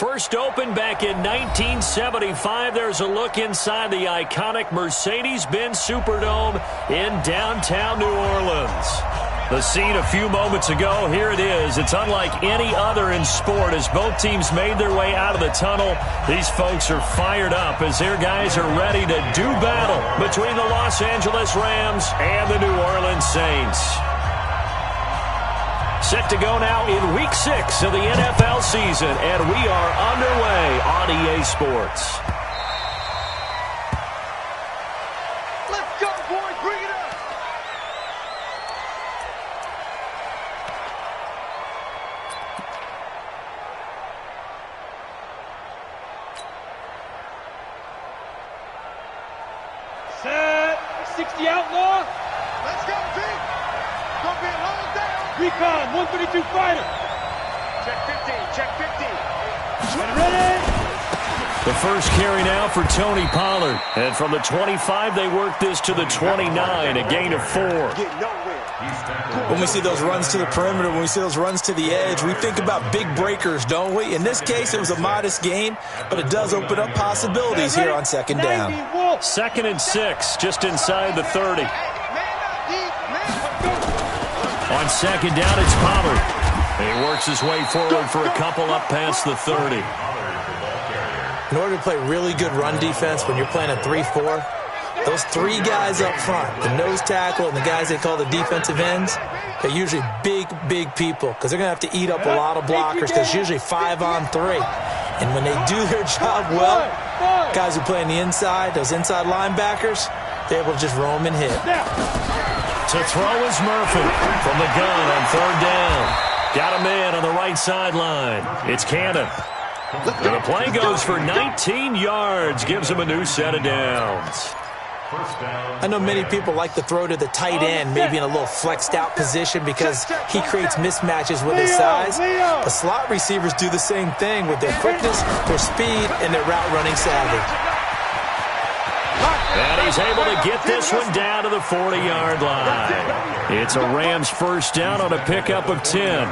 First opened back in 1975. There's a look inside the iconic Mercedes-Benz Superdome in downtown New Orleans. The scene a few moments ago, here it is. It's unlike any other in sport. As both teams made their way out of the tunnel, these folks are fired up as their guys are ready to do battle between the Los Angeles Rams and the New Orleans Saints. Set to go now in Week 6 of the NFL season, and we are underway on EA Sports. Let's go, boys. Bring it up. Set. 60 outlaw. Let's go, T. Gonna be a long day. Recon, 132 fighter. Check 15, check 15. Ready? The first carry now for Tony Pollard. And from the 25, they work this to the 29, a gain of 4. Get nowhere. When we see those runs to the perimeter, when we see those runs to the edge, we think about big breakers, don't we? In this case, it was a modest gain, but it does open up possibilities here on second down. 2nd and 6, just inside the 30. On second down, it's Pollard. He works his way forward for a couple up past the 30. In order to play really good run defense when you're playing a 3-4, those 3 guys up front, the nose tackle and the guys they call the defensive ends, they're usually big, big people because they're going to have to eat up a lot of blockers because it's usually 5 on 3. And when they do their job well, guys who play on the inside, those inside linebackers, they're able to just roam and hit. To throw is Murphy from the gun on 3rd down. Got a man on the right sideline. It's Cannon. And the play goes for 19 yards. Gives him a new set of downs. I know many people like to throw to the tight end, maybe in a little flexed out position because he creates mismatches with his size. But slot receivers do the same thing with their quickness, their speed, and their route running savvy. And he's able to get this one down to the 40-yard line. It's a Rams first down on a pickup of 10.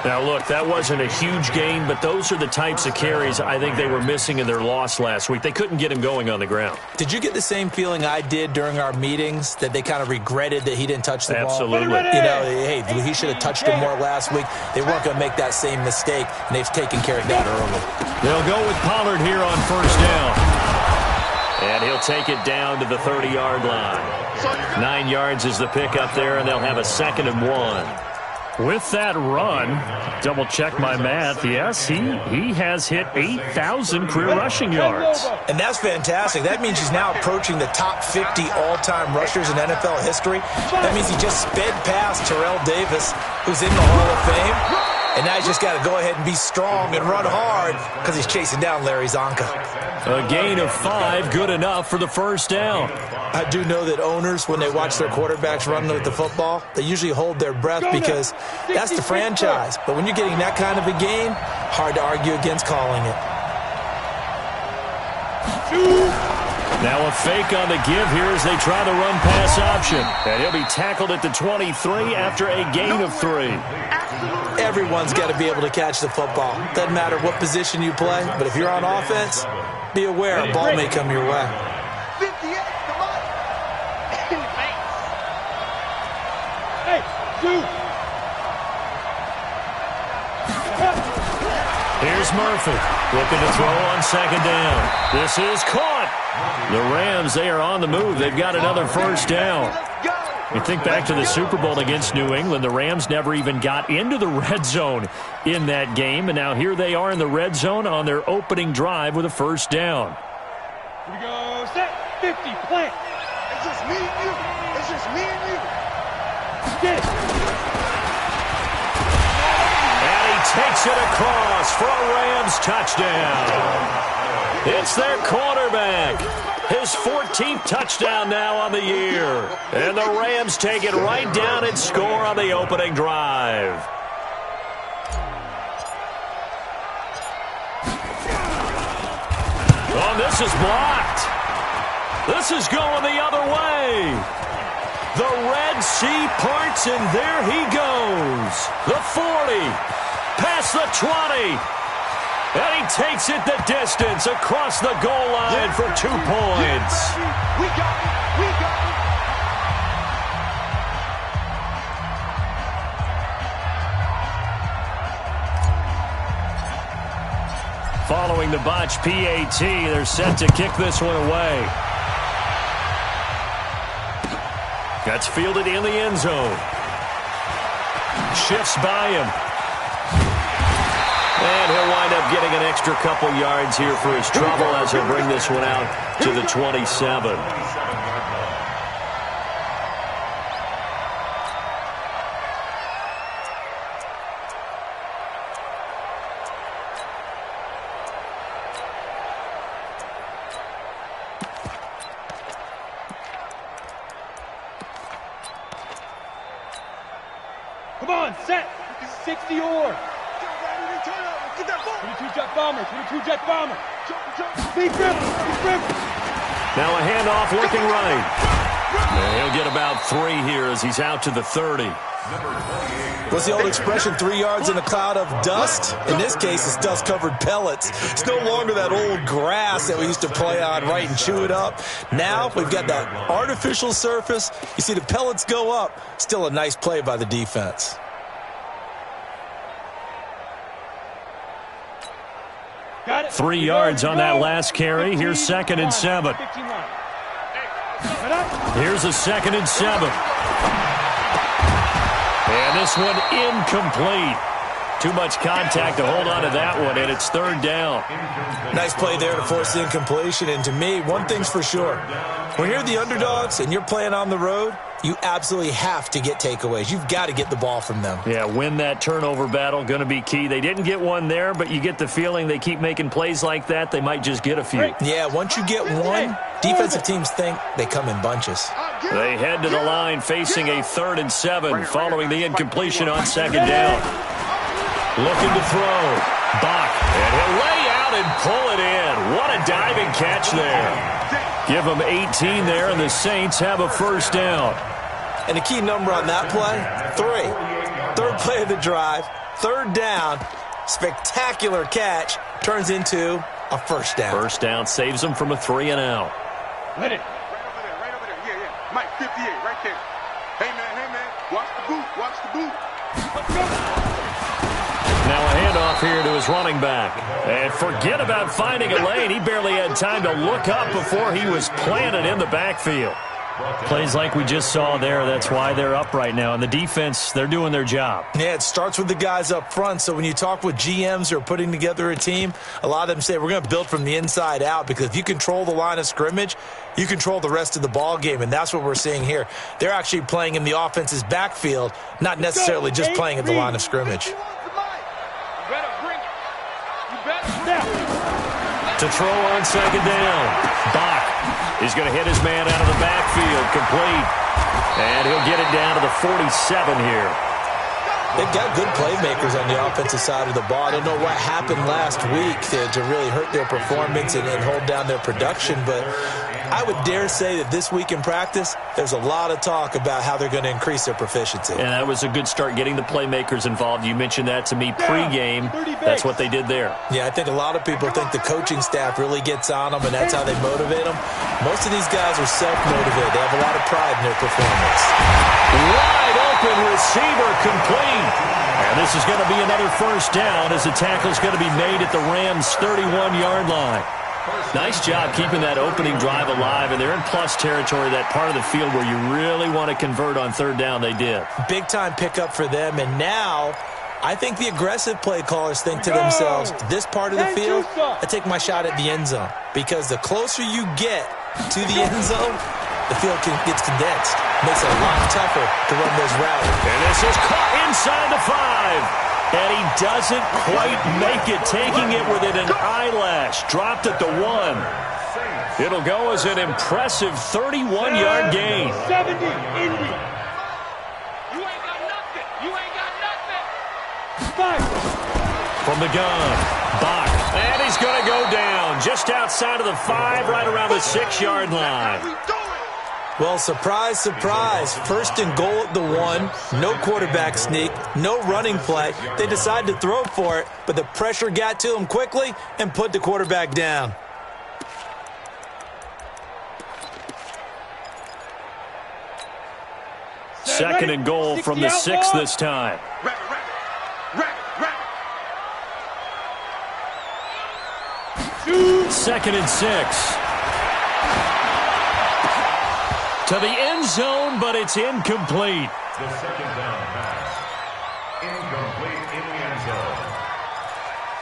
Now, look, that wasn't a huge gain, but those are the types of carries I think they were missing in their loss last week. They couldn't get him going on the ground. Did you get the same feeling I did during our meetings, that they kind of regretted that he didn't touch the ball? Absolutely. You know, hey, he should have touched him more last week. They weren't going to make that same mistake, and they've taken care of that early. They'll go with Pollard here on first down. And he'll take it down to the 30-yard line. 9 yards is the pickup there, and they'll have a 2nd and 1. With that run, double-check my math, yes, he has hit 8,000 career rushing yards. And that's fantastic. That means he's now approaching the top 50 all-time rushers in NFL history. That means he just sped past Terrell Davis, who's in the Hall of Fame. And now he's just got to go ahead and be strong and run hard because he's chasing down Larry Zonka. A gain of 5, good enough for the first down. I do know that owners, when they watch their quarterbacks run with the football, they usually hold their breath because that's the franchise. But when you're getting that kind of a gain, hard to argue against calling it. Now a fake on the give here as they try the run-pass option. And he'll be tackled at the 23 after a gain of 3. Everyone's got to be able to catch the football. Doesn't matter what position you play, but if you're on offense, be aware a ball may come your way. 58, come on. Hey, 2. Here's Murphy looking to throw on second down. This is caught. The Rams, they are on the move. They've got another first down. You think back to the Super Bowl against New England, the Rams never even got into the red zone in that game, and now here they are in the red zone on their opening drive with a first down. Here we go, set, 50, plant. It's just me and you. It's just me and you. Get it. And he takes it across for a Rams touchdown. It's their quarterback. His 14th touchdown now on the year. And the Rams take it right down and score on the opening drive. Oh, this is blocked. This is going the other way. The Red Sea parts, and there he goes. The 40, past the 20. And he takes it the distance across the goal line for 2 points. We got it. We got it. Following the botch PAT, they're set to kick this one away. That's fielded in the end zone. Shifts by him. And he'll wind up getting an extra couple yards here for his trouble as he'll bring this one out to the 27. Come on, set. 60 or. Get that ball. 22 jet bomber. 22 jet bomber. Deep rip. Deep rip. Now a handoff looking right. And he'll get about 3 here as he's out to the 30. What's the old expression, 3 yards in a cloud of dust? In this case, it's dust-covered pellets. It's no longer that old grass that we used to play on, right, and chew it up. Now we've got that artificial surface. You see the pellets go up. Still a nice play by the defense. Got it. 3 yards on that last carry. Here's 2nd and 7. Here's a 2nd and 7. And this one incomplete. Too much contact to hold on to that one, and it's 3rd down. Nice play there to force the incompletion. And to me, one thing's for sure. When you're the underdogs and you're playing on the road, you absolutely have to get takeaways. You've got to get the ball from them. Yeah, win that turnover battle, going to be key. They didn't get one there, but you get the feeling they keep making plays like that, they might just get a few. Yeah, once you get one, defensive teams think they come in bunches. They head to the line facing a 3rd and 7 following the incompletion on 2nd down. Looking to throw. Bach, and he'll lay out and pull it in. What a diving catch there. Give them 18 there, and the Saints have a 1st down. And the key number on that play, 3. 3rd play of the drive, 3rd down, spectacular catch, turns into a 1st down. 1st down saves them from a 3 and out. Let it. Right over there. Yeah. Mike 58, right there. Hey, man. Watch the boot. Watch the boot. Now a handoff here to his running back. And forget about finding a lane. He barely had time to look up before he was planted in the backfield. Plays like we just saw there, that's why they're up right now. And the defense, they're doing their job. Yeah, it starts with the guys up front. So when you talk with GMs who are putting together a team, a lot of them say we're going to build from the inside out, because if you control the line of scrimmage, you control the rest of the ball game, and that's what we're seeing here. They're actually playing in the offense's backfield, not necessarily just playing at the line of scrimmage. To throw on 2nd down. Bach is going to hit his man out of the backfield, complete. And he'll get it down to the 47 here. They've got good playmakers on the offensive side of the ball. I don't know what happened last week to really hurt their performance and hold down their production, but I would dare say that this week in practice, there's a lot of talk about how they're going to increase their proficiency. And that was a good start, getting the playmakers involved. You mentioned that to me pregame. That's what they did there. Yeah, I think a lot of people think the coaching staff really gets on them, and that's how they motivate them. Most of these guys are self-motivated. They have a lot of pride in their performance. Wide open receiver, complete. And this is going to be another 1st down as the tackle's going to be made at the Rams' 31-yard line. Nice job keeping that opening drive alive, and they're in plus territory, that part of the field where you really want to convert on 3rd down. They did. Big-time pickup for them, and now I think the aggressive play callers think to themselves, this part of the field, I take my shot at the end zone, because the closer you get to the end zone, the field gets condensed. Makes it a lot tougher to run those routes. And this is caught inside the 5. And he doesn't quite make it, taking it within an eyelash. Dropped at the 1. It'll go as an impressive 31-yard gain. 70, Indy. You ain't got nothing. You ain't got nothing. 5. From the gun, Bach. And he's going to go down just outside of the 5, right around the 6-yard line. Well, surprise, surprise. First and goal at the 1. No quarterback sneak. No running play. They decided to throw for it, but the pressure got to them quickly and put the quarterback down. Second and goal from the 6 this time. Second and 6. To the end zone, but it's incomplete. The second down pass. Incomplete in the end zone.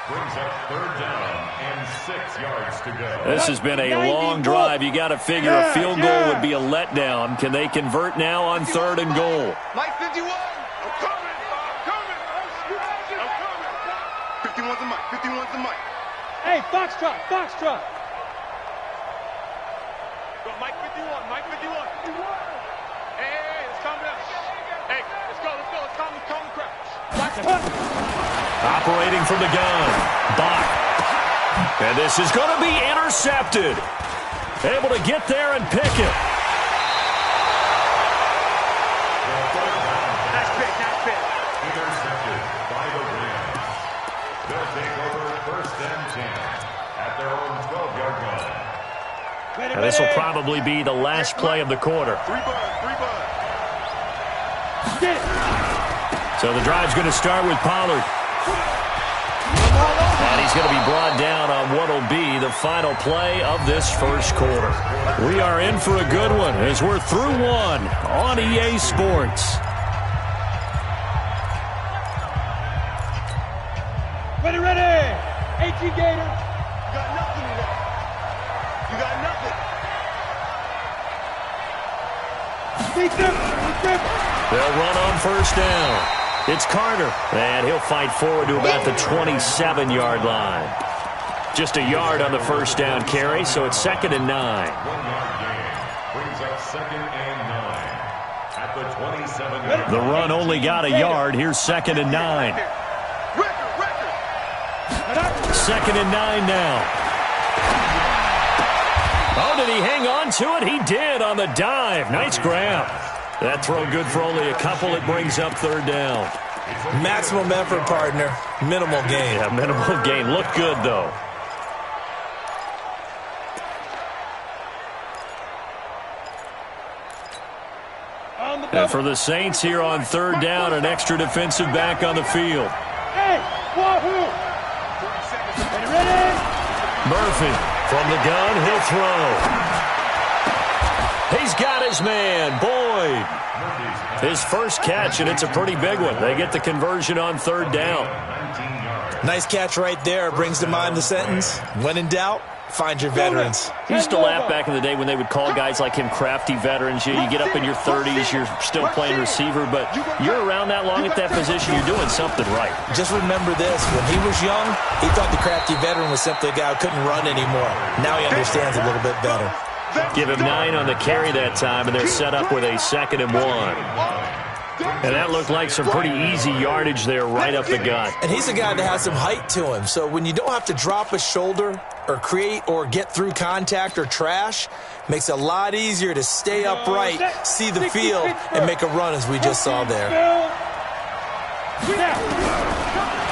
Brings up third down and 6 yards to go. This has been a long drive. You got to figure a field goal would be a letdown. Can they convert now on third and goal? Mike 51. I'm coming. I'm coming. I'm coming. 51's the mic. 51's the mic. Hey, Foxtrot, Foxtrot. Go, Mike 51. Mike 51. Hey, let's calm down. Hey, let's go. Let's calm the crowd. Operating from the gun. Bach. And this is going to be intercepted. Able to get there and pick it. Nice pick. Intercepted by the Rams. They'll take over first and 10 at their own 12-yard line. And this will probably be the last play of the quarter. 3 bud. So the drive's going to start with Pollard. And he's going to be brought down on what will be the final play of this first quarter. We are in for a good one as we're through one on EA Sports. Ready. 18 Gator. You got nothing today. You got nothing. Beat them. They'll run on first down. It's Carter, and he'll fight forward to about the 27-yard line. Just a yard on the first down carry, so it's 2nd and 9. 1-yard gain brings up 2nd and 9 at the 27-yard line. The run only got a yard. Here's 2nd and 9. Record. 2nd and 9 now. Oh, did he hang on to it? He did on the dive. Nice grab. That throw good for only a couple. It brings up third down. Maximum effort, partner. Minimal gain. Yeah, minimal gain. Looked good, though. And for the Saints here on third down, an extra defensive back on the field. Hey, wahoo! Ready? Murphy from the gun. He'll throw. He's got his man, Boyd. His first catch, and it's a pretty big one. They get the conversion on third down. Nice catch right there. Brings to mind the sentence, when in doubt, find your veterans. He used to laugh back in the day when they would call guys like him crafty veterans. You get up in your 30s, you're still playing receiver, but you're around that long at that position, you're doing something right. Just remember this. When he was young, he thought the crafty veteran was simply a guy who couldn't run anymore. Now he understands a little bit better. Give him 9 on the carry that time, and they're set up with a 2nd and 1. And that looked like some pretty easy yardage there right up the gut. And he's a guy that has some height to him, so when you don't have to drop a shoulder or create or get through contact or trash, makes it a lot easier to stay upright, see the field, and make a run as we just saw there.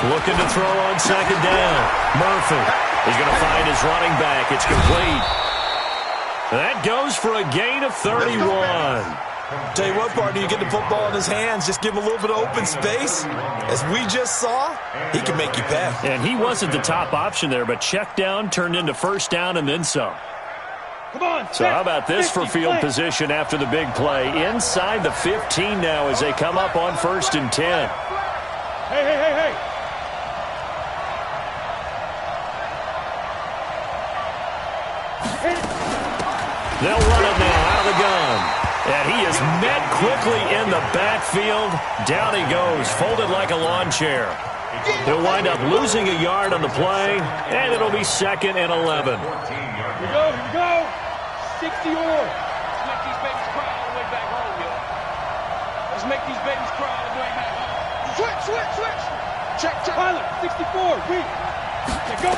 Looking to throw on 2nd down. Murphy is going to find his running back. It's complete. That goes for a gain of 31. Tell you what, partner, you get the football in his hands, just give him a little bit of open space. As we just saw, he can make you pay. And he wasn't the top option there, but check down turned into first down and then some. Come on. So how about this for field position after the big play? Inside the 15 now as they come up on 1st and 10. Hey. They'll run it now out of the gun. And he is met quickly in the backfield. Down he goes, folded like a lawn chair. He'll wind up losing a yard on the play, and it'll be 2nd and 11. Here we go. 60 yards. Let's make these babies cry all the way back home, yo. Let's make these babies cry all the way back home. Switch. Check. Pilot, 64. Beat. Go.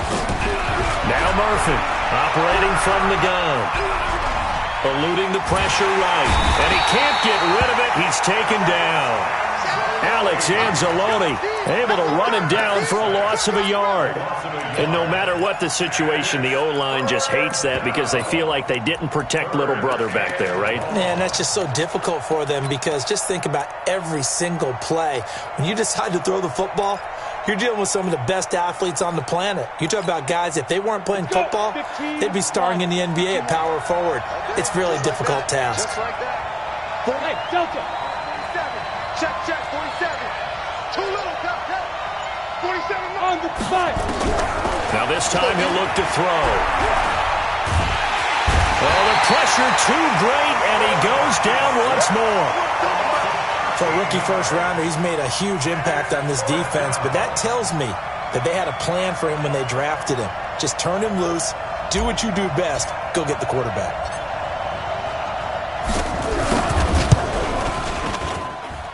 Now Murphy operating from the gun. Eluding the pressure right. And he can't get rid of it. He's taken down. Alex Anzalone able to run him down for a loss of a yard. And no matter what the situation, the O-line just hates that because they feel like they didn't protect little brother back there, right? Man, that's just so difficult for them because just think about every single play. When you decide to throw the football, you're dealing with some of the best athletes on the planet. You talk about guys, if they weren't playing football, they'd be starring in the NBA at power forward. It's really a difficult task. Just like that. Hey, Delta. 47. Check, 47. Too little, Delta. 47 on the side. Now this time he'll look to throw. Oh, the pressure too great, and he goes down once more. For a rookie first rounder, he's made a huge impact on this defense, but that tells me that they had a plan for him when they drafted him. Just turn him loose, do what you do best, go get the quarterback.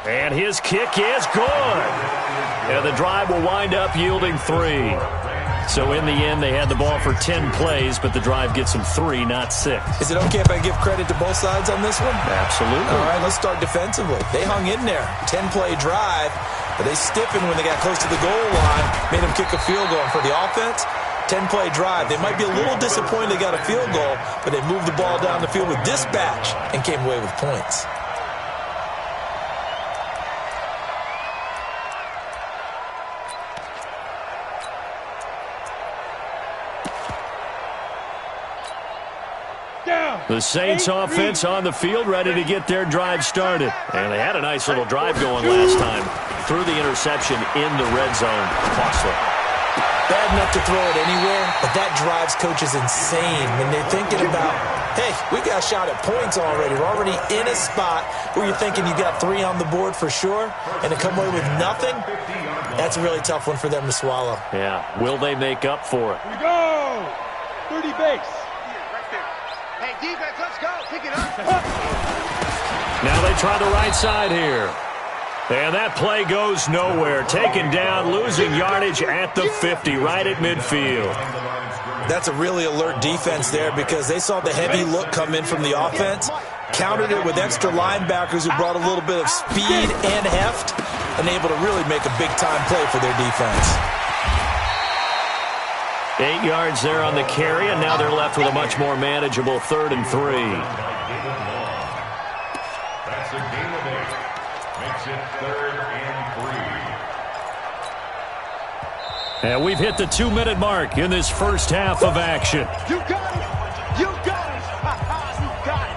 And his kick is good. And the drive will wind up yielding 3. So in the end, they had the ball for 10 plays, but the drive gets them 3, not 6. Is it okay if I give credit to both sides on this one? Absolutely. All right, let's start defensively. They hung in there. 10-play drive, but they stiffened when they got close to the goal line, made them kick a field goal. And for the offense, 10-play drive. They might be a little disappointed they got a field goal, but they moved the ball down the field with dispatch and came away with points. The Saints offense on the field, ready to get their drive started. And they had a nice little drive going last time. Threw the interception in the red zone. Costly. Bad enough to throw it anywhere, but that drives coaches insane when they're thinking about, hey, we got a shot at points already. We're already in a spot where you're thinking you got 3 on the board for sure, and to come away with nothing, that's a really tough one for them to swallow. Yeah. Will they make up for it? Here we go. 30 base. Hey, defense, let's go. Pick it up. Now they try the right side here. And that play goes nowhere. Taken down, losing yardage at the 50, right at midfield. That's a really alert defense there because they saw the heavy look come in from the offense, countered it with extra linebackers who brought a little bit of speed and heft, and able to really make a big-time play for their defense. 8 yards there on the carry, and now they're left with a much more manageable 3rd and 3. That's a gain of 8. Makes it 3rd and 3. And we've hit the 2-minute mark in this first half of action. You got it. You got it. You got it.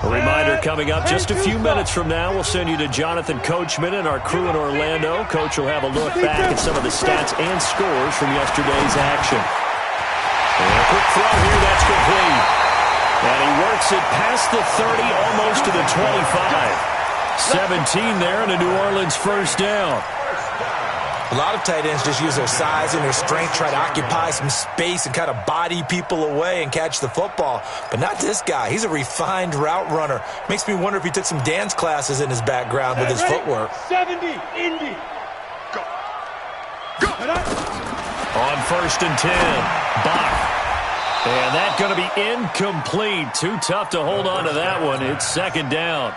A reminder coming up just a few minutes from now, we'll send you to Jonathan Coachman and our crew in Orlando. Coach will have a look back at some of the stats and scores from yesterday's action. And a quick throw here, that's complete. And he works it past the 30, almost to the 25. 17 there and a New Orleans first down. A lot of tight ends just use their size and their strength, try to occupy some space and kind of body people away and catch the football. But not this guy. He's a refined route runner. Makes me wonder if he took some dance classes in his background with his footwork. 70, Indy. Go. Go. On 1st and 10, Bach. And that's going to be incomplete. Too tough to hold on to that one. It's 2nd down.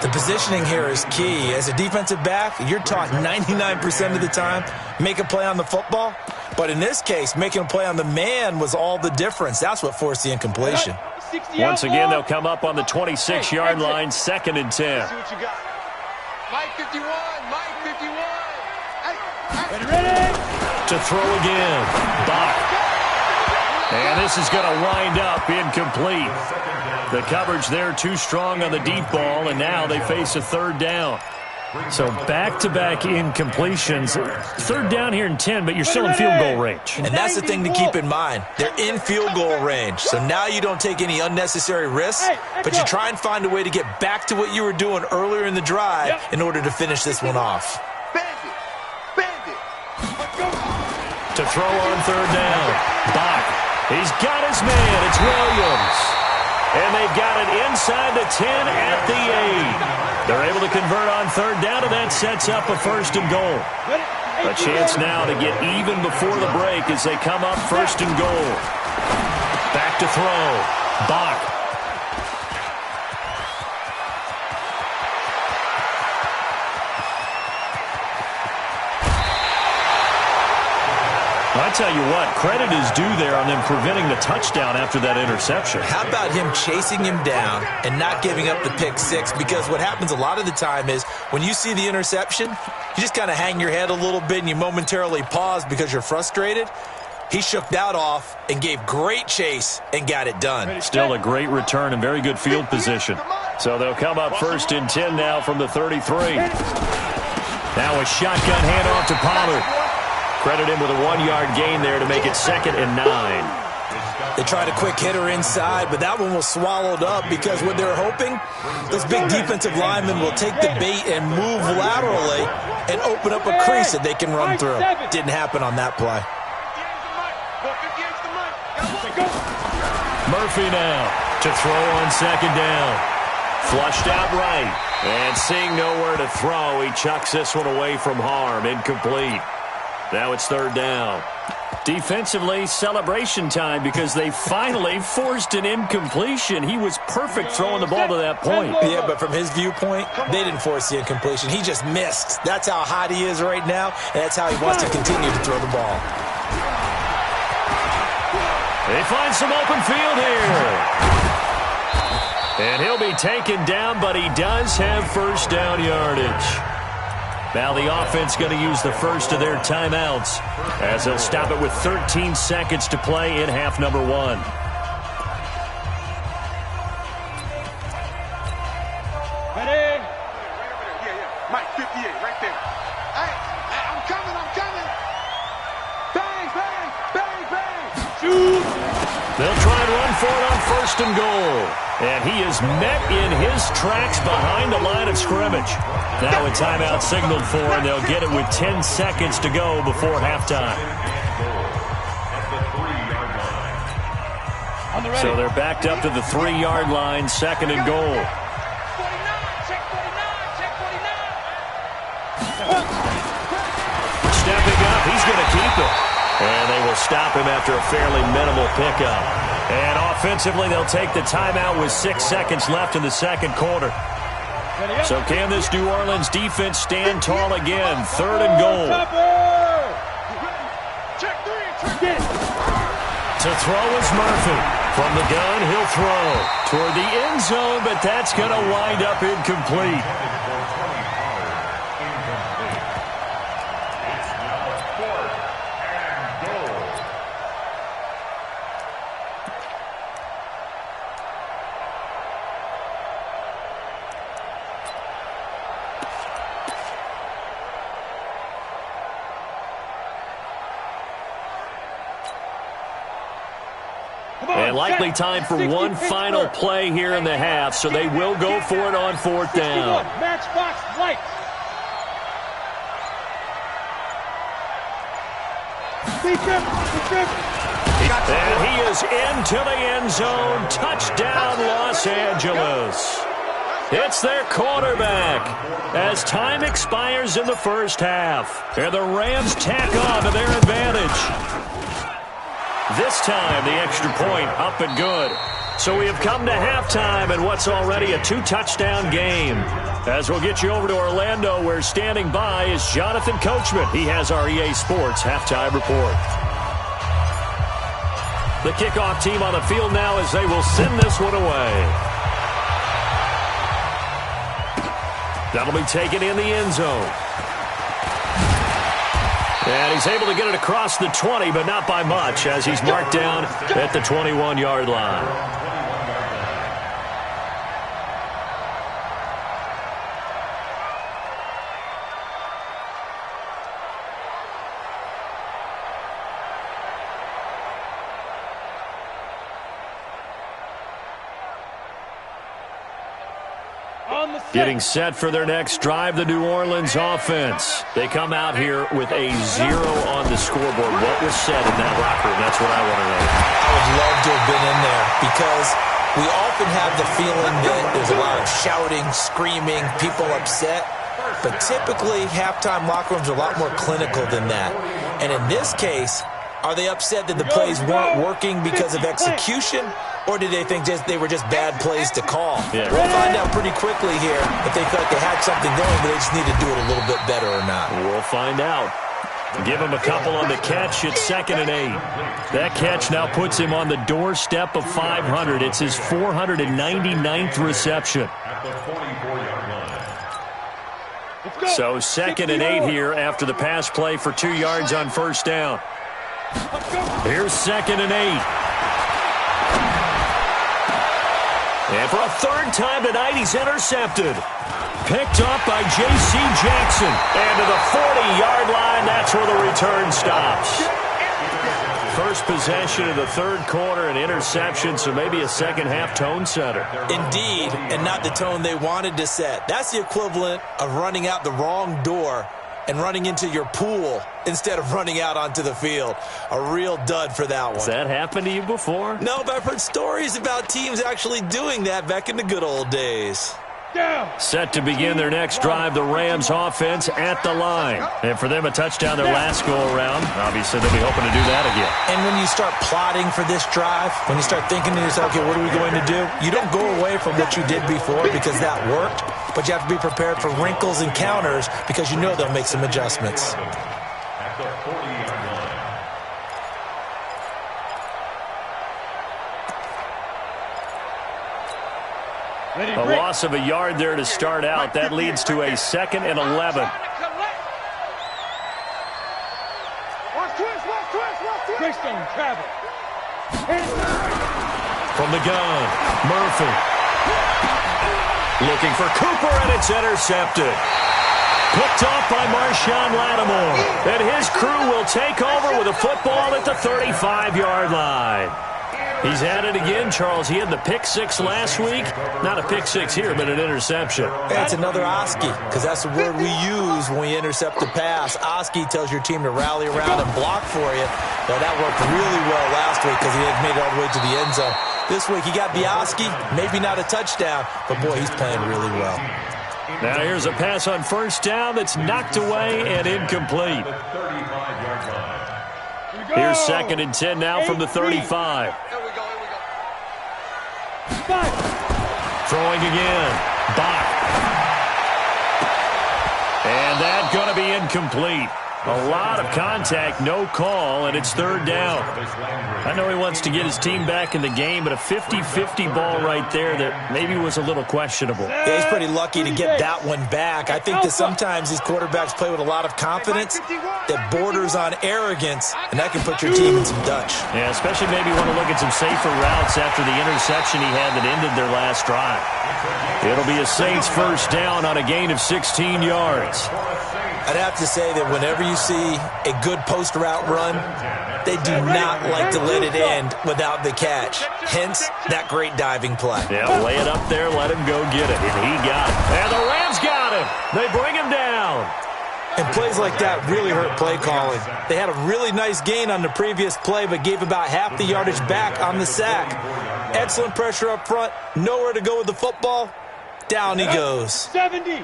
The positioning here is key. As a defensive back, you're taught 99% of the time, make a play on the football. But in this case, making a play on the man was all the difference. That's what forced the incompletion. Once again, they'll come up on the 26-yard line, 2nd and 10. See what you got. Mike 51, Mike 51. Ready? To throw again, Bach. And this is going to wind up incomplete. The coverage there too strong on the deep ball, and now they face a 3rd down. So back-to-back incompletions. 3rd down here in 10, but you're still in field goal range. And that's the thing to keep in mind. They're in field goal range. So now you don't take any unnecessary risks, but you try and find a way to get back to what you were doing earlier in the drive in order to finish this one off. Bandit. Bandit. To throw on 3rd down, Bach. He's got his man. It's Williams. And they've got it inside the 10 at the 8. They're able to convert on third down, and that sets up a 1st and goal. A chance now to get even before the break as they come up 1st and goal. Back to throw. Bach. I tell you what, credit is due there on them preventing the touchdown after that interception. How about him chasing him down and not giving up the pick six? Because what happens a lot of the time is when you see the interception, you just kind of hang your head a little bit and you momentarily pause because you're frustrated. He shook that off and gave great chase and got it done. Still a great return and very good field position. So they'll come up 1st and 10 now from the 33. Now a shotgun handoff to Pollard. Credit him with a 1-yard gain there to make it 2nd and 9. They tried a quick hitter inside, but that one was swallowed up because what they're hoping, those big defensive linemen will take the bait and move laterally and open up a crease that they can run through. Didn't happen on that play. Murphy now to throw on 2nd down. Flushed out right. And seeing nowhere to throw, he chucks this one away from harm. Incomplete. Now it's 3rd down. Defensively, celebration time because they finally forced an incompletion. He was perfect throwing the ball to that point. Yeah, but from his viewpoint, they didn't force the incompletion. He just missed. That's how hot he is right now, and that's how he wants to continue to throw the ball. They find some open field here. And he'll be taken down, but he does have 1st down yardage. Now the offense going to use the first of their timeouts as they'll stop it with 13 seconds to play in half number 1. Ready? Yeah. Mike, 58, right there. Hey, I'm coming. Bang, bang, bang, bang. Shoot. They'll try and run for it on 1st and goal. And he is met in his tracks behind the line of scrimmage. Now a timeout signaled for, and they'll get it with 10 seconds to go before halftime. So they're backed up to the 3-yard line, 2nd and goal. 49, check 49. Stepping up, he's going to keep it. And they will stop him after a fairly minimal pickup. And offensively, they'll take the timeout with 6 seconds left in the 2nd quarter. So can this New Orleans defense stand tall again? 3rd and goal. To throw is Murphy. From the gun, he'll throw toward the end zone, but that's going to wind up incomplete. And likely time for one final play here in the half, so they will go for it on 4th down. Matchbox lights. And he is into the end zone. Touchdown, Los Angeles. It's their quarterback as time expires in the 1st half. And the Rams tack on to their advantage. This time, the extra point up and good. So we have come to halftime in what's already a 2-touchdown game. As we'll get you over to Orlando, where standing by is Jonathan Coachman. He has our EA Sports halftime report. The kickoff team on the field now as they will send this one away. That'll be taken in the end zone. And he's able to get it across the 20, but not by much, as he's marked down at the 21-yard line. Getting set for their next drive, the New Orleans offense. They come out here with a 0 on the scoreboard. What was said in that locker room? That's what I want to know. I would love to have been in there because We often have the feeling that there's a lot of shouting, screaming, people upset. But typically, halftime locker rooms are a lot more clinical than that. And in this case, are they upset that the plays weren't working because of execution? Or did they think they were just bad plays to call? Yeah. We'll find out pretty quickly here if they felt like they had something going, but they just need to do it a little bit better or not. We'll find out. Give him a couple on the catch. It's 2nd and 8. That catch now puts him on the doorstep of 500. It's his 499th reception. So 2nd and 8 here after the pass play for 2 yards on first down. Here's 2nd and 8. And for a 3rd time tonight, he's intercepted. Picked up by J.C. Jackson. And to the 40-yard line, that's where the return stops. First possession of the 3rd quarter, an interception, so maybe a second-half tone setter. Indeed, and not the tone they wanted to set. That's the equivalent of running out the wrong door and running into your pool instead of running out onto the field. A real dud for that one. Has that happened to you before? No, but I've heard stories about teams actually doing that back in the good old days. Set to begin their next drive, the Rams offense at the line. And for them, a touchdown their last go-around. Obviously, they'll be hoping to do that again. And when you start plotting for this drive, when you start thinking to yourself, okay, what are we going to do? You don't go away from what you did before because that worked, but you have to be prepared for wrinkles and counters because you know they'll make some adjustments. At the 40-yard line. A loss of a yard there to start out. That leads to a 2nd and 11. From the gun, Murphy. Looking for Cooper, and it's intercepted. Picked off by Marshawn Lattimore. And his crew will take over with a football at the 35-yard line. He's at it again, Charles. He had the pick 6 last week. Not a pick 6 here, but an interception. That's another Oski, because that's the word we use when we intercept the pass. Oski tells your team to rally around and block for you. Well, that worked really well last week because he had made it all the way to the end zone. This week he got the Oski, maybe not a touchdown, but boy, he's playing really well. Now here's a pass on first down that's knocked away and incomplete. Here's 2nd and 10 now from the 35. Throwing again. Bach. And that's going to be incomplete. A lot of contact, no call, and it's 3rd down. I know he wants to get his team back in the game, but a 50-50 ball right there that maybe was a little questionable. Yeah, he's pretty lucky to get that one back. I think that sometimes these quarterbacks play with a lot of confidence that borders on arrogance, and that can put your team in some Dutch. Yeah, especially maybe want to look at some safer routes after the interception he had that ended their last drive. It'll be a Saints first down on a gain of 16 yards. I'd have to say that whenever you see a good post route run, they do not like to let it end without the catch. Hence, that great diving play. Yeah, lay it up there, let him go get it. And he got it. And the Rams got him. They bring him down. And plays like that really hurt play calling. They had a really nice gain on the previous play, but gave about half the yardage back on the sack. Excellent pressure up front. Nowhere to go with the football. Down he goes.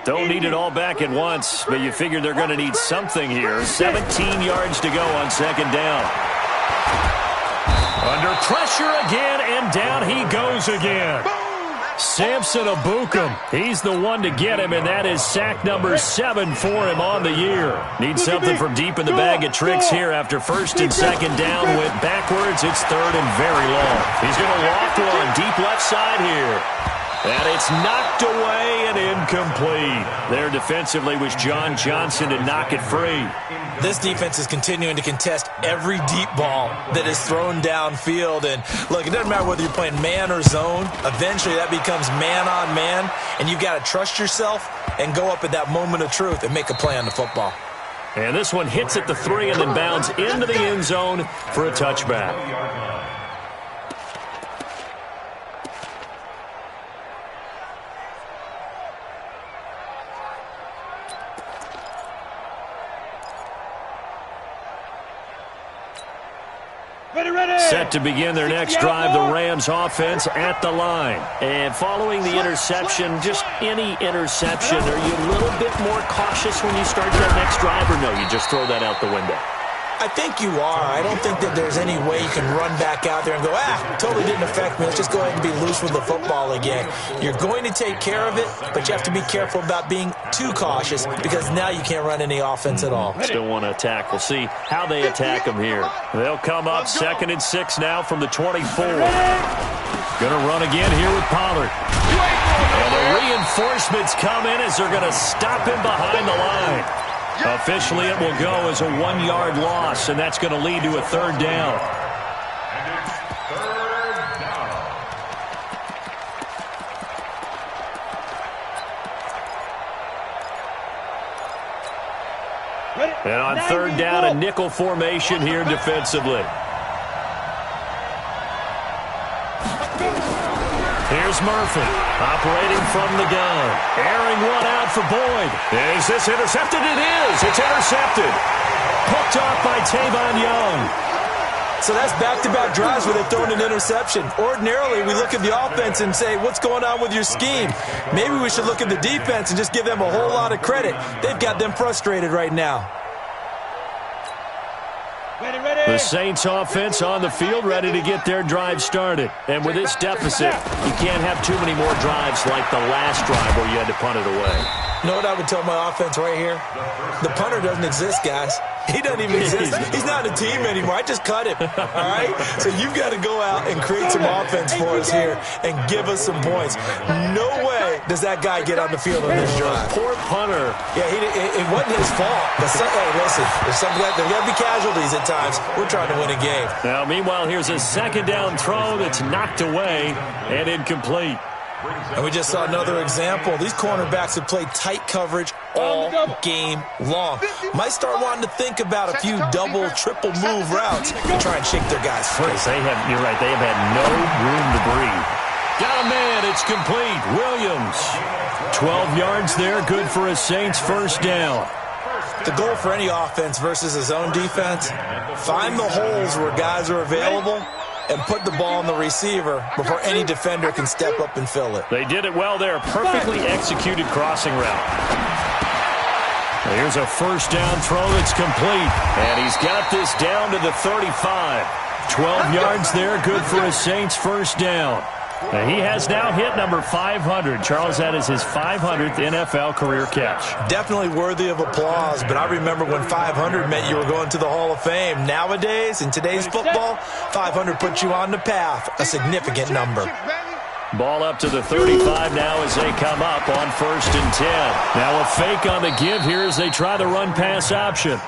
Don't need it all back at once, but you figure they're going to need something here. 17 yards to go on 2nd down. Under pressure again, and down he goes again. Samson Abukum, he's the one to get him, and that is sack number 7 for him on the year. Needs something from deep in the bag of tricks here after 1st and 2nd down. Went backwards, it's 3rd and very long. He's going to loft one deep left side here. And it's knocked away and incomplete. There defensively was John Johnson to knock it free. This defense is continuing to contest every deep ball that is thrown downfield. And look, it doesn't matter whether you're playing man or zone. Eventually that becomes man on man. And you've got to trust yourself and go up at that moment of truth and make a play on the football. And this one hits at the 3 and then bounds into the end zone for a touchback. Set to begin their next drive, the Rams offense at the line. And following the interception, just any interception, are you a little bit more cautious when you start that next drive, or no, you just throw that out the window? I think you are. I don't think that there's any way you can run back out there and go, totally didn't affect me. Let's just go ahead and be loose with the football again. You're going to take care of it, but you have to be careful about being too cautious because now you can't run any offense at all. Still want to attack. We'll see how they attack them here. They'll come up 2nd and 6 now from the 24. Going to run again here with Pollard. And the reinforcements come in as they're going to stop him behind the line. Officially, it will go as a 1-yard loss, and that's going to lead to a 3rd down. And it's 3rd down. And on 3rd down, a nickel formation here defensively. Here's Murphy, operating from the gun. Airing one out for Boyd. Is this intercepted? It is. It's intercepted. Picked off by Tavon Young. So that's back-to-back drives where they've thrown an interception. Ordinarily, we look at the offense and say, what's going on with your scheme? Maybe we should look at the defense and just give them a whole lot of credit. They've got them frustrated right now. The Saints offense on the field, ready to get their drive started. And with this deficit, you can't have too many more drives like the last drive where you had to punt it away. You know what I would tell my offense right here? The punter doesn't exist, guys. He doesn't even exist. He's not a team anymore. I just cut him, all right? So you've got to go out and create some offense for us here and give us some points. No way does that guy get on the field on this drive. Poor punter. Yeah, it wasn't his fault. But hey, listen, there's got to be casualties at times. We're trying to win a game. Now, meanwhile, here's a 2nd down throw that's knocked away and incomplete. And we just saw another example. These cornerbacks have played tight coverage all game long. Might start wanting to think about a few double, triple move routes to try and shake their guys free. You're right, they have had no room to breathe. Got a man, it's complete. Williams. 12 yards there, good for a Saints 1st down. The goal for any offense versus his own defense, find the holes where guys are available and put the ball on the receiver before any defender can step up and fill it. They did it well there. Perfectly executed crossing route. Here's a 1st down throw that's complete. And he's got this down to the 35. 12 yards there, good for a Saints 1st down. And he has now hit number 500. Charles, that is his 500th NFL career catch. Definitely worthy of applause, but I remember when 500 meant you were going to the Hall of Fame. Nowadays, in today's football, 500 puts you on the path, a significant number. Ball up to the 35 now as they come up on 1st and 10. Now a fake on the give here as they try the run-pass option.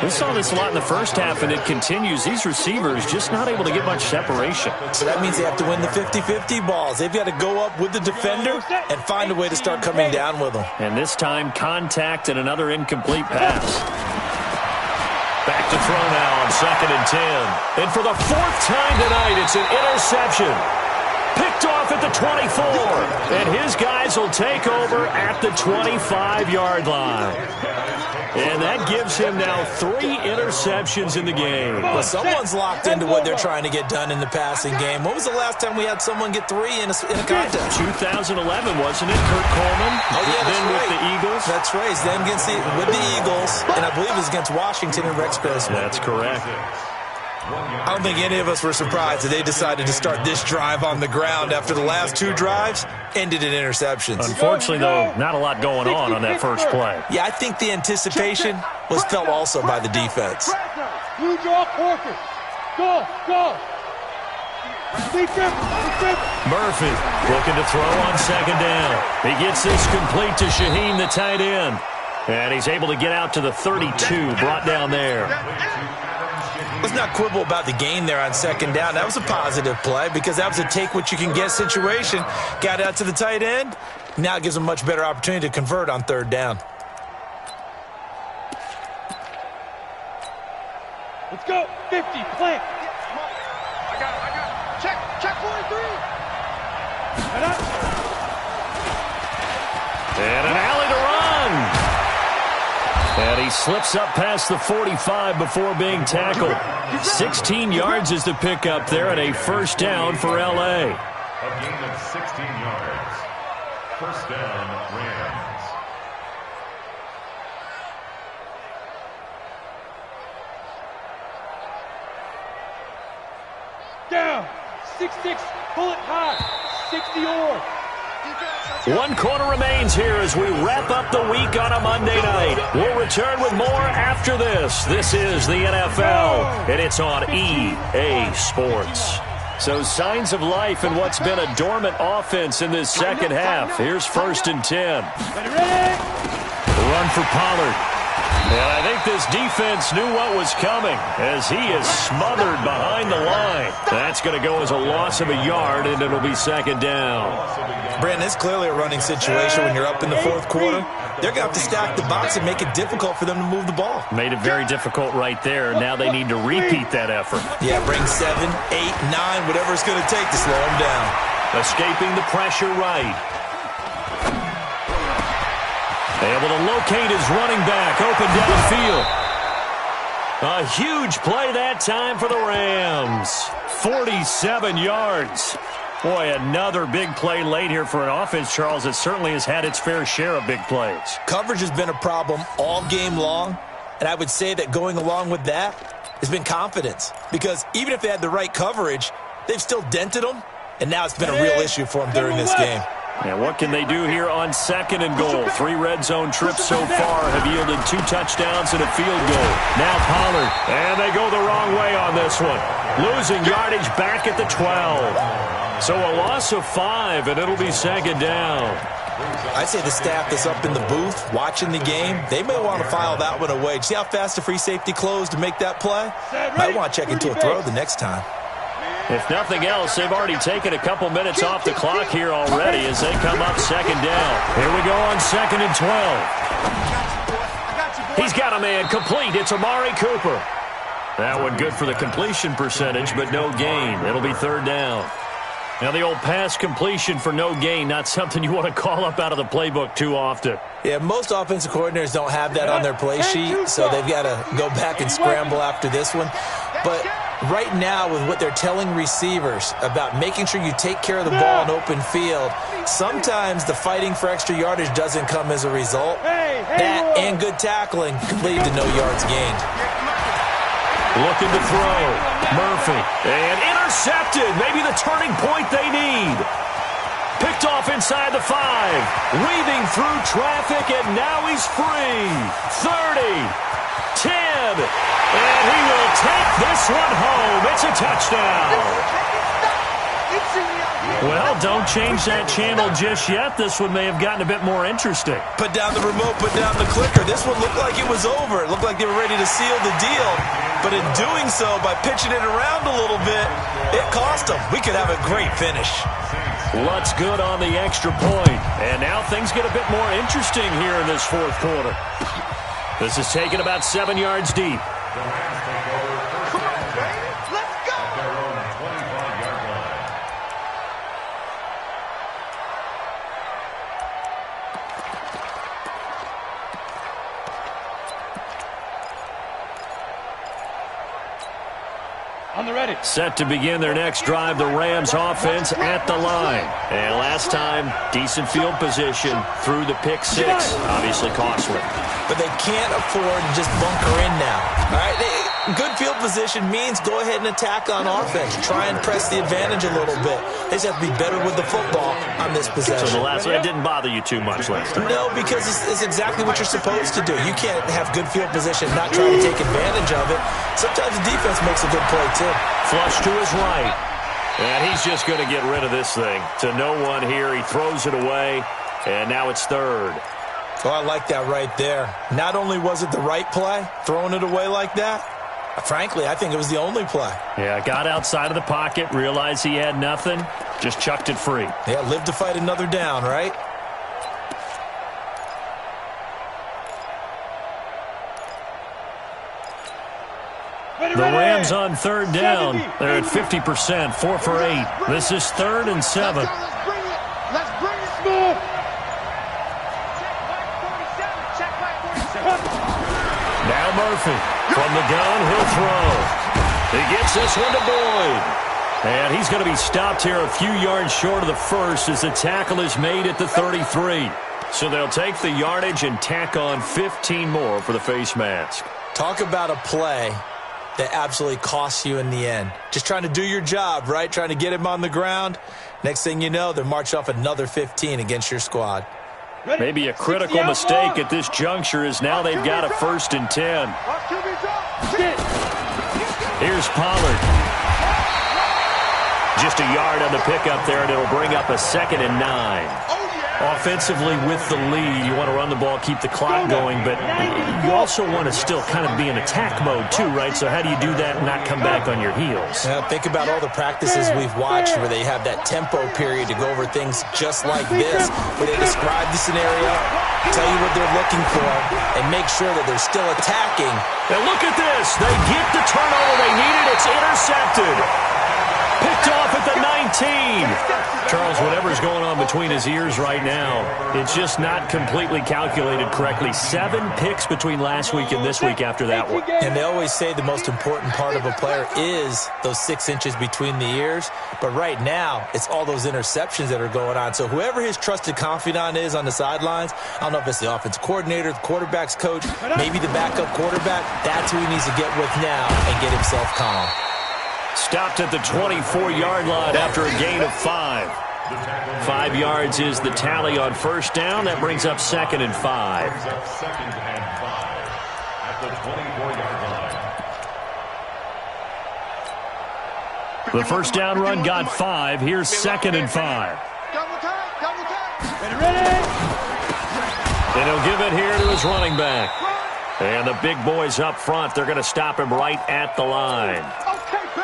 We saw this a lot in the first half, and it continues. These receivers just not able to get much separation. So that means they have to win the 50-50 balls. They've got to go up with the defender and find a way to start coming down with them. And this time, contact and another incomplete pass. Back to throw now on 2nd and 10. And for the 4th time tonight, it's an interception. Picked off at the 24. And his guys will take over at the 25-yard line. And that gives him now 3 interceptions in the game. Well, someone's locked into what they're trying to get done in the passing game. When was the last time we had someone get 3 in a contest? 2011, wasn't it? Kurt Coleman. Oh, yeah, that's then right. with the Eagles. That's right. Then with the Eagles, and I believe it was against Washington and Rex Grossman. That's correct. I don't think any of us were surprised that they decided to start this drive on the ground after the last 2 drives ended in interceptions. Unfortunately, though, not a lot going on that first play. Yeah, I think the anticipation was felt also by the defense. Blue draw quarter. Go. Murphy looking to throw on 2nd down. He gets this complete to Shaheen, the tight end. And he's able to get out to the 32, brought down there. Let's not quibble about the gain there on 2nd down. That was a positive play because that was a take-what-you-can-get situation. Got out to the tight end. Now it gives them a much better opportunity to convert on 3rd down. Let's go. 50, plant. I got it. Check 43. And an alley to run. And he slips up past the 45 before being tackled. 16 yards is the pickup there and a first down for L.A. A gain of 16 yards. First down, Rams. Down. 6-6. Pull it high. 60 or. 1 quarter remains here as we wrap up the week on a Monday night. We'll return with more after this. This is the NFL, and it's on EA Sports. So signs of life in what's been a dormant offense in this second half. Here's 1st and 10. Run for Pollard. And I think this defense knew what was coming as he is smothered behind the line. That's going to go as a loss of a yard, and it'll be 2nd down. Brandon, it's clearly a running situation when you're up in the 4th quarter. They're going to have to stack the box and make it difficult for them to move the ball. Made it very difficult right there. Now they need to repeat that effort. Yeah, bring 7, 8, 9, whatever it's going to take to slow them down. Escaping the pressure right. Able to locate his running back, open downfield. A huge play that time for the Rams. 47 yards. Boy, another big play late here for an offense, Charles, that certainly has had its fair share of big plays. Coverage has been a problem all game long, and I would say that going along with that has been confidence. Because even if they had the right coverage, they've still dented them, and now it's been a real issue for them during this game. And what can they do here on 2nd and goal? 3 red zone trips so far have yielded 2 touchdowns and a field goal. Now Pollard, and they go the wrong way on this one. Losing yardage back at the 12. So a loss of 5, and it'll be 2nd down. I'd say the staff that's up in the booth watching the game, they may want to file that one away. See how fast the free safety closed to make that play? Might want to check into a throw the next time. If nothing else, they've already taken a couple minutes off the clock here already as they come up 2nd down. Here we go on 2nd and 12. He's got a man complete. It's Amari Cooper. That one good for the completion percentage, but no gain. It'll be 3rd down. Now the old pass completion for no gain, not something you want to call up out of the playbook too often. Yeah, most offensive coordinators don't have that on their play sheet, so they've got to go back and scramble after this one. But right now, with what they're telling receivers about making sure you take care of the ball in open field, sometimes the fighting for extra yardage doesn't come as a result. That and good tackling could lead to no yards gained. Looking to throw. Murphy. And intercepted. Maybe the turning point they need. Picked off inside the 5. Weaving through traffic, and now he's free. 30. 10. And he will take this one home. It's a touchdown. Well, don't change that channel just yet. This one may have gotten a bit more interesting. Put down the remote, put down the clicker. This one looked like it was over. It looked like they were ready to seal the deal. But in doing so, by pitching it around a little bit, it cost them. We could have a great finish. Lutz good on the extra point. And now things get a bit more interesting here in this 4th quarter. This is taken about 7 yards deep. The Rams take over first and 10 at their own 25-yard line. On the ready. Set to begin their next drive, the Rams offense at the line. And last time, decent field position through the pick 6. Obviously costly. But they can't afford to just bunker in now. All right, good field position means go ahead and attack on offense. Try and press the advantage a little bit. They just have to be better with the football on this possession. So the last one, it didn't bother you too much last time? No, because it's exactly what you're supposed to do. You can't have good field position and not try to take advantage of it. Sometimes the defense makes a good play, too. Flush to his right. And he's just going to get rid of this thing. To no one here. He throws it away. And now it's 3rd. Oh, I like that right there. Not only was it the right play, throwing it away like that, frankly, I think it was the only play. Yeah, got outside of the pocket, realized he had nothing, just chucked it free. Yeah, live to fight another down, right? The Rams on 3rd down. They're at 50%, 4 for 8. This is 3rd and 7. Let's bring it. Move. Now Murphy from the gun, he'll throw. He gets this one to Boyd. And he's going to be stopped here a few yards short of the first as the tackle is made at the 33. So they'll take the yardage and tack on 15 more for the face mask. Talk about a play that absolutely costs you in the end. Just trying to do your job, right? Trying to get him on the ground. Next thing you know, they're march off another 15 against your squad. Maybe a critical mistake at this juncture is now they've got a 1st and 10. Here's Pollard. Just a yard on the pickup there, and it'll bring up a 2nd and 9. Offensively with the lead, you want to run the ball, keep the clock going, but you also want to still kind of be in attack mode too, right? So how do you do that and not come back on your heels? Yeah, think about all the practices we've watched where they have that tempo period to go over things just like this, where they describe the scenario, tell you what they're looking for, and make sure that they're still attacking. And look at this. They get the turnover they needed. It's intercepted. Picked off at the 19. Charles, whatever's going on between his ears right now, it's just not completely calculated correctly. 7 picks between last week and this week after that one. And they always say the most important part of a player is those 6 inches between the ears. But right now, it's all those interceptions that are going on. So whoever his trusted confidant is on the sidelines, I don't know if it's the offense coordinator, the quarterback's coach, maybe the backup quarterback, that's who he needs to get with now and get himself calm. Stopped at the 24-yard line after a gain of 5. 5 yards is the tally on 1st down. That brings up 2nd and 5. 2nd and 5 at the 24-yard line. The 1st down run got 5. Here's 2nd and 5. And he'll give it here to his running back. And the big boys up front, they're going to stop him right at the line.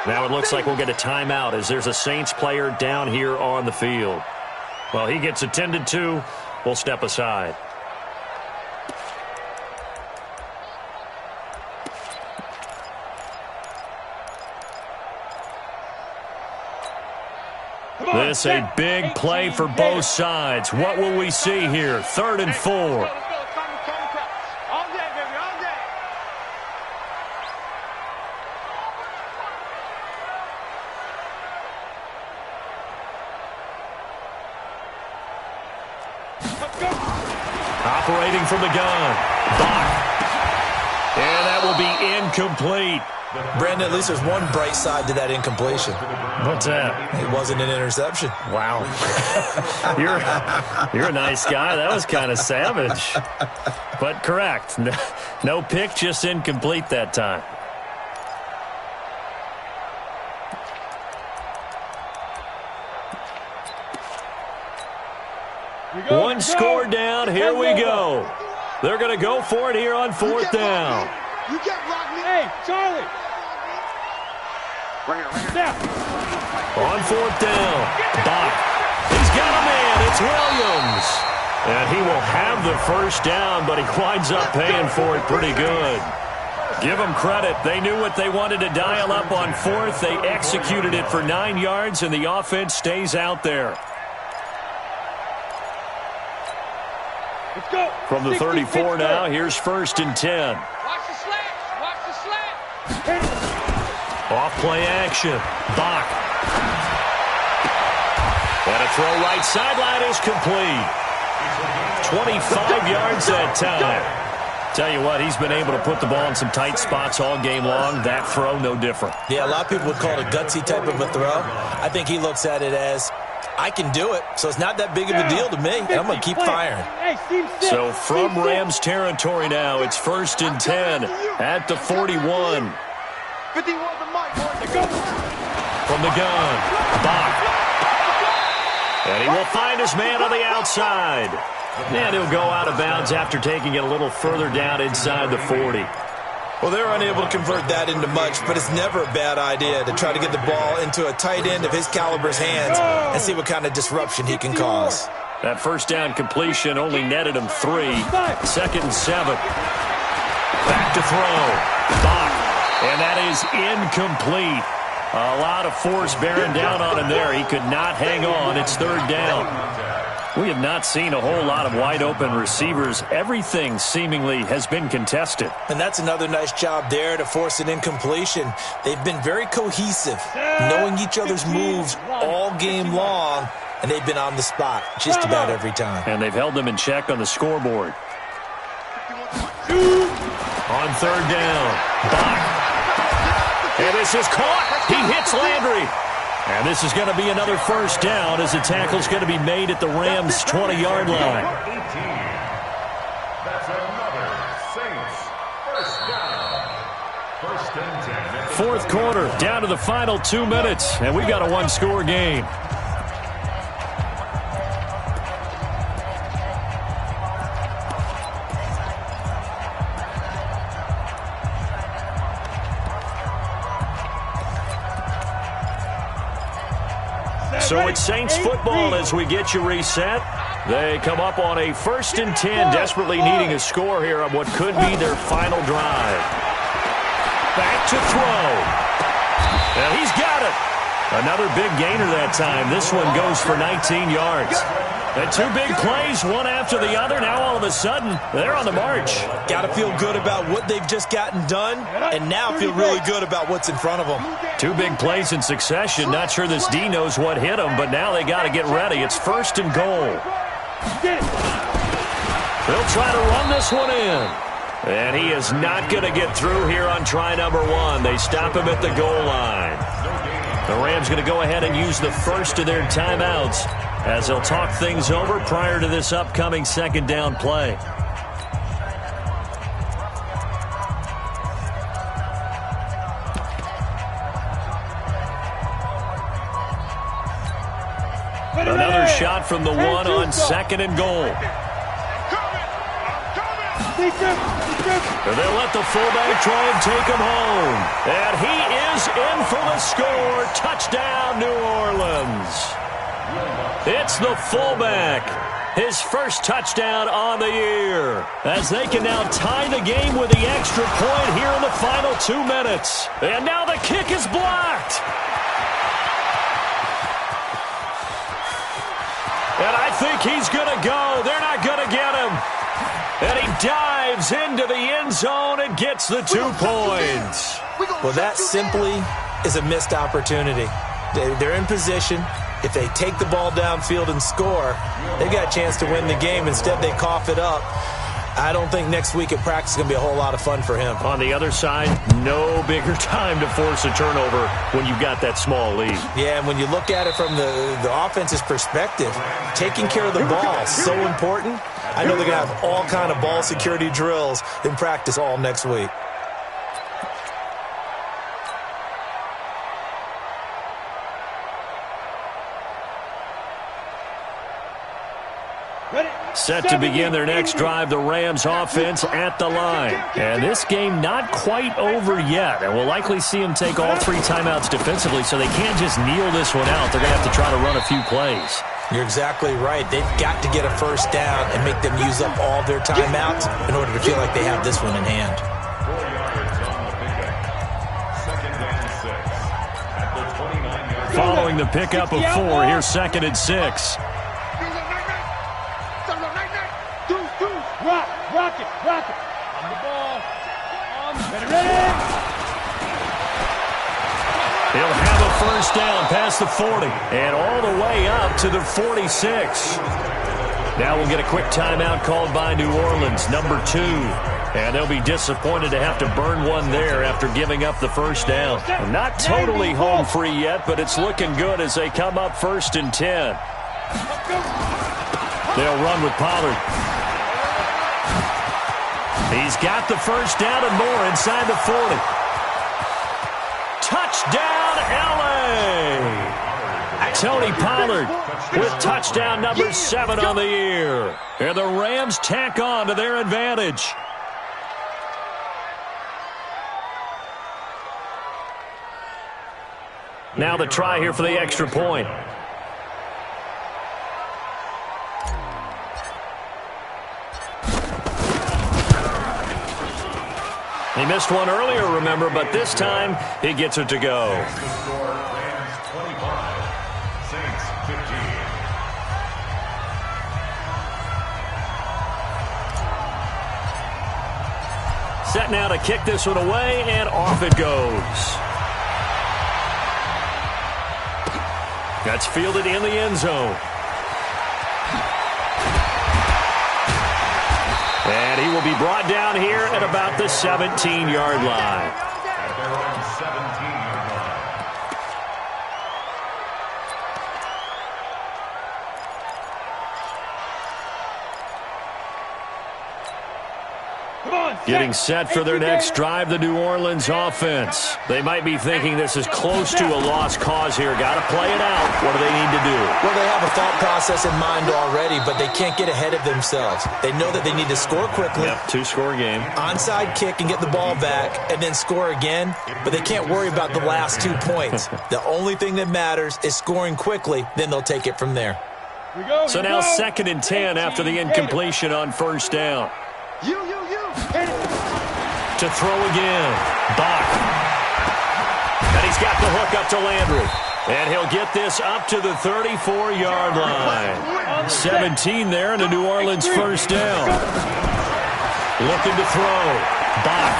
Now it looks like we'll get a timeout as there's a Saints player down here on the field. Well, he gets attended to. We'll step aside. This a big play for both sides. What will we see here? 3rd and 4. Operating from the gun. Bach. And that will be incomplete. Brandon, at least there's one bright side to that incompletion. What's that? It wasn't an interception. Wow. You're a nice guy. That was kind of savage. But correct. No pick, just incomplete that time. One score down. Here we go. They're going to go for it here on 4th down. You get blocked me. Hey, Charlie. Right here. On 4th down. Bach. He's got a man. It's Williams. And he will have the 1st down, but he winds up paying for it pretty good. Give them credit. They knew what they wanted to dial up on 4th. They executed it for 9 yards, and the offense stays out there. Let's go. From the 34 now, here's 1st and 10. Watch the slants. Watch the slants. Off play action. Bach. And a throw right sideline is complete. 25 yards that time. Tell you what, he's been able to put the ball in some tight spots all game long. That throw, no different. Yeah, a lot of people would call it a gutsy type of a throw. I think he looks at it as, I can do it, so it's not that big of a deal to me, and I'm going to keep firing. So from Rams territory now, it's 1st and 10 at the 41. 51 the mic, From the gun, Bach. And he will find his man on the outside. And he'll go out of bounds after taking it a little further down inside the 40. Well, they're unable to convert that into much, but it's never a bad idea to try to get the ball into a tight end of his caliber's hands and see what kind of disruption he can cause. That 1st down completion only netted him 3. 2nd and 7. Back to throw. Bach. And that is incomplete. A lot of force bearing down on him there. He could not hang on. It's 3rd down. We have not seen a whole lot of wide-open receivers. Everything seemingly has been contested. And that's another nice job there to force an incompletion. They've been very cohesive, knowing each other's moves all game long, and they've been on the spot just about every time. And they've held them in check on the scoreboard. On third down, Bach. And this is caught. He hits Landry. And this is going to be another first down as the tackle's going to be made at the Rams' 20-yard line. 18. That's another Saints first down. First and 10. Fourth quarter, down to the final 2 minutes, and we've got a one-score game. So it's Saints football as we get you reset. They come up on a 1st and 10, desperately needing a score here on what could be their final drive. Back to throw. And he's got it. Another big gainer that time. This one goes for 19 yards. And 2 big plays, one after the other. Now all of a sudden, they're on the march. Got to feel good about what they've just gotten done, and now feel really good about what's in front of them. 2 big plays in succession. Not sure this D knows what hit them, but now they got to get ready. It's 1st and goal. They'll try to run this one in. And he is not going to get through here on try number 1. They stop him at the goal line. The Rams going to go ahead and use the first of their timeouts as they'll talk things over prior to this upcoming 2nd down play. Another shot from the 1 on 2nd and goal. They'll let the fullback try and take him home. And he is in for the score. Touchdown, New Orleans. It's the fullback. His first touchdown on the year. As they can now tie the game with the extra point here in the final 2 minutes. And now the kick is blocked. And I think he's going to go. They're not going to get him. And he dives into the end zone and gets the 2 points. Well, that simply is a missed opportunity. They're in position. If they take the ball downfield and score, they've got a chance to win the game. Instead, they cough it up. I don't think next week at practice is going to be a whole lot of fun for him. On the other side, no bigger time to force a turnover when you've got that small lead. Yeah, and when you look at it from the offense's perspective, taking care of the ball is so important. I know they're going to have all kind of ball security drills in practice all next week. Set to begin their next drive, the Rams offense at the line. And this game not quite over yet. And we'll likely see them take all 3 timeouts defensively, so they can't just kneel this one out. They're going to have to try to run a few plays. You're exactly right. They've got to get a first down and make them use up all their timeouts in order to feel like they have this one in hand. 4 yards on the pickup. 2nd and 6. At the 29-yard line. Following the pickup of 4, here's 2nd and 6. Rock it. On the ball. Ready. He'll have a first down past the 40 and all the way up to the 46. Now we'll get a quick timeout called by New Orleans, number 2. And they'll be disappointed to have to burn one there after giving up the first down. Not totally home free yet, but it's looking good as they come up 1st and 10. They'll run with Pollard. He's got the first down and more inside the 40. Touchdown, L.A. Tony Pollard with touchdown number 7 on the year. And the Rams tack on to their advantage. Now the try here for the extra point. He missed one earlier, remember, but this time he gets it to go. Score, Rams 25, Saints 15. set now to kick this one away, and off it goes. That's fielded in the end zone. And he will be brought down here at about the 17-yard line. At their own 17-yard line. Getting set for their next drive, the New Orleans offense. They might be thinking this is close to a lost cause here. Got to play it out. What do they need to do? Well, they have a thought process in mind already, but they can't get ahead of themselves. They know that they need to score quickly. Yep, two-score game. Onside kick and get the ball back and then score again, but they can't worry about the last 2 points. The only thing that matters is scoring quickly, then they'll take it from there. So now 2nd and 10 after the incompletion on first down. To throw again. Bach. And he's got the hook up to Landry. And he'll get this up to the 34-yard line. 17 there and a New Orleans first down. Looking to throw. Bach.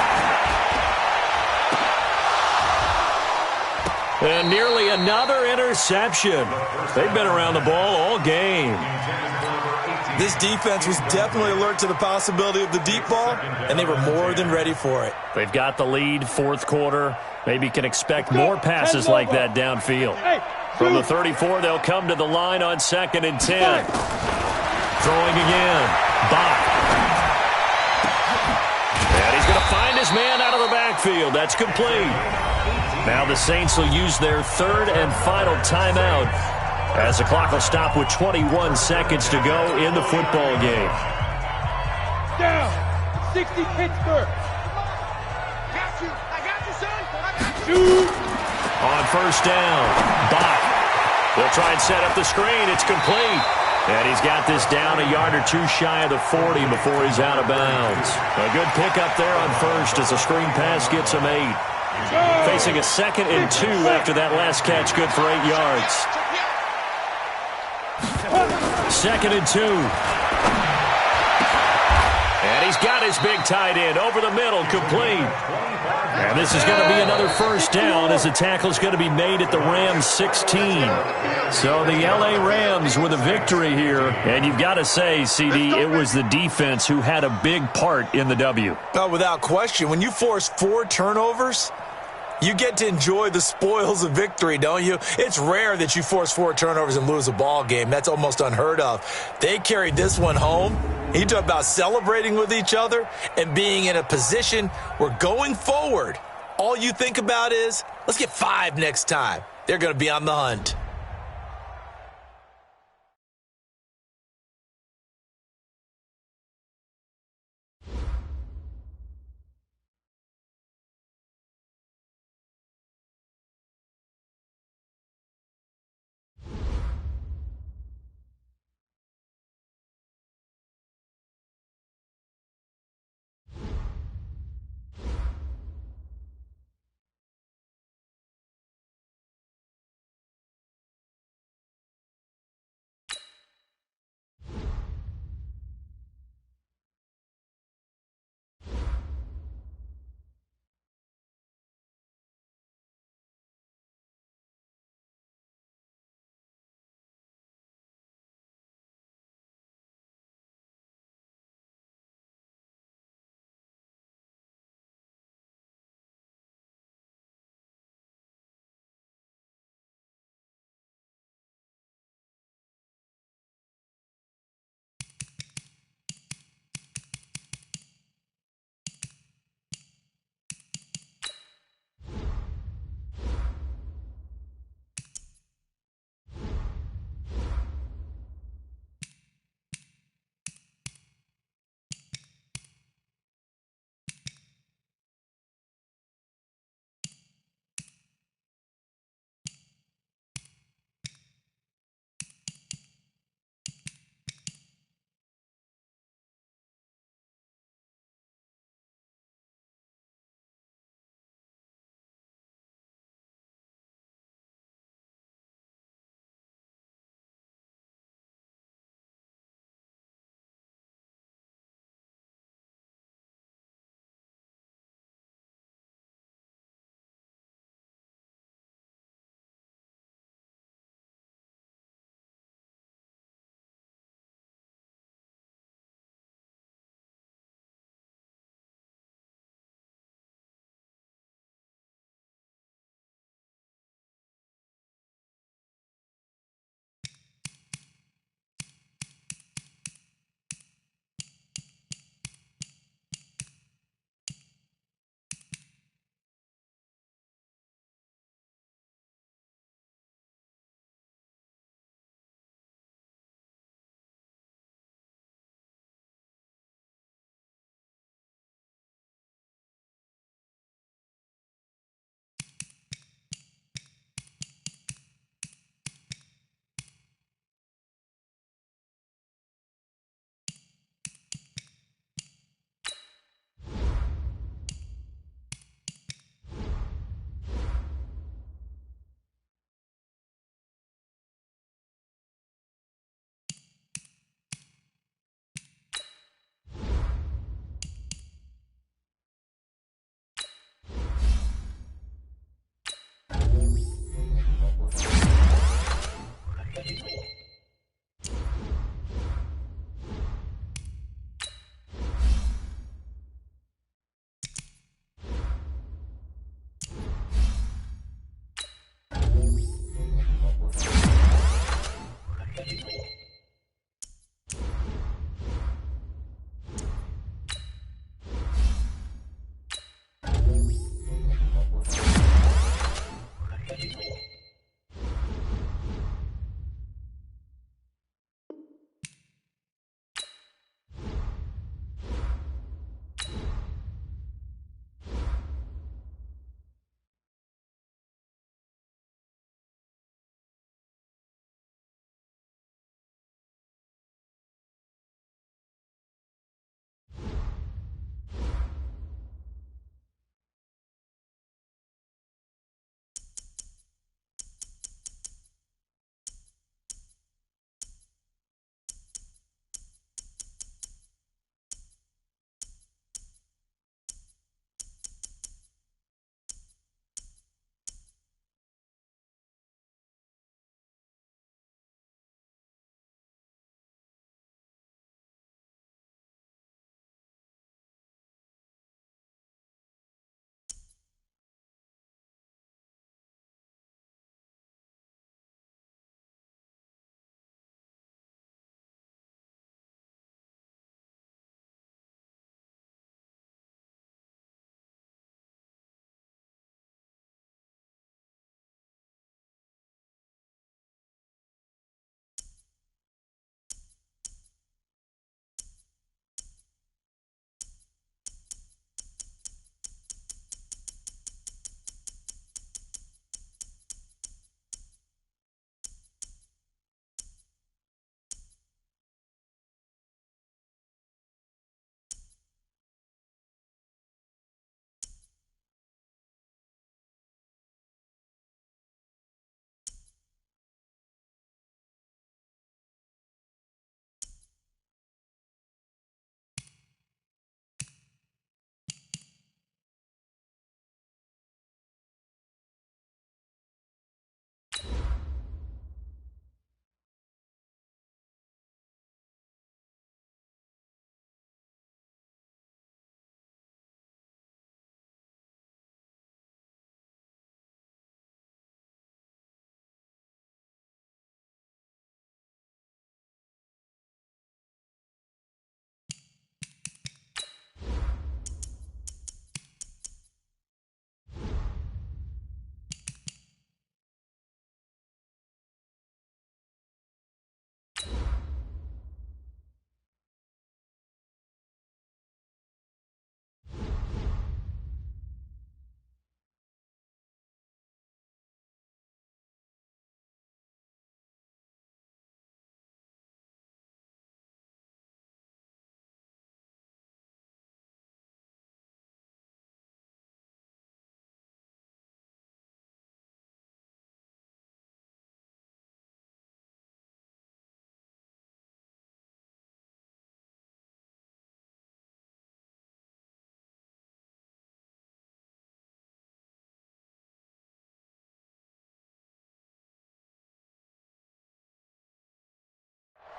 And nearly another interception. They've been around the ball all game. This defense was definitely alert to the possibility of the deep ball, and they were more than ready for it. They've got the lead, fourth quarter. Maybe can expect more passes like that downfield. From the 34, they'll come to the line on 2nd and 10. Throwing again. Bach. And he's going to find his man out of the backfield. That's complete. Now the Saints will use their 3rd and final timeout, as the clock will stop with 21 seconds to go in the football game. Down. 60 Pittsburgh. I got you, son. I got you. Shoot. On first down, Bach. They'll try and set up the screen. It's complete. And he's got this down a yard or two shy of the 40 before he's out of bounds. A good pickup there on first as the screen pass gets him 8. Facing a 2nd and 2 after that last catch, good for 8 yards. 2nd and 2. And he's got his big tight end over the middle, complete. And this is going to be another first down as the tackle is going to be made at the Rams 16. So the L.A. Rams with a victory here. And you've got to say, CD, it was the defense who had a big part in the W. Oh, without question. When you force 4 turnovers, you get to enjoy the spoils of victory, don't you? It's rare that you force 4 turnovers and lose a ball game. That's almost unheard of. They carried this one home. You talk about celebrating with each other and being in a position where going forward, all you think about is, let's get 5 next time. They're going to be on the hunt.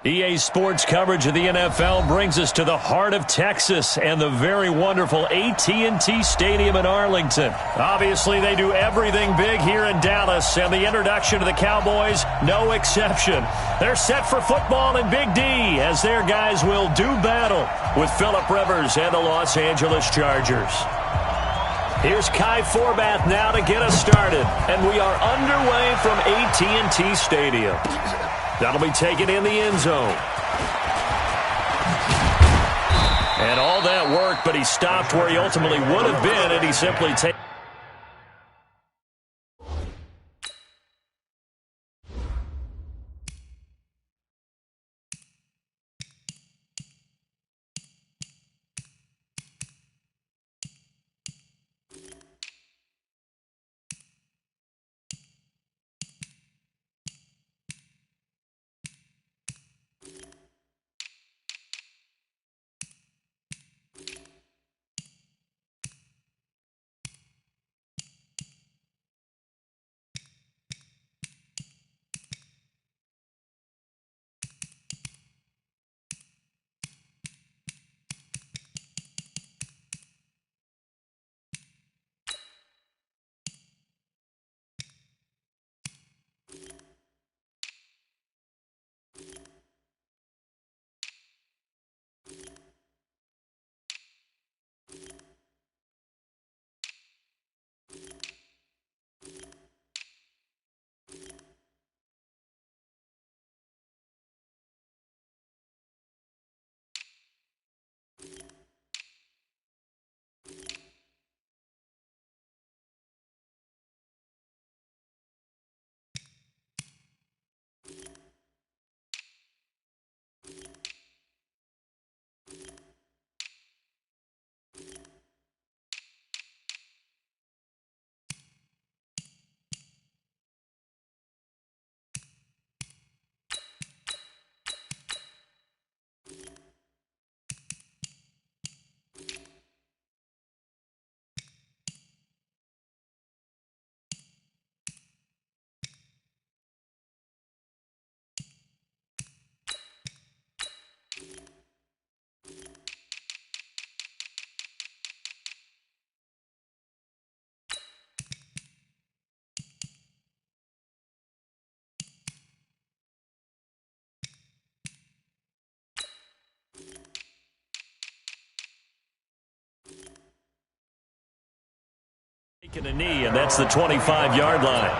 EA Sports coverage of the NFL brings us to the heart of Texas and the very wonderful AT&T Stadium in Arlington. Obviously, they do everything big here in Dallas, and the introduction to the Cowboys, no exception. They're set for football in Big D as their guys will do battle with Phillip Rivers and the Los Angeles Chargers. Here's Kai Forbath now to get us started, and we are underway from AT&T Stadium. That'll be taken in the end zone. And all that worked, but he stopped where he ultimately would have been, and he simply takes. Taking a knee, and that's the 25-yard line.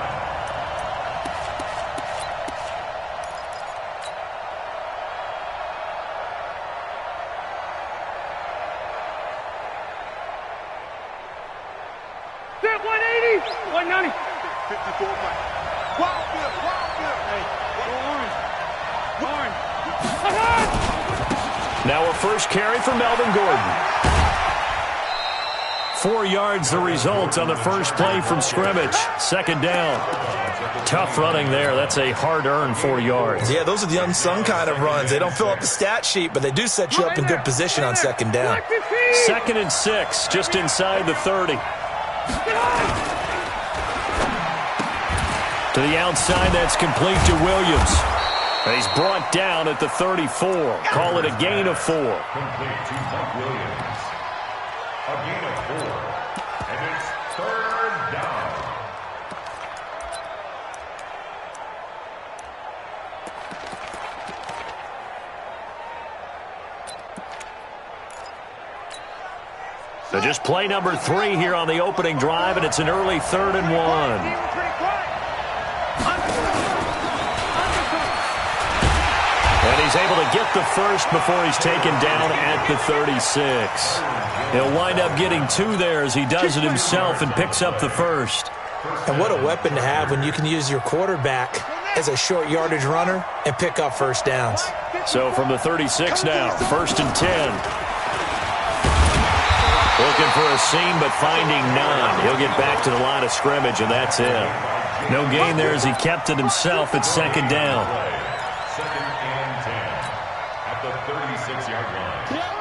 Step 180, 190. 54 Mike. Wild field. Hey, orange. Now a first carry for Melvin Gordon. 4 yards the result on the first play from scrimmage. Second down. Tough running there. That's a hard-earned 4 yards. Yeah, those are the unsung kind of runs. They don't fill up the stat sheet, but they do set you up in good position on second down. 2nd and 6, just inside the 30. To the outside, that's complete to Williams. And he's brought down at the 34. Call it a gain of 4. Complete to Mark Williams. A gain of 4. And it's 3rd down. So just play number 3 here on the opening drive, and it's an early 3rd and 1. And he's able to get the first before he's taken down at the 36. He'll wind up getting 2 there as he does it himself and picks up the first. And what a weapon to have when you can use your quarterback as a short yardage runner and pick up first downs. So from the 36 now, 1st and 10. Looking for a seam, but finding none. He'll get back to the line of scrimmage, and that's it. No gain there as he kept it himself at 2nd down. 2nd and 10 at the 36-yard line.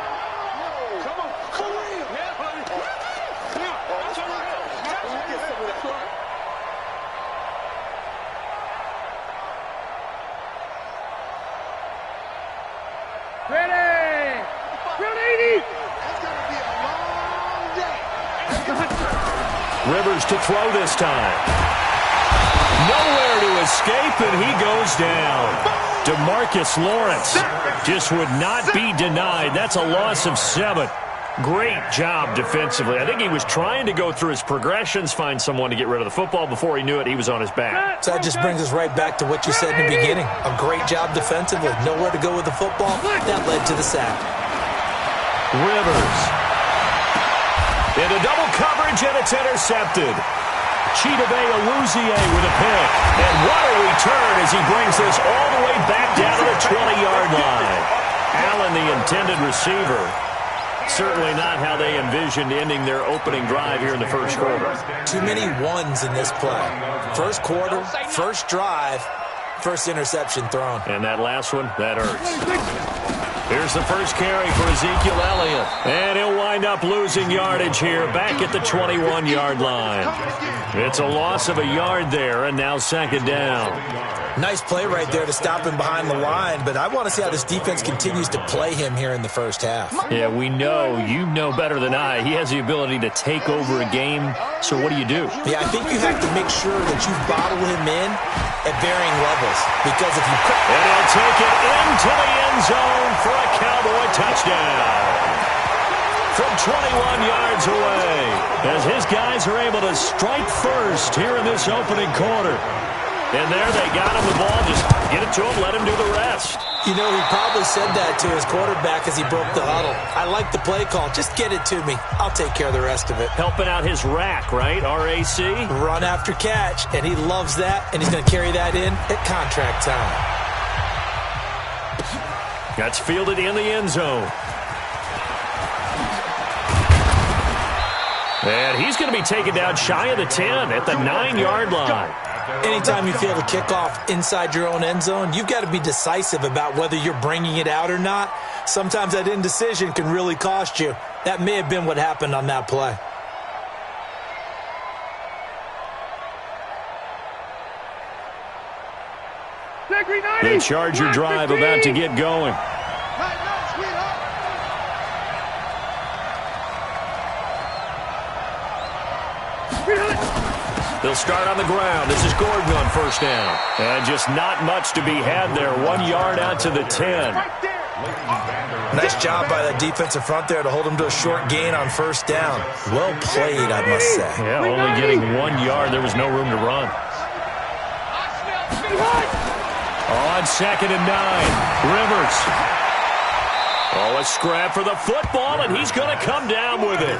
Rivers to throw this time. Nowhere to escape, and he goes down. DeMarcus Lawrence just would not be denied. That's a loss of 7. Great job defensively. I think he was trying to go through his progressions, find someone to get rid of the football. Before he knew it, he was on his back. So that just brings us right back to what you said in the beginning. A great job defensively. Nowhere to go with the football. That led to the sack. Rivers. Into double coverage, and it's intercepted. Chidobe Awuzie with a pick. And what a return as he brings this all the way back down to the 20-yard line. Allen, the intended receiver. Certainly not how they envisioned ending their opening drive here in the first quarter. Too many ones in this play. First quarter, first drive, first interception thrown. And that last one, that hurts. Here's the first carry for Ezekiel Elliott. And he'll wind up losing yardage here back at the 21-yard line. It's a loss of a yard there, and now second down. Nice play right there to stop him behind the line, but I want to see how this defense continues to play him here in the first half. Yeah, we know, you know better than I, he has the ability to take over a game, so what do you do? Yeah, I think you have to make sure that you bottle him in at varying levels, because if you... And he'll take it into the end zone for a Cowboy touchdown. From 21 yards away, as his guys are able to strike first here in this opening quarter. And there they got him the ball. Just get it to him, let him do the rest. You know, he probably said that to his quarterback as he broke the huddle. I like the play call. Just get it to me. I'll take care of the rest of it. Helping out his rack, right? RAC? Run after catch, and he loves that, and he's going to carry that in at contract time. That's fielded in the end zone. And he's going to be taken down shy of the 10 at the 9-yard line. Anytime you field a kickoff inside your own end zone, you've got to be decisive about whether you're bringing it out or not. Sometimes that indecision can really cost you. That may have been what happened on that play. The Charger drive about to get going. They'll start on the ground. This is Gordon on first down. And just not much to be had there. 1 yard out to the 10. Nice job by that defensive front there to hold him to a short gain on first down. Well played, I must say. Yeah, only getting 1 yard. There was no room to run. On 2nd and 9, Rivers. Oh, a scrap for the football, and he's going to come down with it.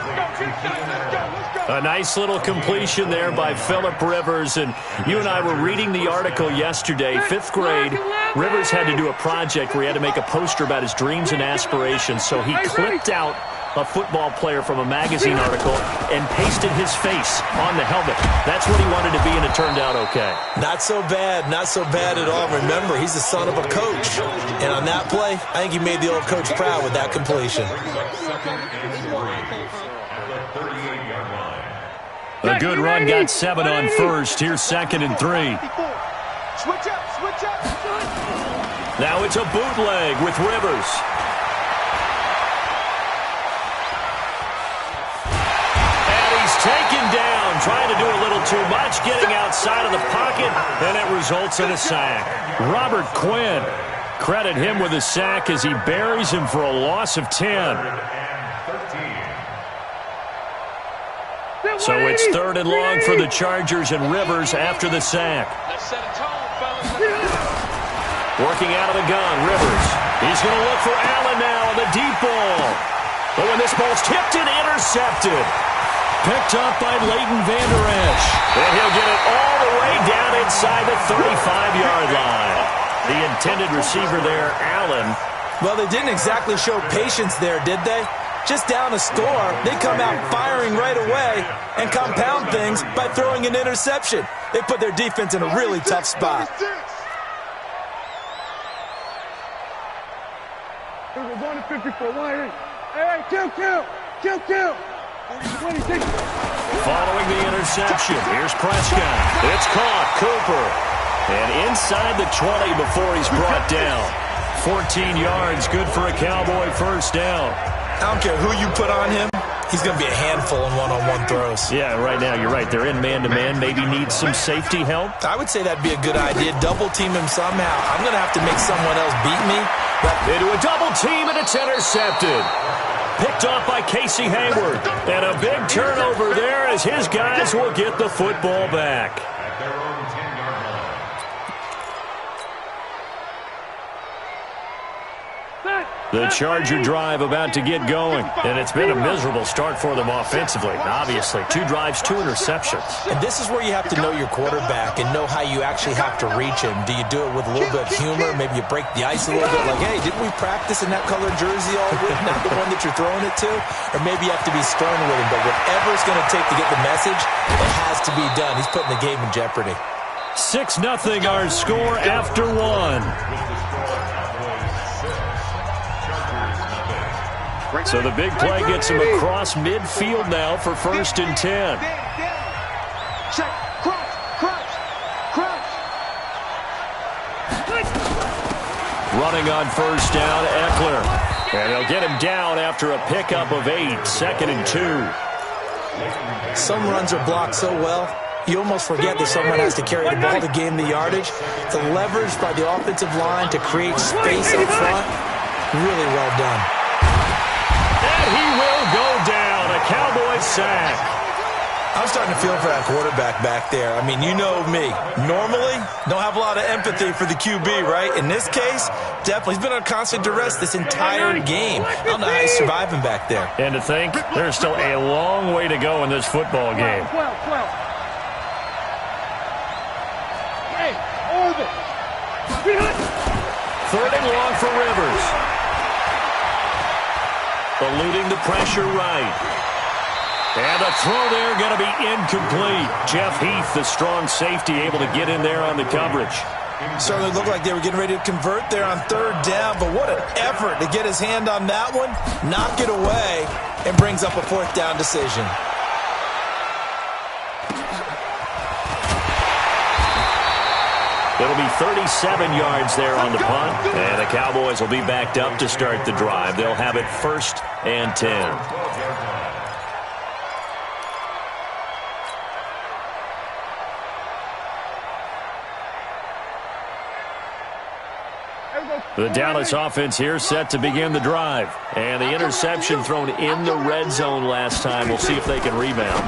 A nice little completion there by Phillip Rivers. And you and I were reading the article yesterday, 5th grade. Rivers had to do a project where he had to make a poster about his dreams and aspirations. So he clipped out a football player from a magazine article and pasted his face on the helmet. That's what he wanted to be, and it turned out okay. Not so bad. Not so bad at all. Remember, he's the son of a coach. And on that play, I think he made the old coach proud with that completion. A good run got 7 on first. Here's 2nd and 3. Switch up, switch up. Now it's a bootleg with Rivers. Taken down, trying to do a little too much, getting outside of the pocket, and it results in a sack. Robert Quinn, credit him with a sack as he buries him for a loss of 10. So it's 3rd and long for the Chargers and Rivers after the sack. Working out of the gun, Rivers. He's going to look for Allen now on the deep ball. But when this ball's tipped and intercepted. Picked up by Leighton Vander Esch. And he'll get it all the way down inside the 35-yard line. The intended receiver there, Allen. Well, they didn't exactly show patience there, did they? Just down a score, they come out firing right away and compound things by throwing an interception. They put their defense in a really tough spot. There's a 154. Hey, kill. Following the interception, here's Prescott. It's caught, Cooper. And inside the 20 before he's brought down. 14 yards, good for a Cowboy first down. I don't care who you put on him. He's going to be a handful in one-on-one throws. Yeah, right now, you're right. They're in man-to-man. Maybe needs some safety help. I would say that'd be a good idea. Double team him somehow. I'm going to have to make someone else beat me. Into a double team, and it's intercepted. Picked off by Casey Hayward. And a big turnover there as his guys will get the football back. At their own 10-yard line. The Charger drive about to get going. And it's been a miserable start for them offensively. Obviously, 2 drives, 2 interceptions. And this is where you have to know your quarterback and know how you actually have to reach him. Do you do it with a little bit of humor? Maybe you break the ice a little bit like, hey, didn't we practice in that colored jersey all week, not the one that you're throwing it to? Or maybe you have to be stern with him. But whatever it's going to take to get the message, it has to be done. He's putting the game in jeopardy. 6-0 our score after 1. So the big play gets him across midfield now for 1st and 10. Check. Crouch. Running on 1st down, Eckler. And they'll get him down after a pickup of 8, 2nd and 2. Some runs are blocked so well, you almost forget that someone has to carry the ball to gain the yardage. The leverage by the offensive line to create space up front, really well done. And he will go down. A Cowboys sack. I'm starting to feel for that quarterback back there. I mean, you know me. Normally, don't have a lot of empathy for the QB, right? In this case, definitely. He's been under constant duress this entire game. I don't know how he's surviving back there. And to think, there's still a long way to go in this football game. 12. Hey, over. 3rd and long for Rivers. Eluding the pressure right. And the throw there going to be incomplete. Jeff Heath, the strong safety, able to get in there on the coverage. Certainly looked like they were getting ready to convert there on 3rd down, but what an effort to get his hand on that one, knock it away, and brings up a 4th down decision. It'll be 37 yards there on the punt, and the Cowboys will be backed up to start the drive. They'll have it 1st and 10. The Dallas offense here set to begin the drive. And the interception thrown in the red zone last time. We'll see if they can rebound.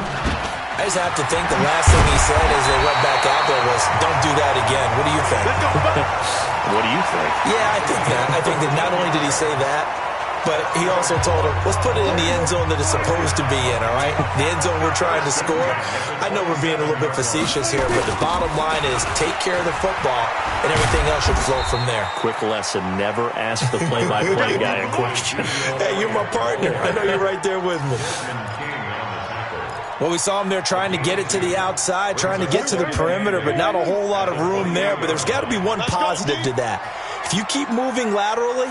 I just have to think the last thing he said as they went back out there was, don't do that again. What do you think? What do you think? Yeah, I think that. I think that not only did he say that, but he also told him, let's put it in the end zone that it's supposed to be in, all right? The end zone we're trying to score. I know we're being a little bit facetious here, but the bottom line is take care of the football, and everything else should flow from there. Quick lesson, never ask the play-by-play guy a question. Hey, you're my partner. I know you're right there with me. Well, we saw him there trying to get it to the outside, trying to get to the perimeter, but not a whole lot of room there. But there's got to be one positive to that. If you keep moving laterally,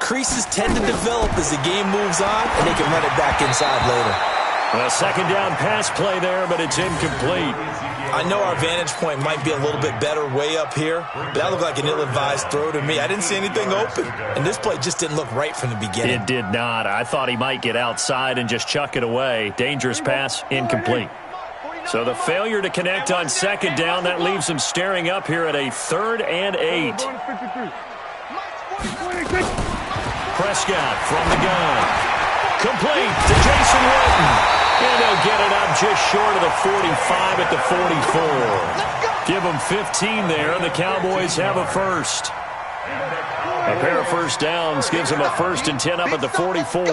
creases tend to develop as the game moves on, and they can run it back inside later. A 2nd down pass play there, but it's incomplete. I know our vantage point might be a little bit better way up here, but that looked like an ill-advised throw to me. I didn't see anything open, and this play just didn't look right from the beginning. It did not. I thought he might get outside and just chuck it away. Dangerous pass, incomplete. So the failure to connect on 2nd down, that leaves him staring up here at a 3rd and 8. Prescott from the gun. Complete to Jason Witten. And they'll get it up just short of the 45 at the 44. Give them 15 there, and the Cowboys have a first. A pair of first downs gives them a 1st and 10 up at the 44.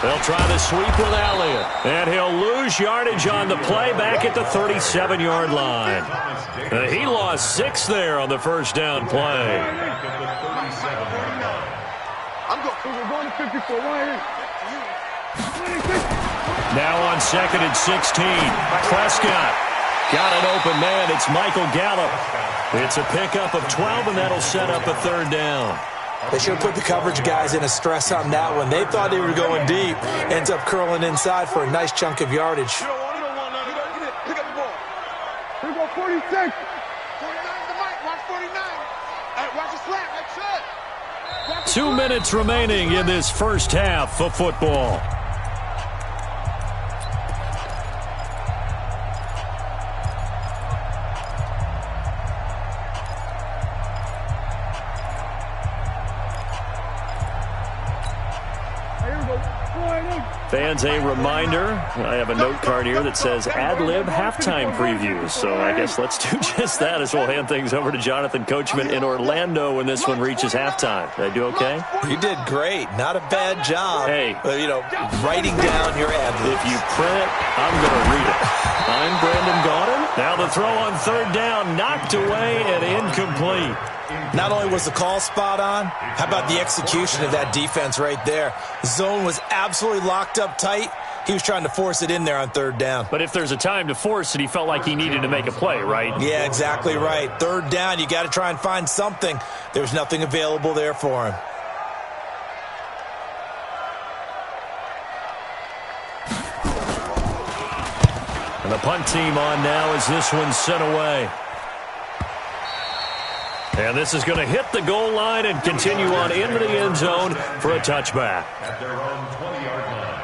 They'll try the sweep with Elliott. And he'll lose yardage on the play back at the 37-yard line. He lost 6 there on the 1st down play. We're going to 54. Now on 2nd and 16. Prescott got an open man. It's Michael Gallup. It's a pickup of 12, and that'll set up a 3rd down. They should have put the coverage guys in a stress on that one. They thought they were going deep. Ends up curling inside for a nice chunk of yardage. You don't want it. Pick up the ball. Here we go, 46. 49 to Mike. Watch 49. All right, watch the 2 minutes remaining in this first half of football. Fans, a reminder, I have a note card here that says ad-lib halftime previews. So I guess let's do just that as we'll hand things over to Jonathan Coachman in Orlando when this one reaches halftime. Did I do okay? You did great. Not a bad job. Hey. Writing down your ad-libs. If you print it, I'm going to read it. I'm Brandon Gaudin. Now the throw on third down, knocked away and incomplete. Not only was the call spot on, how about the execution of that defense right there? The zone was absolutely locked up tight. He was trying to force it in there on third down. But if there's a time to force it, he felt like he needed to make a play, right? Yeah, exactly right. Third down, you got to try and find something. There's nothing available there for him. And the punt team on now as this one's sent away. And this is going to hit the goal line and continue on into the end zone for a touchback. At their own 20-yard line.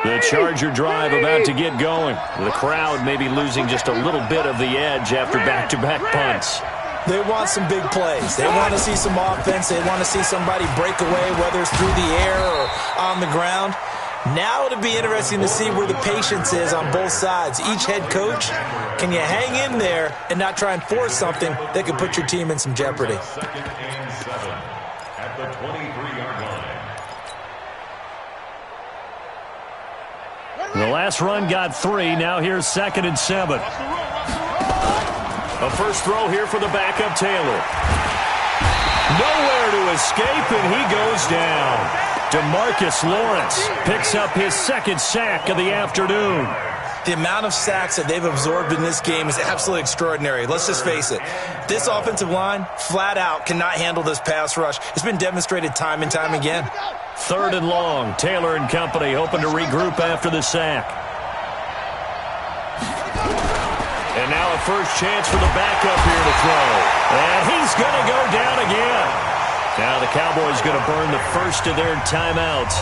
The Charger drive about to get going. The crowd may be losing just a little bit of the edge after back-to-back punts. They want some big plays. They want to see some offense. They want to see somebody break away, whether it's through the air or on the ground. Now it'll be interesting to see where the patience is on both sides. Each head coach, can you hang in there and not try and force something that could put your team in some jeopardy? 2nd and 7 at the 23-yard line. The last run got 3. Now here's 2nd and 7. A first throw here for the backup Taylor. Nowhere to escape, and he goes down. DeMarcus Lawrence picks up his 2nd sack of the afternoon. The amount of sacks that they've absorbed in this game is absolutely extraordinary. Let's just face it. This offensive line, flat out, cannot handle this pass rush. It's been demonstrated time and time again. 3rd and long. Taylor and company hoping to regroup after the sack. And now a first chance for the backup here to throw. And he's going to go down again. Now the Cowboys going to burn the first of their timeouts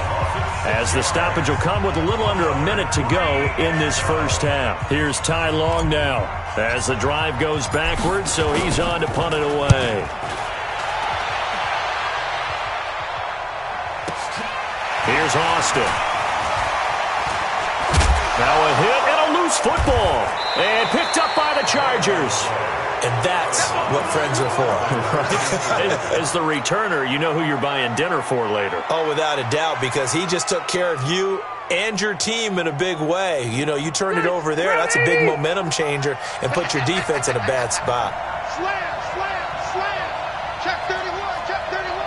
as the stoppage will come with a little under a minute to go in this first half. Here's Ty Long now as the drive goes backwards, so he's on to punt it away. Here's Austin. Now a hit and a loose football. And picked up by the Chargers. And that's what friends are for. Right. As the returner, you know who you're buying dinner for later. Oh, without a doubt, because he just took care of you and your team in a big way. You know, you turned it over there. That's a big momentum changer and put your defense in a bad spot. Slam, slam, slam. Check 31, check 31.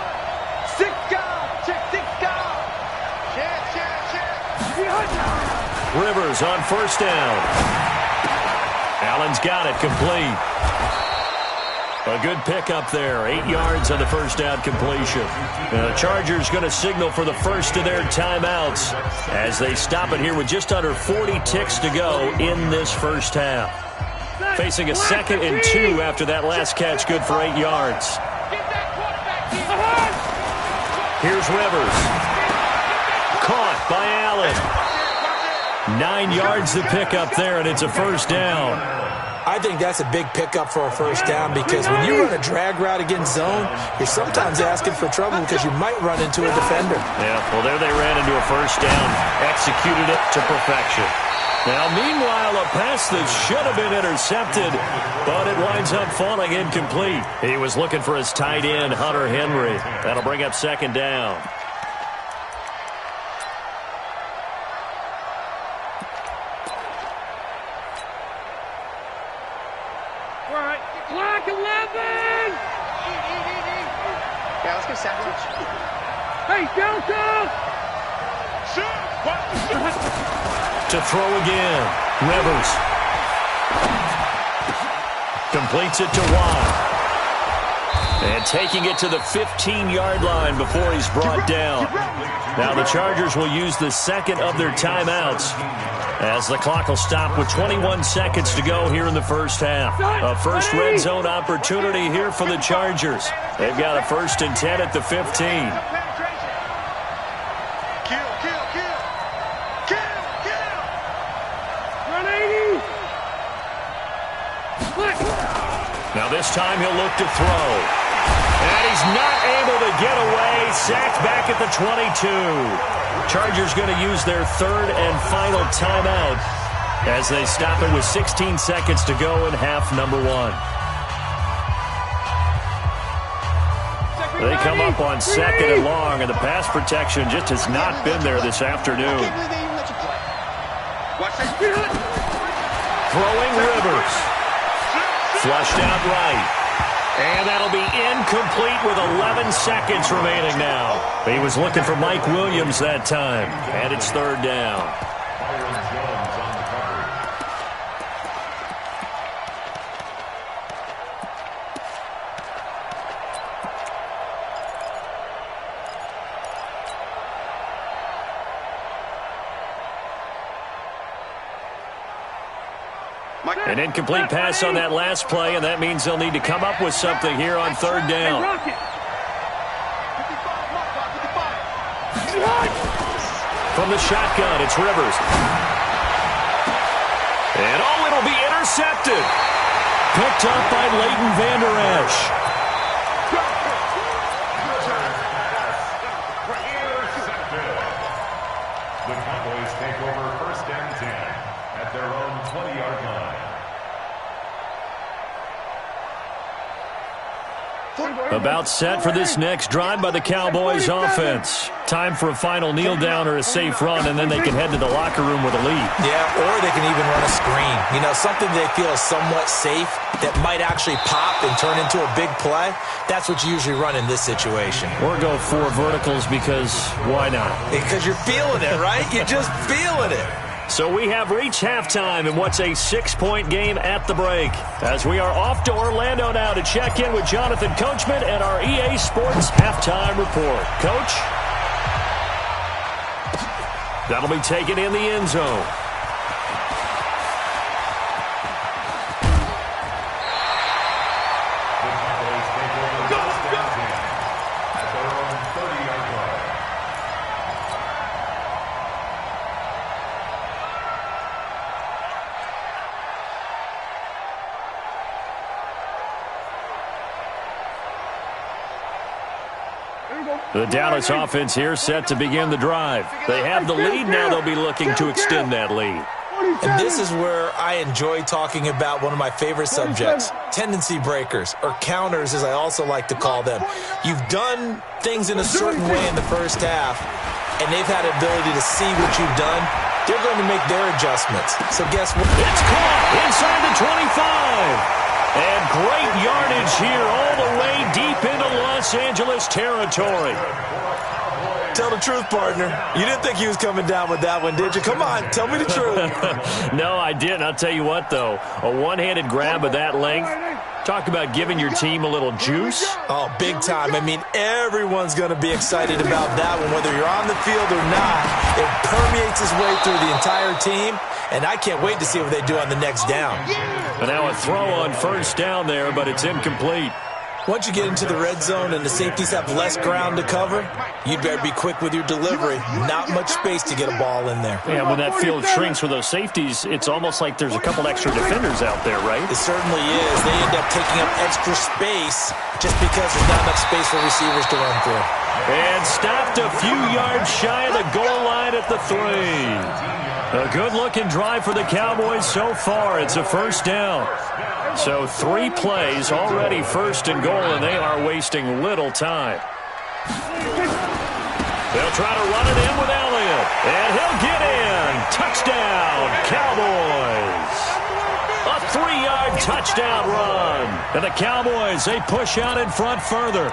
6 guard, check 6 guard. Check. Rivers on first down. Allen's got it complete. A good pickup there. 8 yards on the first down completion. The Chargers going to signal for the first of their timeouts as they stop it here with just under 40 ticks to go in this first half. Facing a 2nd and 2 after that last catch, good for 8 yards. Here's Rivers. Caught by Allen. 9 yards to pick up there, and it's a first down. I think that's a big pickup for a first down because when you run a drag route against zone, you're sometimes asking for trouble because you might run into a defender. Yeah, well, there they ran into a first down, executed it to perfection. Now, meanwhile, a pass that should have been intercepted, but it winds up falling incomplete. He was looking for his tight end, Hunter Henry. That'll bring up 2nd down. Hey, Delta! To throw again. Rivers. Completes it to Watt. And taking it to the 15-yard line before he's brought down. Now the Chargers will use the second of their timeouts as the clock will stop with 21 seconds to go here in the first half. A first red zone opportunity here for the Chargers. They've got a 1st and 10 at the 15. Now this time he'll look to throw. And he's not able to get away. Sacked back at the 22. Chargers going to use their 3rd and final timeout as they stop it with 16 seconds to go in half number 1. They come up on 2nd and long, and the pass protection just has not been there this afternoon. Throwing Rivers. Flushed out right. And that'll be incomplete with 11 seconds remaining now. He was looking for Mike Williams that time. And it's 3rd down. An incomplete pass on that last play, and that means they'll need to come up with something here on 3rd down. From the shotgun, it's Rivers. And it'll be intercepted. Picked up by Leighton Vander Esch. The Cowboys take over 1st and 10 at their own 20-yard line. About set for this next drive by the Cowboys offense. Time for a final kneel down or a safe run, and then they can head to the locker room with a lead. Yeah, or they can even run a screen. You know, something they feel is somewhat safe that might actually pop and turn into a big play. That's what you usually run in this situation. Or go 4 verticals because why not? Because you're feeling it, right? You're just feeling it. So we have reached halftime in what's a 6-point game at the break. As we are off to Orlando now to check in with Jonathan Coachman and our EA Sports halftime report. Coach? That'll be taken in the end zone. The Dallas offense here set to begin the drive. They have the lead. Now they'll be looking to extend that lead. And this is where I enjoy talking about one of my favorite subjects, tendency breakers, or counters as I also like to call them. You've done things in a certain way in the first half, and they've had the ability to see what you've done. They're going to make their adjustments. So guess what? It's caught inside the 25. And great yardage here all the way deep into Los Angeles territory. Tell the truth, partner. You didn't think he was coming down with that one, did you? Come on, tell me the truth. No, I didn't. I'll tell you what, though. A one-handed grab of that length. Talk about giving your team a little juice. Oh, big time. I mean, everyone's going to be excited about that one, whether you're on the field or not. It permeates its way through the entire team, and I can't wait to see what they do on the next down. And now a throw on 1st down there, but it's incomplete. Once you get into the red zone and the safeties have less ground to cover, you'd better be quick with your delivery. Not much space to get a ball in there. Yeah, when that field shrinks with those safeties, it's almost like there's a couple extra defenders out there, right? It certainly is. They end up taking up extra space just because there's not enough space for receivers to run through. And stopped a few yards shy of the goal line at the 3. A good-looking drive for the Cowboys so far. It's a 1st down. So 3 plays, already 1st and goal, and they are wasting little time. They'll try to run it in with Elliott. And he'll get in. Touchdown, Cowboys. A 3-yard touchdown run. And the Cowboys, they push out in front further.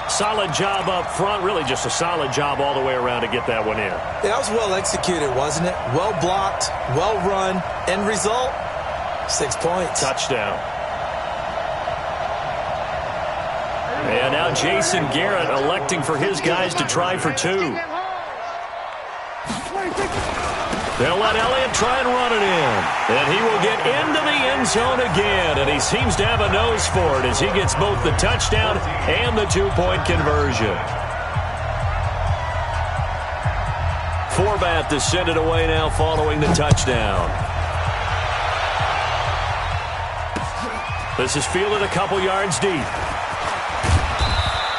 Solid job up front. Really just a solid job all the way around to get that one in. That was well executed, wasn't it? Well blocked, well run. End result, 6 points. Touchdown. Now Jason Garrett electing for his guys to try for two. They'll let Elliott try and run it in. And he will get into the end zone again. And he seems to have a nose for it as he gets both the touchdown and the two-point conversion. Forbath to send it away now following the touchdown. This is fielded a couple yards deep.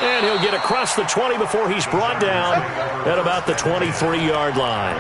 And he'll get across the 20 before he's brought down at about the 23-yard line.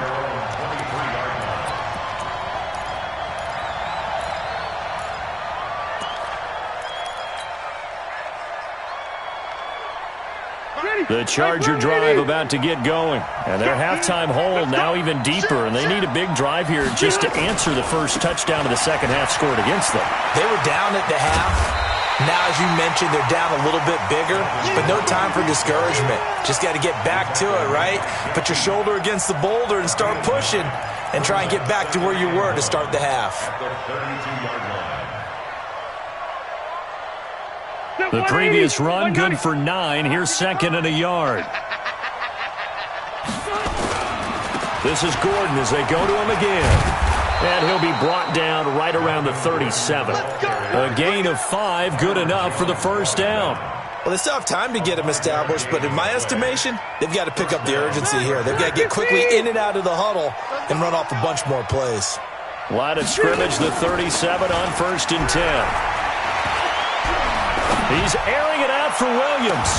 The Charger drive about to get going. And their halftime hole now even deeper. And they need a big drive here just to answer the first touchdown of the second half scored against them. They were down at the half. Now, as you mentioned, they're down a little bit bigger, but no time for discouragement. Just got to get back to it, right? Put your shoulder against the boulder and start pushing and try and get back to where you were to start the half. The previous run, good for 9. Here's second and a yard. This is Gordon as they go to him again. And he'll be brought down right around the 37. A gain of 5, good enough for the first down. Well, they still have time to get him established, but in my estimation, they've got to pick up the urgency here. They've got to get quickly in and out of the huddle and run off a bunch more plays. Line of scrimmage, the 37 on 1st and 10. He's airing it out for Williams.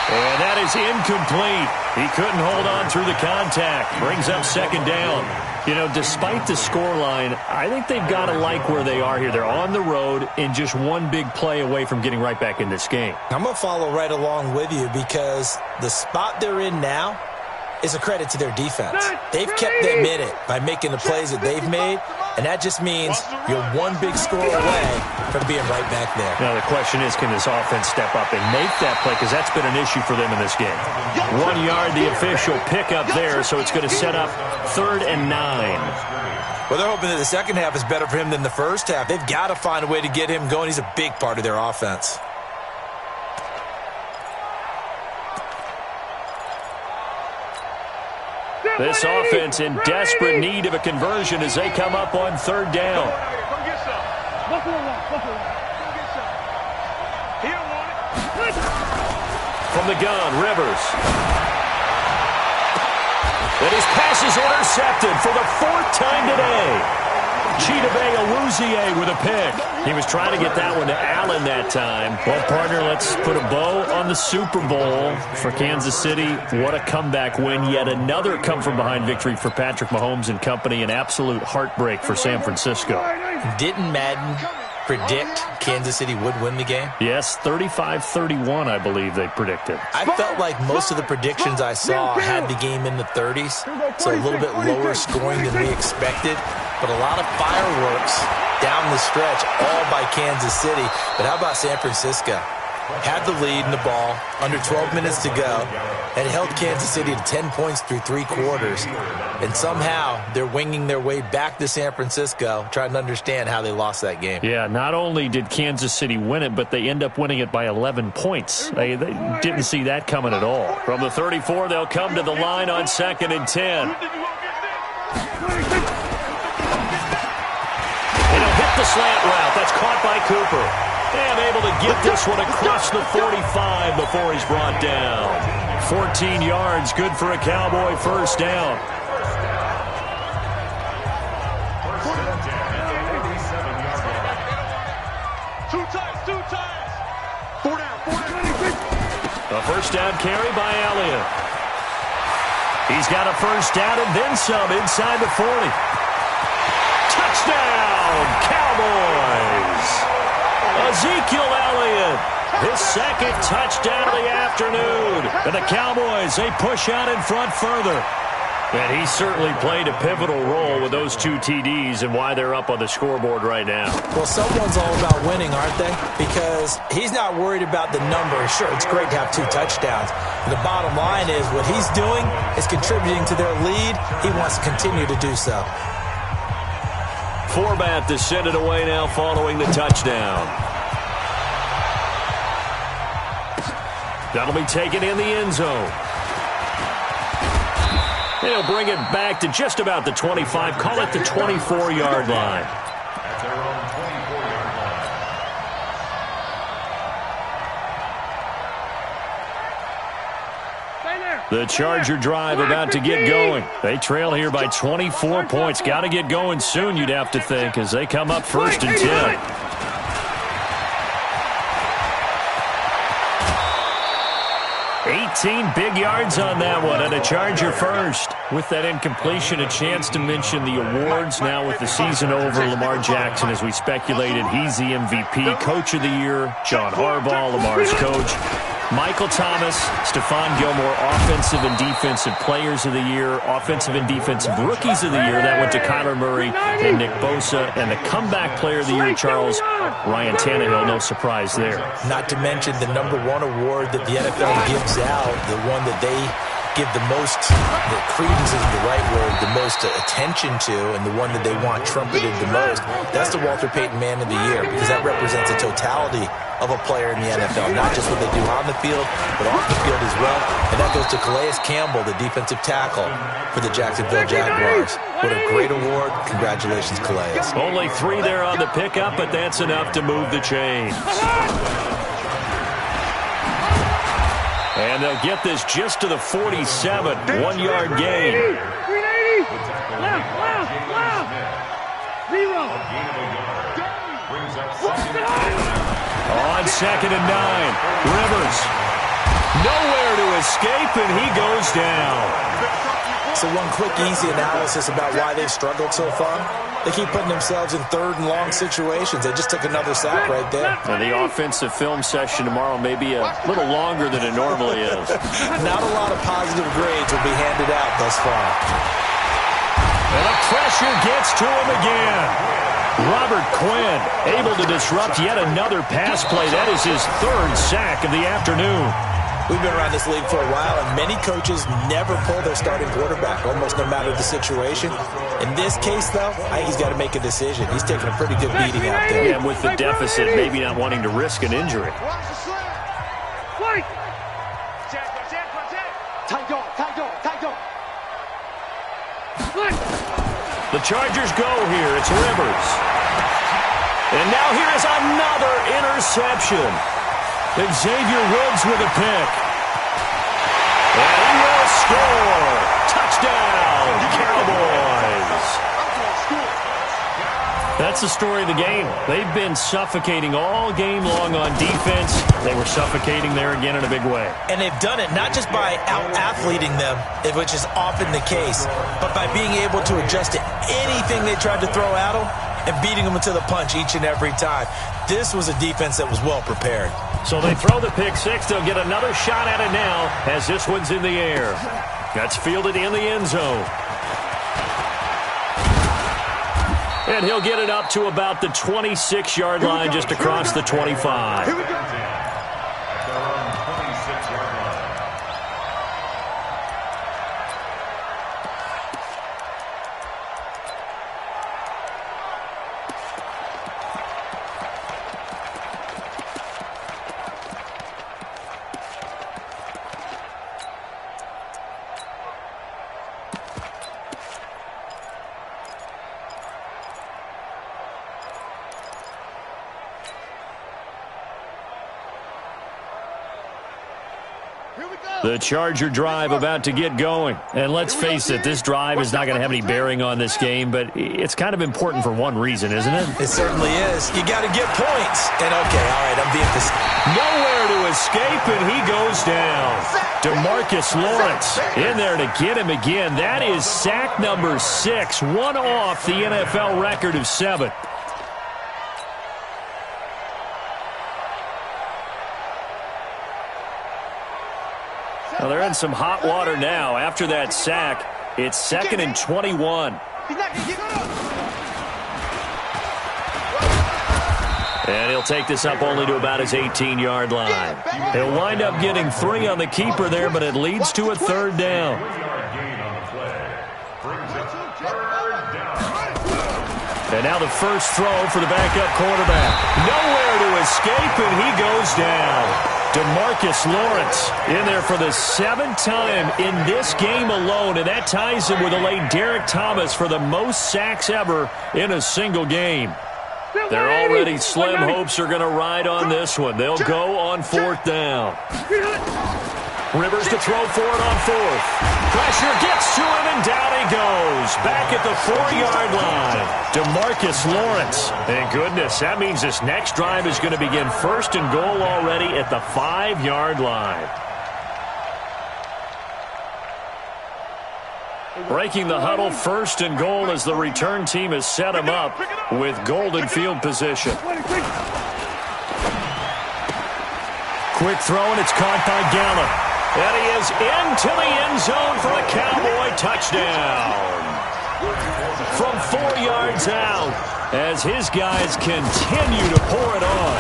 And that is incomplete. He couldn't hold on through the contact. Brings up second down. You know, despite the scoreline, I think they've got to like where they are here. They're on the road and just one big play away from getting right back in this game. I'm going to follow right along with you because the spot they're in now is a credit to their defense. They've kept them in it by making the plays that they've made, and that just means you're one big score away from being right back there. Now the question is, can this offense step up and make that play? Because that's been an issue for them in this game. 1 yard, the official pickup there, so it's going to set up 3rd and 9. Well, they're hoping that the second half is better for him than the first half. They've got to find a way to get him going. He's a big part of their offense. This offense in desperate need of a conversion as they come up on 3rd down. From the gun, Rivers. And his pass is intercepted for the 4th time today. Chidobe Awuzie with a pick. He was trying to get that one to Allen that time. Well, partner, let's put a bow on the Super Bowl for Kansas City. What a comeback win. Yet another come-from-behind victory for Patrick Mahomes and company. An absolute heartbreak for San Francisco. Didn't Madden predict Kansas City would win the game? Yes, 35-31, I believe they predicted. I felt like most of the predictions I saw had the game in the 30s, so a little bit lower scoring than we expected. But a lot of fireworks down the stretch, all by Kansas City. But how about San Francisco? Had the lead in the ball, under 12 minutes to go, and held Kansas City to 10 points through 3 quarters. And somehow they're winging their way back to San Francisco, trying to understand how they lost that game. Yeah, not only did Kansas City win it, but they end up winning it by 11 points. They didn't see that coming at all. From the 34, they'll come to the line on 2nd and 10. The slant route. That's caught by Cooper. And able to get this one across the 45 before he's brought down. 14 yards, good for a Cowboy first down. Two times. 4 down. A first down carry by Elliott. He's got a first down and then some inside the 40. Touchdown, Cowboys! Ezekiel Elliott, his 2nd touchdown of the afternoon. And the Cowboys, they push out in front further. And he certainly played a pivotal role with those 2 TDs and why they're up on the scoreboard right now. Well, someone's all about winning, aren't they? Because he's not worried about the number. Sure, it's great to have 2 touchdowns. The bottom line is what he's doing is contributing to their lead. He wants to continue to do so. Forbath to send it away now following the touchdown. That'll be taken in the end zone. They'll bring it back to just about the 25. Call it the 24-yard line. At their own 24-yard line. The Charger drive about to get going. They trail here by 24 points. Got to get going soon, you'd have to think, as they come up 1st and 10. 18 big yards on that one, and a Charger first. With that incompletion, a chance to mention the awards. Now with the season over, Lamar Jackson, as we speculated, he's the MVP. Coach of the Year, John Harbaugh, Lamar's coach. Michael Thomas, Stephon Gilmore, Offensive and Defensive Players of the Year, Offensive and Defensive Rookies of the Year. That went to Kyler Murray and Nick Bosa. And the Comeback Player of the Year, Charles, Ryan Tannehill, no surprise there. Not to mention the #1 award that the NFL gives out, the one that they give the most, the credence isn't the right word, the most attention to, and the one that they want trumpeted the most. That's the Walter Payton Man of the Year, because that represents the totality of a player in the NFL, not just what they do on the field, but off the field as well. And that goes to Calais Campbell, the defensive tackle for the Jacksonville Jaguars. What a great award. Congratulations, Calais. Only 3 there on the pickup, but that's enough to move the chains. And they'll get this just to the 47, 1-yard gain. 380. Left. 0. Brings up On 2nd and 9, Rivers. Nowhere to escape, and he goes down. So one quick, easy analysis about why they've struggled so far. They keep putting themselves in 3rd and long situations. They just took another sack right there. And the offensive film session tomorrow may be a little longer than it normally is. Not a lot of positive grades will be handed out thus far. And the pressure gets to him again. Robert Quinn able to disrupt yet another pass play. That is his 3rd sack of the afternoon. We've been around this league for a while, and many coaches never pull their starting quarterback, almost no matter the situation. In this case, though, I think he's got to make a decision. He's taking a pretty good beating out there. Yeah, and with the deficit, maybe not wanting to risk an injury. The Chargers go here. It's Rivers. And now here is another interception. Xavier Woods with a pick. And he will score. Touchdown, Cowboys. That's the story of the game. They've been suffocating all game long on defense. They were suffocating there again in a big way. And they've done it not just by out-athleting them, which is often the case, but by being able to adjust to anything they tried to throw at them and beating them to the punch each and every time. This was a defense that was well prepared. So they throw the pick 6. They'll get another shot at it now as this one's in the air. That's fielded in the end zone. And he'll get it up to about the 26-yard line, just across the 25. At their own 26-yard line. The Charger drive about to get going. And let's face it, this drive is not going to have any bearing on this game, but it's kind of important for one reason, isn't it? It certainly is. You got to get points. And okay, all right, I'm being nowhere to escape, and he goes down. DeMarcus Lawrence in there to get him again. That is sack number 6, one off the NFL record of 7. Well, they're in some hot water now. After that sack, it's 2nd and 21. And he'll take this up only to about his 18-yard line. He'll wind up getting 3 on the keeper there, but it leads to a 3rd down. And now the first throw for the backup quarterback. Nowhere to escape, and he goes down. DeMarcus Lawrence in there for the 7th time in this game alone, and that ties him with the late Derek Thomas for the most sacks ever in a single game. Their already slim hopes are going to ride on this one. They'll go on 4th down. Rivers to throw for it on 4th. Pressure gets to him, and down he goes. Back at the 4-yard line. DeMarcus Lawrence. Thank goodness. That means this next drive is going to begin 1st and goal already at the 5-yard line. Breaking the huddle, 1st and goal as the return team has set him up with golden field position. Quick throw, and it's caught by Gallup. And he is into the end zone for a Cowboy touchdown. From 4 yards out as his guys continue to pour it on.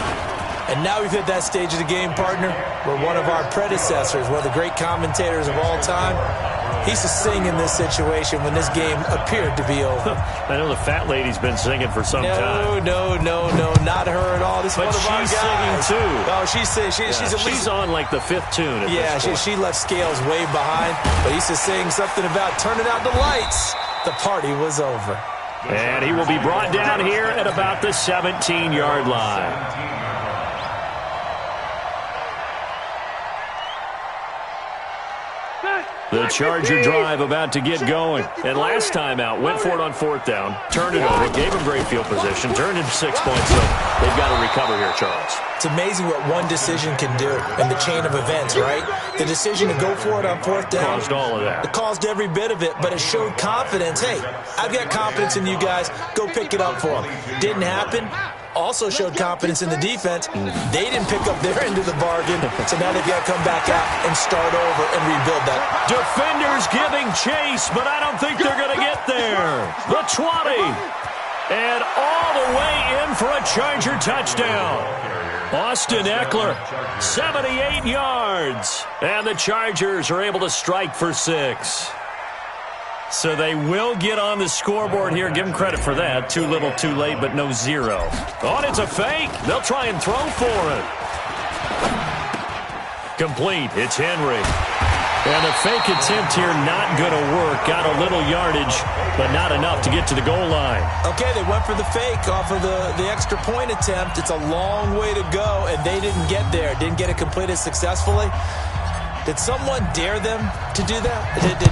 And now we've hit that stage of the game, partner, where one of our predecessors, one of the great commentators of all time, he used to sing in this situation when this game appeared to be over. I know the fat lady's been singing for some time. No, not her at all. This is one of our guys. She's singing too. Oh, she's at least on like the 5th tune. She left Scales way behind, but he used to sing something about turning out the lights. The party was over. And he will be brought down here at about the 17-yard line. The Charger drive about to get going. And last time out, went for it on 4th down, turned it over, gave him great field position, turned into 6 points. So they've got to recover here, Charles. It's amazing what one decision can do in the chain of events, right? The decision to go for it on 4th down. Caused all of that. It caused every bit of it, but it showed confidence. Hey, I've got confidence in you guys. Go pick it up for them. Didn't happen. Also showed confidence in the defense. They didn't pick up their end of the bargain, so now they've got to come back out and start over and rebuild that. Defenders giving chase, but I don't think they're going to get there. The 20. And all the way in for a Charger touchdown. Austin Eckler, 78 yards. And the Chargers are able to strike for 6. So they will get on the scoreboard here. Give them credit for that. Too little, too late, but no 0. Oh, and it's a fake. They'll try and throw for it. Complete. It's Henry. And the fake attempt here not going to work. Got a little yardage, but not enough to get to the goal line. Okay, they went for the fake off of the extra point attempt. It's a long way to go, and they didn't get there. Didn't get it completed successfully. Did someone dare them to do that?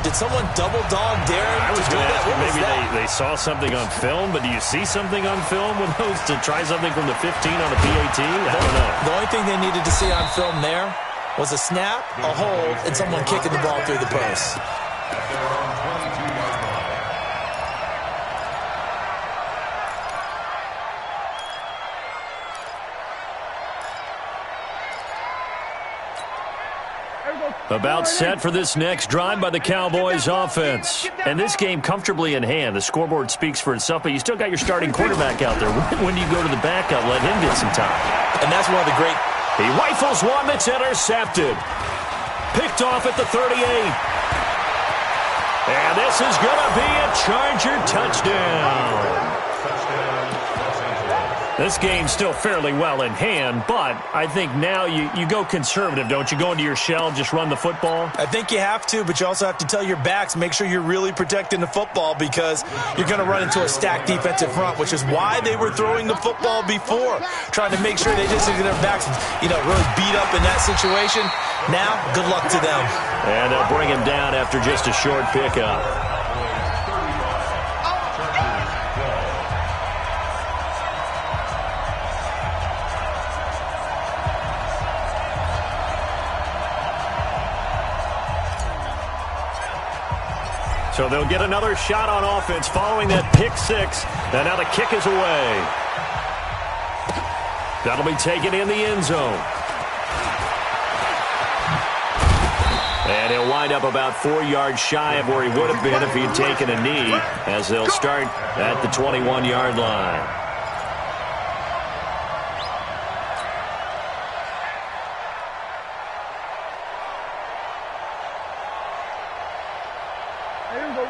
Did someone double dog dare them to do that? Maybe they saw something on film, but do you see something on film with those to try something from the 15 on the PAT? I don't know. The only thing they needed to see on film there was a snap, a hold, and someone kicking the ball through the post. About set for this next drive by the Cowboys offense. And this game comfortably in hand. The scoreboard speaks for itself, but you still got your starting quarterback out there. When do you go to the backup? Let him get some time. And that's one of the great... He rifles one that's intercepted. Picked off at the 38. And this is going to be a Charger touchdown. This game's still fairly well in hand, but I think now you go conservative, don't you? Go into your shell, just run the football? I think you have to, but you also have to tell your backs, make sure you're really protecting the football because you're going to run into a stacked defensive front, which is why they were throwing the football before, trying to make sure they just get their backs, really beat up in that situation. Now, good luck to them. And they'll bring him down after just a short pickup. So they'll get another shot on offense following that pick 6. And now the kick is away. That'll be taken in the end zone. And he'll wind up about 4 yards shy of where he would have been if he'd taken a knee, as they'll start at the 21-yard line.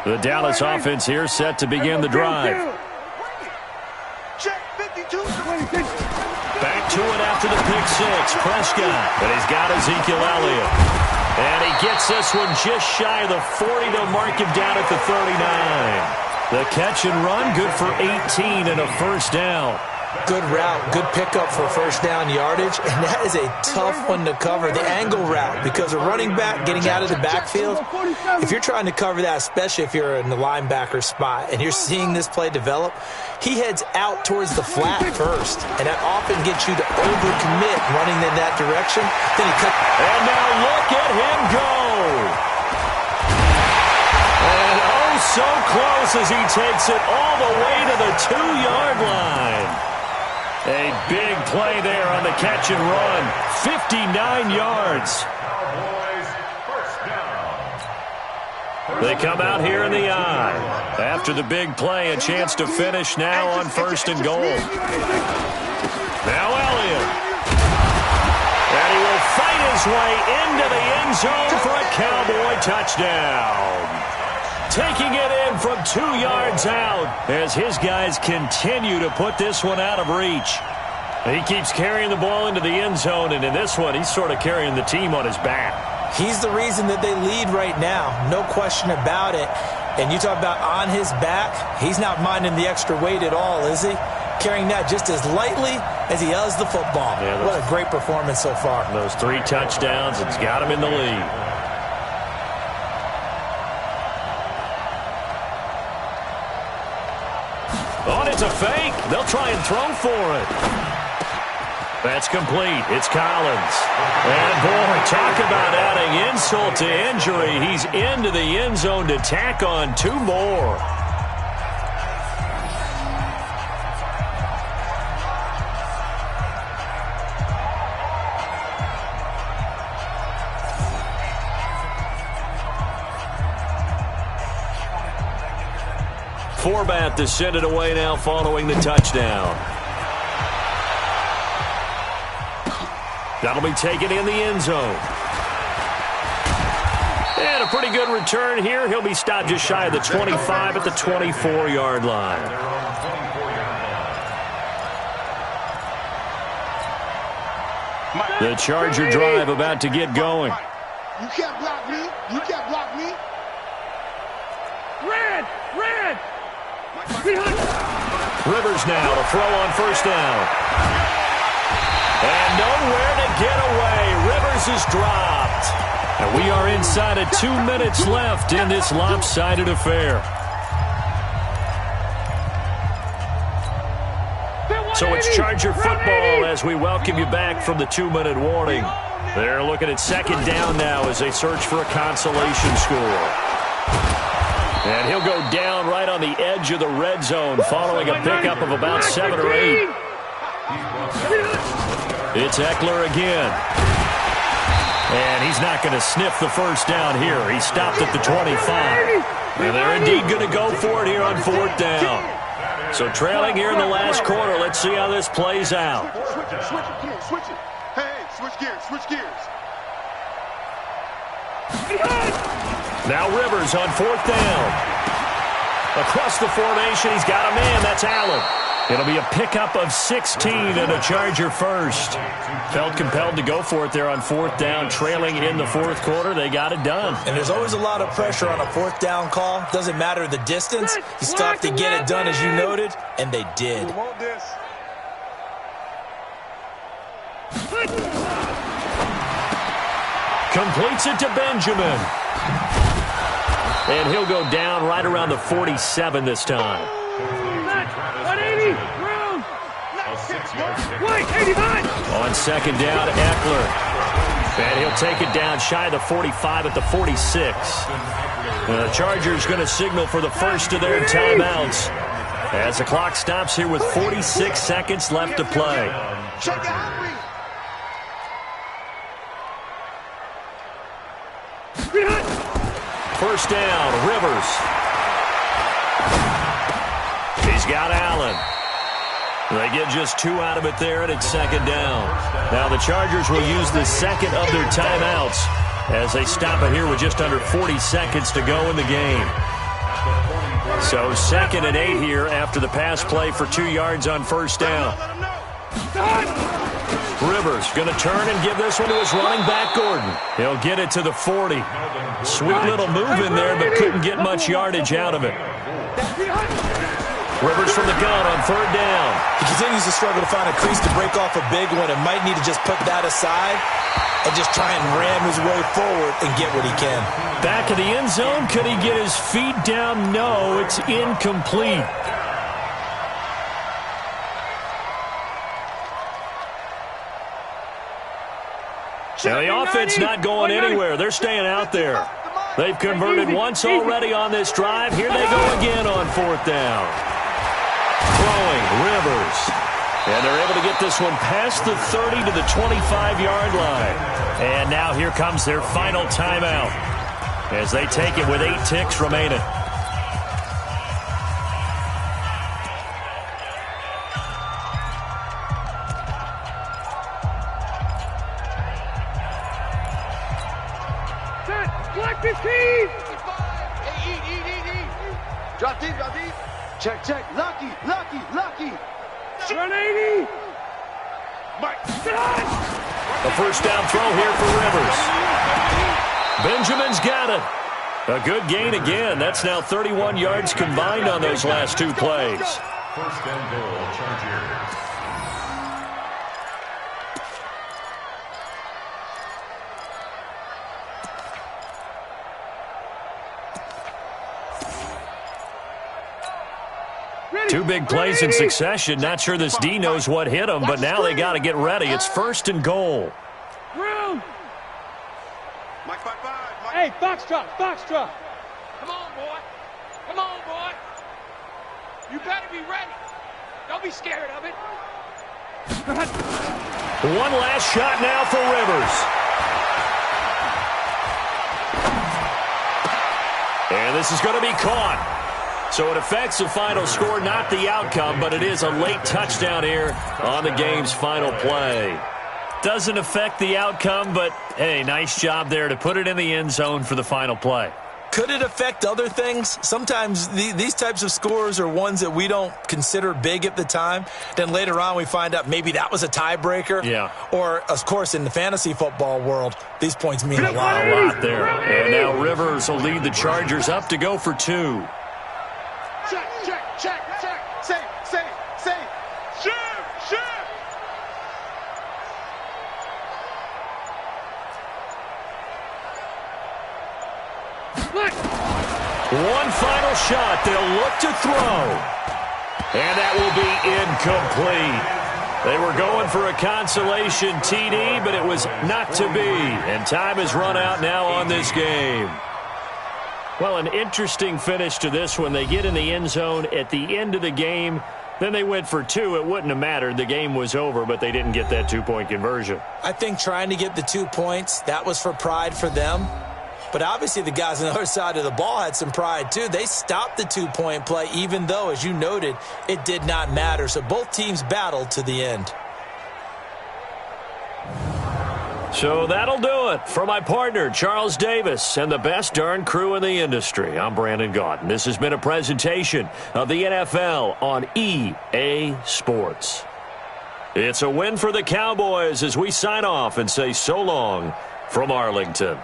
The Dallas offense here set to begin the drive. Check 52. Back to it after the pick six. Prescott, and he's got Ezekiel Elliott. And he gets this one just shy of the 40. They'll mark him down at the 39. The catch and run, good for 18 and a first down. Good route, good pickup for first down yardage, and that is a tough one to cover, the angle route, because a running back getting out of the backfield, if you're trying to cover that, especially if you're in the linebacker spot, and you're seeing this play develop, he heads out towards the flat first, and that often gets you to overcommit running in that direction. Then he cuts. And now look at him go. And oh, so close as he takes it all the way to the 2-yard line. A big play there on the catch and run. 59 yards. They come out here in the eye. After the big play, a chance to finish now on first and goal. Now Elliott. And he will fight his way into the end zone for a Cowboy touchdown. Taking it in from 2 yards out as his guys continue to put this one out of reach. He keeps carrying the ball into the end zone, and in this one, he's sort of carrying the team on his back. He's the reason that they lead right now, no question about it. And you talk about on his back, he's not minding the extra weight at all, is he? Carrying that just as lightly as he does the football. Yeah, what a great performance so far. Those 3 touchdowns, it's got him in the lead. Oh, it's a fake. They'll try and throw for it. That's complete. It's Collins. And, boy, talk about adding insult to injury. He's into the end zone to tack on 2 more. Forbath to send it away now following the touchdown. That'll be taken in the end zone. And a pretty good return here. He'll be stopped just shy of the 25 at the 24-yard line. The Charger drive about to get going. You can't block me. You can't block me. Red! Rivers now to throw on first down. And nowhere to get away. Rivers is dropped. And we are inside of 2 minutes left in this lopsided affair. So it's Charger football as we welcome you back from the 2-minute warning. They're looking at second down now as they search for a consolation score. And he'll go down right on the edge of the red zone following a pickup of about 7 or 8. It's Eckler again. And he's not going to sniff the first down here. He stopped at the 25. And they're indeed going to go for it here on 4th down. So trailing here in the last quarter. Let's see how this plays out. Switch it. Hey, switch gears. Now Rivers on 4th down. Across the formation, he's got a man. That's Allen. It'll be a pickup of 16 and a Charger first. Felt compelled to go for it there on 4th down, trailing in the 4th quarter. They got it done. And there's always a lot of pressure on a 4th down call. Doesn't matter the distance. You still have to get it done, as you noted, and they did. Completes it to Benjamin. And he'll go down right around the 47 this time. 180, room. 185. On second down, Eckler. And he'll take it down shy of the 45 at the 46. The Chargers going to signal for the first of their timeouts as the clock stops here with 46 seconds left to play. First down, Rivers. He's got Allen. They get just 2 out of it there, and it's second down. Now the Chargers will use the second of their timeouts as they stop it here with just under 40 seconds to go in the game. So 2nd and 8 here after the pass play for 2 yards on first down. Rivers going to turn and give this one to his running back, Gordon. He'll get it to the 40. Sweet little move in there, but couldn't get much yardage out of it. Rivers from the gun on third down. He continues to struggle to find a crease to break off a big one and might need to just put that aside and just try and ram his way forward and get what he can. Back of the end zone. Could he get his feet down? No, it's incomplete. Now the offense not going anywhere. They're staying out there. They've converted once already on this drive. Here they go again on fourth down. Throwing, Rivers. And they're able to get this one past the 30 to the 25-yard line. And now here comes their final timeout as they take it with 8 ticks remaining. Black 15! Drop deep, drop deep. Check, check. Lucky. Run 80! A first down throw here for Rivers. Benjamin's got it. A good gain again. That's now 31 yards combined on those last 2 plays. First and goal, Chargers. Two big plays in succession. Not sure this D knows what hit him, but now they got to get ready. It's first and goal. Room! Mike, 5-5. Hey, Foxtrot! Come on, boy. Come on, boy. You better be ready. Don't be scared of it. One last shot now for Rivers. And this is going to be caught. So it affects the final score, not the outcome, but it is a late touchdown here on the game's final play. Doesn't affect the outcome, but, hey, nice job there to put it in the end zone for the final play. Could it affect other things? Sometimes these types of scores are ones that we don't consider big at the time. Then later on we find out maybe that was a tiebreaker. Yeah. Or, of course, in the fantasy football world, these points mean a lot. A lot there. And now Rivers will lead the Chargers up to go for 2. Check. Safe. Shoot. One final shot. They'll look to throw. And that will be incomplete. They were going for a consolation TD, but it was not to be. And time has run out now on this game. Well, an interesting finish to this one. They get in the end zone at the end of the game. Then they went for 2. It wouldn't have mattered. The game was over, but they didn't get that 2-point conversion. I think trying to get the 2 points, that was for pride for them. But obviously the guys on the other side of the ball had some pride too. They stopped the 2-point play, even though, as you noted, it did not matter. So both teams battled to the end. So that'll do it for my partner, Charles Davis, and the best darn crew in the industry. I'm Brandon Gaudin. This has been a presentation of the NFL on EA Sports. It's a win for the Cowboys as we sign off and say so long from Arlington.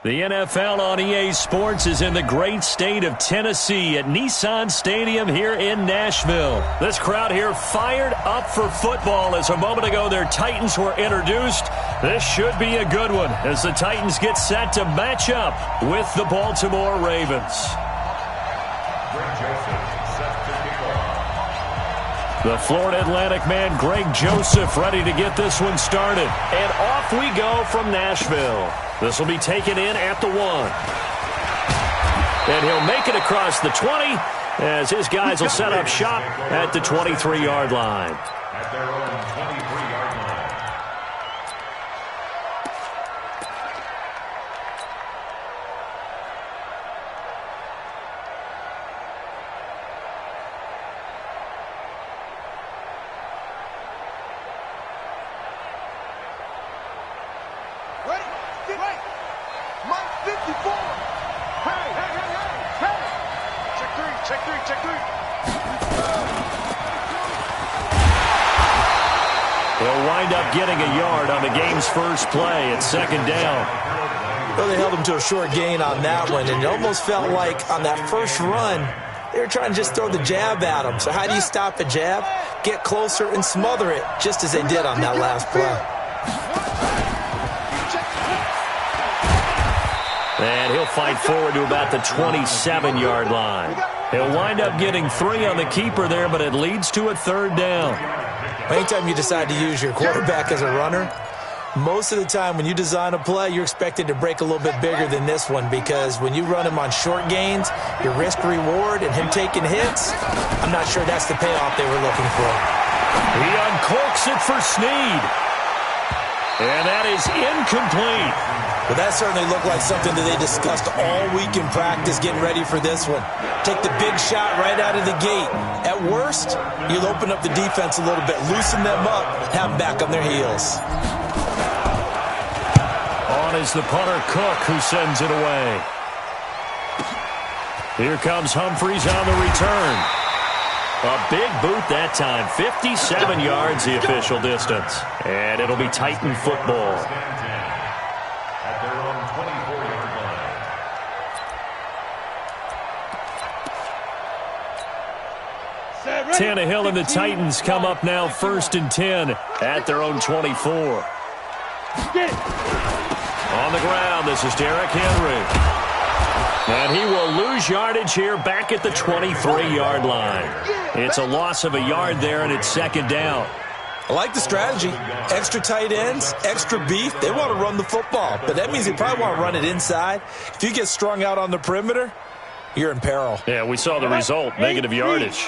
The NFL on EA Sports is in the great state of Tennessee at Nissan Stadium here in Nashville. This crowd here fired up for football as a moment ago their Titans were introduced. This should be a good one as the Titans get set to match up with the Baltimore Ravens. The Florida Atlantic man, Greg Joseph, ready to get this one started. And off we go from Nashville. This will be taken in at the 1. And he'll make it across the 20 as his guys will set up shop at the 23-yard line. At their own 23-yard line. They'll wind up getting a yard on the game's first play at 2nd down. Well, they held him to a short gain on that one, and it almost felt like on that first run, they were trying to just throw the jab at him. So how do you stop a jab? Get closer and smother it, just as they did on that last play. And he'll fight forward to about the 27-yard line. He'll wind up getting 3 on the keeper there, but it leads to a 3rd down. Anytime you decide to use your quarterback as a runner, most of the time when you design a play, you're expected to break a little bit bigger than this one because when you run him on short gains, your risk-reward and him taking hits, I'm not sure that's the payoff they were looking for. He uncorks it for Snead. And that is incomplete. Well, that certainly looked like something that they discussed all week in practice getting ready for this one. Take the big shot right out of the gate. At worst, you'll open up the defense a little bit, loosen them up, have them back on their heels. On is the punter Cook, who sends it away. Here comes Humphreys on the return. A big boot that time. 57 yards the official distance. And it'll be Titan football. At their own 24-yard line. Tannehill and the Titans come up now 1st and 10 at their own 24. On the ground, this is Derrick Henry. And he will lose yardage here back at the 23-yard line. It's a loss of a yard there, and it's 2nd down. I like the strategy. Extra tight ends, extra beef. They want to run the football, but that means they probably want to run it inside. If you get strung out on the perimeter, you're in peril. Yeah, we saw the result, negative yardage.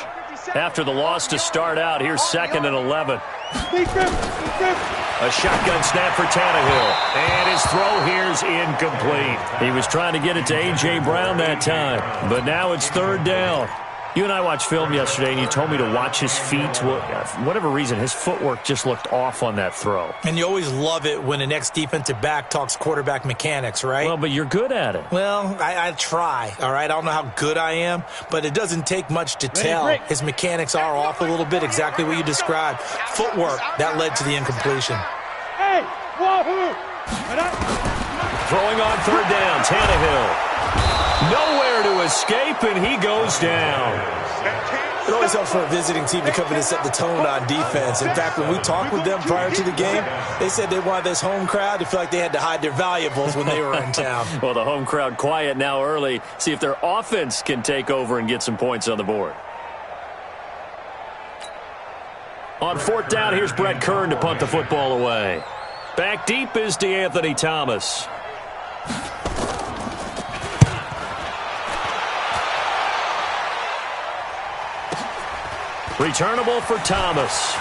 After the loss to start out, here's 2nd and 11. A shotgun snap for Tannehill. And his throw here's incomplete. He was trying to get it to A.J. Brown that time, but now it's 3rd down. You and I watched film yesterday, and you told me to watch his feet. For whatever reason, his footwork just looked off on that throw. And you always love it when an ex-defensive back talks quarterback mechanics, right? Well, but you're good at it. Well, I try, all right? I don't know how good I am, but it doesn't take much to tell. His mechanics are off a little bit, exactly what you described. Footwork, that led to the incompletion. Hey, wahoo! Throwing on 3rd down, Tannehill. Nowhere to escape, and he goes down. It always helps for a visiting team to come in and set the tone on defense. In fact, when we talked with them prior to the game, they said they wanted this home crowd to feel like they had to hide their valuables when they were in town. Well, the home crowd quiet now early. See if their offense can take over and get some points on the board. On 4th down, here's Brett Kern to punt the football away. Back deep is DeAnthony Thomas. Returnable for Thomas.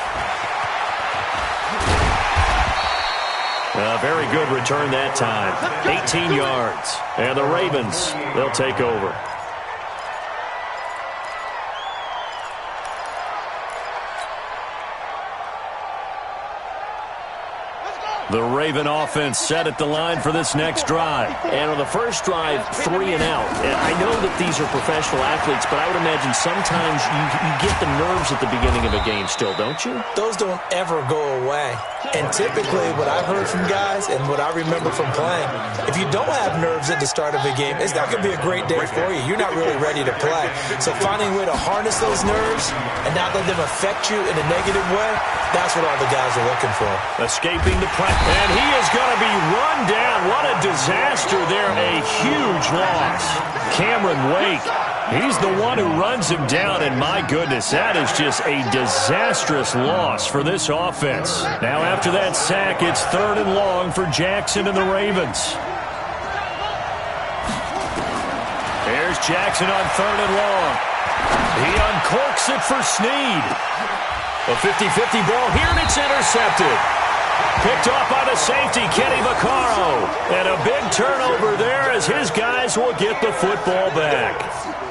A very good return that time. 18 yards. And the Ravens, they'll take over. Let's go! The Raven offense set at the line for this next drive. And on the first drive, 3 and out. I know that these are professional athletes, but I would imagine sometimes you get the nerves at the beginning of a game still, don't you? Those don't ever go away. And typically what I've heard from guys and what I remember from playing, if you don't have nerves at the start of a game, it's not going to be a great day for you. You're not really ready to play. So finding a way to harness those nerves and not let them affect you in a negative way, that's what all the guys are looking for. Escaping the pressure. And he is going to be run down. What a disaster there. A huge loss. Cameron Wake, he's the one who runs him down. And my goodness, that is just a disastrous loss for this offense. Now after that sack, it's 3rd and long for Jackson and the Ravens. There's Jackson on 3rd and long. He uncorks it for Snead. A 50-50 ball here, and it's intercepted. Picked off by the safety, Kenny Vaccaro. And a big turnover there as his guys will get the football back.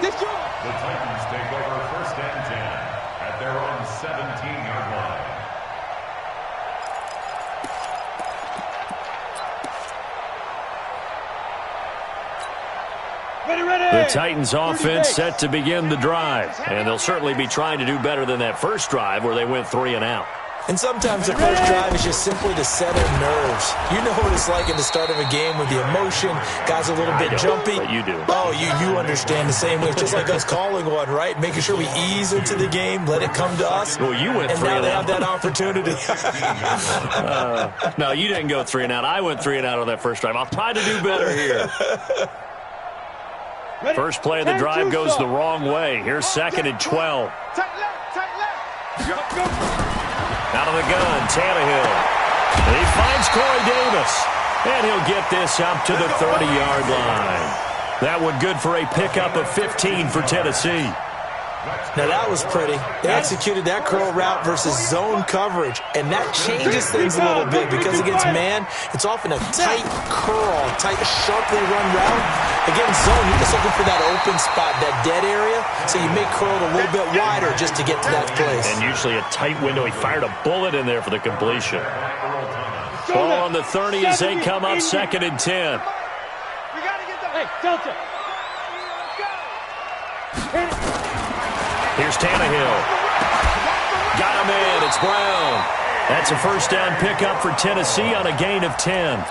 The Titans take over 1st and 10 at their own 17-yard line. The Titans offense set to begin the drive. And they'll certainly be trying to do better than that first drive where they went 3 and out. And sometimes the first drive is just simply to settle nerves. You know what it's like at the start of a game with the emotion. Guys a little bit jumpy. But you do. Oh, you understand the same way. It's just like us calling one, right? Making sure we ease into the game, let it come to us. Well, you went 3 and out. And now they have that opportunity. No, you didn't go 3 and out. I went 3 and out on that first drive. I'll try to do better here. First play of the drive goes the wrong way. Here's 2nd and 12. Tight left. Out of the gun, Tannehill. He finds Corey Davis. And he'll get this up to the 30-yard line. That one good for a pickup of 15 for Tennessee. Now, that was pretty. They executed that curl route versus zone coverage, and that changes things a little bit because against man, it's often a tight curl, tight, sharply run route. Against zone, you're just looking for that open spot, that dead area, so you make curl a little bit wider just to get to that place. And usually a tight window. He fired a bullet in there for the completion. Ball on the 30 as they come up 2nd and 10. Hey, Delta. Here's Tannehill. Got him in. It's Brown. That's a first down pickup for Tennessee on a gain of 10.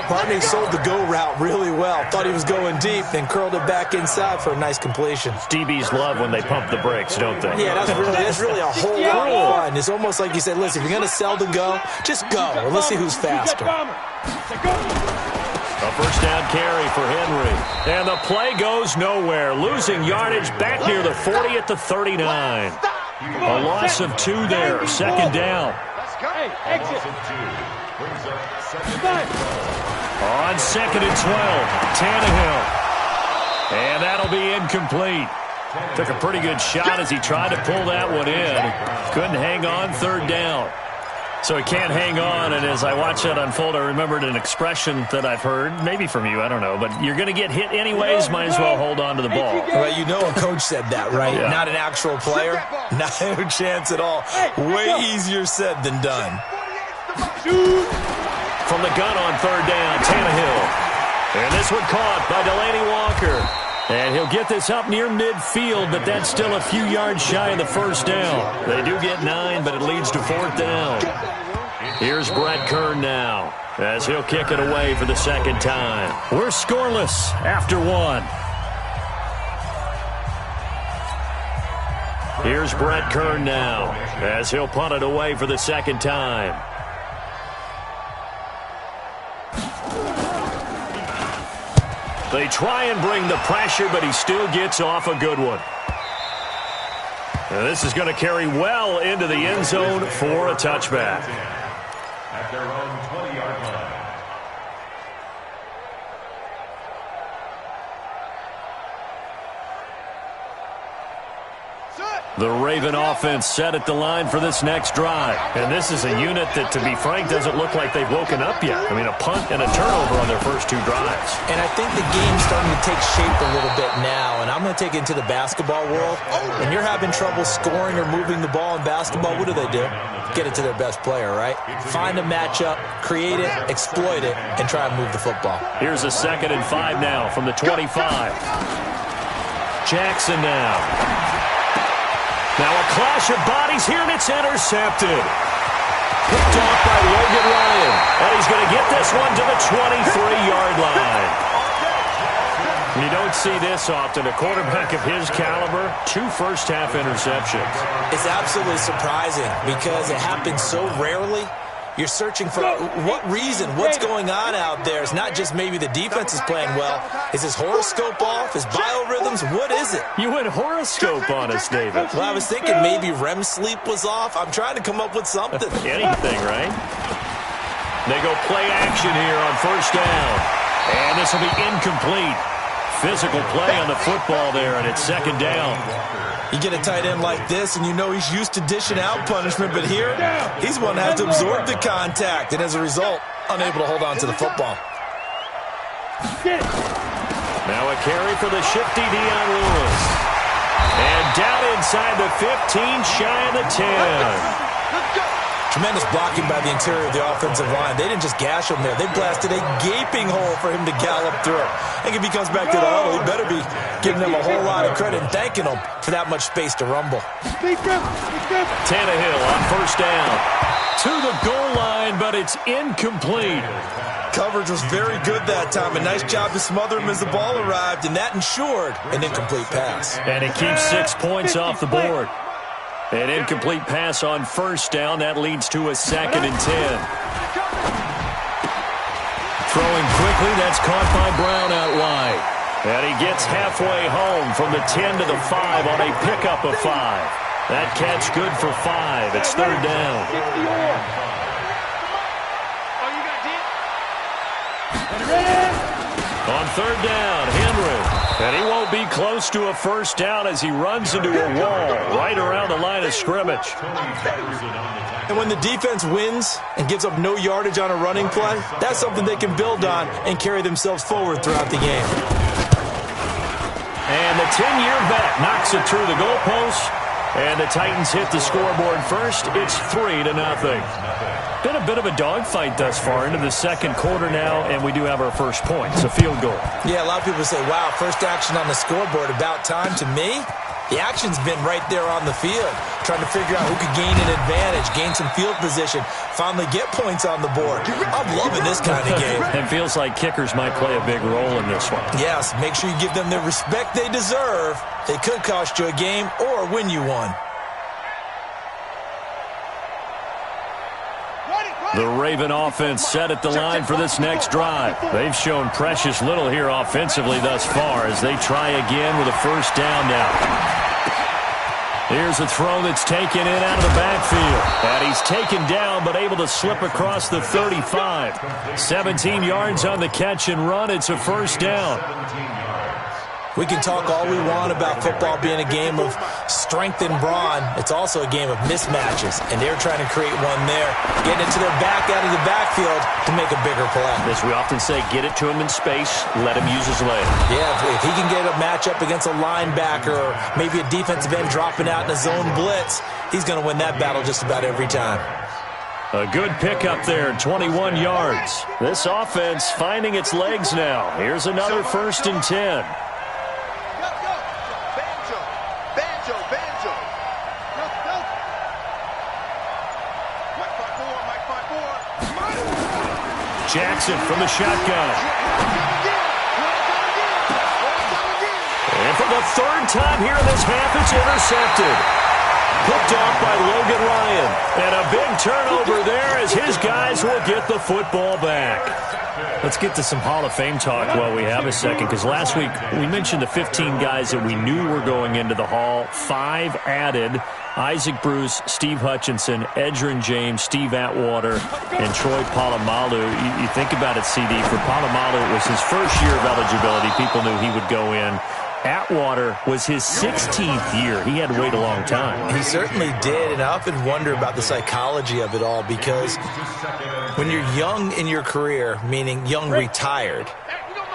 Barney sold the go route really well. Thought he was going deep, then curled it back inside for a nice completion. DBs love when they pump the brakes, don't they? Yeah, that's really a whole lot of fun. It's almost like you said, listen, if you're going to sell the go, just go. And let's see who's faster. A first down carry for Henry. And the play goes nowhere. Losing yardage back near the 40 at the 39. A loss of 2 there. 2nd down. Hey, exit. On 2nd and 12, Tannehill. And that'll be incomplete. Took a pretty good shot as he tried to pull that one in. Couldn't hang on 3rd down. So he can't hang on, and as I watch that unfold, I remembered an expression that I've heard, maybe from you, I don't know, but you're going to get hit anyways, might as well hold on to the ball. Well, you know a coach said that, right? Yeah. Not an actual player. Not a chance at all. Way easier said than done. From the gun on 3rd down, Tannehill. And this one caught by Delaney Walker. And he'll get this up near midfield, but that's still a few yards shy of the first down. They do get 9, but it leads to 4th down. Here's Brett Kern now, as he'll kick it away for the 2nd time. We're scoreless after 1. Here's Brett Kern now, as he'll punt it away for the 2nd time. They try and bring the pressure, but he still gets off a good one. And this is going to carry well into the end zone for a touchback. At their own 20-yard line. The Raven offense set at the line for this next drive. And this is a unit that, to be frank, doesn't look like they've woken up yet. I mean, a punt and a turnover on their first two drives. And I think the game's starting to take shape a little bit now. And I'm going to take it into the basketball world. When you're having trouble scoring or moving the ball in basketball, what do? Get it to their best player, right? Find a matchup, create it, exploit it, and try and move the football. Here's a 2nd and 5 now from the 25. Jackson now. Now a clash of bodies here, and it's intercepted. Picked off by Logan Ryan. And he's going to get this one to the 23-yard line. You don't see this often. A quarterback of his caliber, 2 first-half interceptions. It's absolutely surprising because it happens so rarely. You're searching for what reason, what's going on out there. It's not just maybe the defense is playing well. Is his horoscope off? His biorhythms? What is it? You went horoscope on us, David. Well, I was thinking maybe REM sleep was off. I'm trying to come up with something. Anything, right? They go play action here on first down. And this will be incomplete. Physical play on the football there, and it's 2nd down. You get a tight end like this, and you know he's used to dishing out punishment, but here, he's one that has to absorb the contact, and as a result, unable to hold on to the football. Now a carry for the shifty Dion Lewis. And down inside the 15, shy of the 10. Tremendous blocking by the interior of the offensive line. They didn't just gash him there. They blasted a gaping hole for him to gallop through. I think if he comes back to the huddle, he better be giving them a whole lot of credit and thanking them for that much space to rumble. Tannehill on first down. To the goal line, but it's incomplete. Coverage was very good that time. A nice job to smother him as the ball arrived, and that ensured an incomplete pass. And it keeps 6 points off the board. An incomplete pass on first down. That leads to a 2nd and 10. Throwing quickly. That's caught by Brown out wide. And he gets halfway home from the 10 to the 5 on a pickup of 5. That catch good for 5. It's 3rd down. On 3rd down, Henry. And he won't be close to a first down as he runs into a wall right around the line of scrimmage. And when the defense wins and gives up no yardage on a running play, that's something they can build on and carry themselves forward throughout the game. And the 10-year vet knocks it through the goalpost. And the Titans hit the scoreboard first. It's 3-0. Been a bit of a dogfight thus far into the 2nd quarter now, and we do have our first point. It's a field goal. Yeah, a lot of people say, wow, first action on the scoreboard, about time. To me, the action's been right there on the field, trying to figure out who could gain an advantage, gain some field position, finally get points on the board. I'm loving this kind of game. It feels like kickers might play a big role in this one. Yes, make sure you give them the respect they deserve. They could cost you a game or win you one. The Raven offense set at the line for this next drive. They've shown precious little here offensively thus far as they try again with a first down now. Here's a throw that's taken in out of the backfield. And he's taken down but able to slip across the 35. 17 yards on the catch and run. It's a first down. We can talk all we want about football being a game of strength and brawn. It's also a game of mismatches, and they're trying to create one there, getting it to their back out of the backfield to make a bigger play. As we often say, get it to him in space, let him use his leg. Yeah, if he can get a matchup against a linebacker or maybe a defensive end dropping out in a zone blitz, he's going to win that battle just about every time. A good pickup there, 21 yards. This offense finding its legs now. Here's another 1st and 10. Jackson from the shotgun. And for the 3rd time here in this half, it's intercepted. Picked off by Logan Ryan. And a big turnover there as his guys will get the football back. Let's get to some Hall of Fame talk while we have a second, because last week we mentioned the 15 guys that we knew were going into the Hall. 5 added. Isaac Bruce, Steve Hutchinson, Edgerrin James, Steve Atwater, and Troy Polamalu. You think about it, CD. For Polamalu, it was his first year of eligibility. People knew he would go in. Atwater was his 16th year. He had to wait a long time. He certainly did, and I often wonder about the psychology of it all, because when you're young in your career, meaning young retired,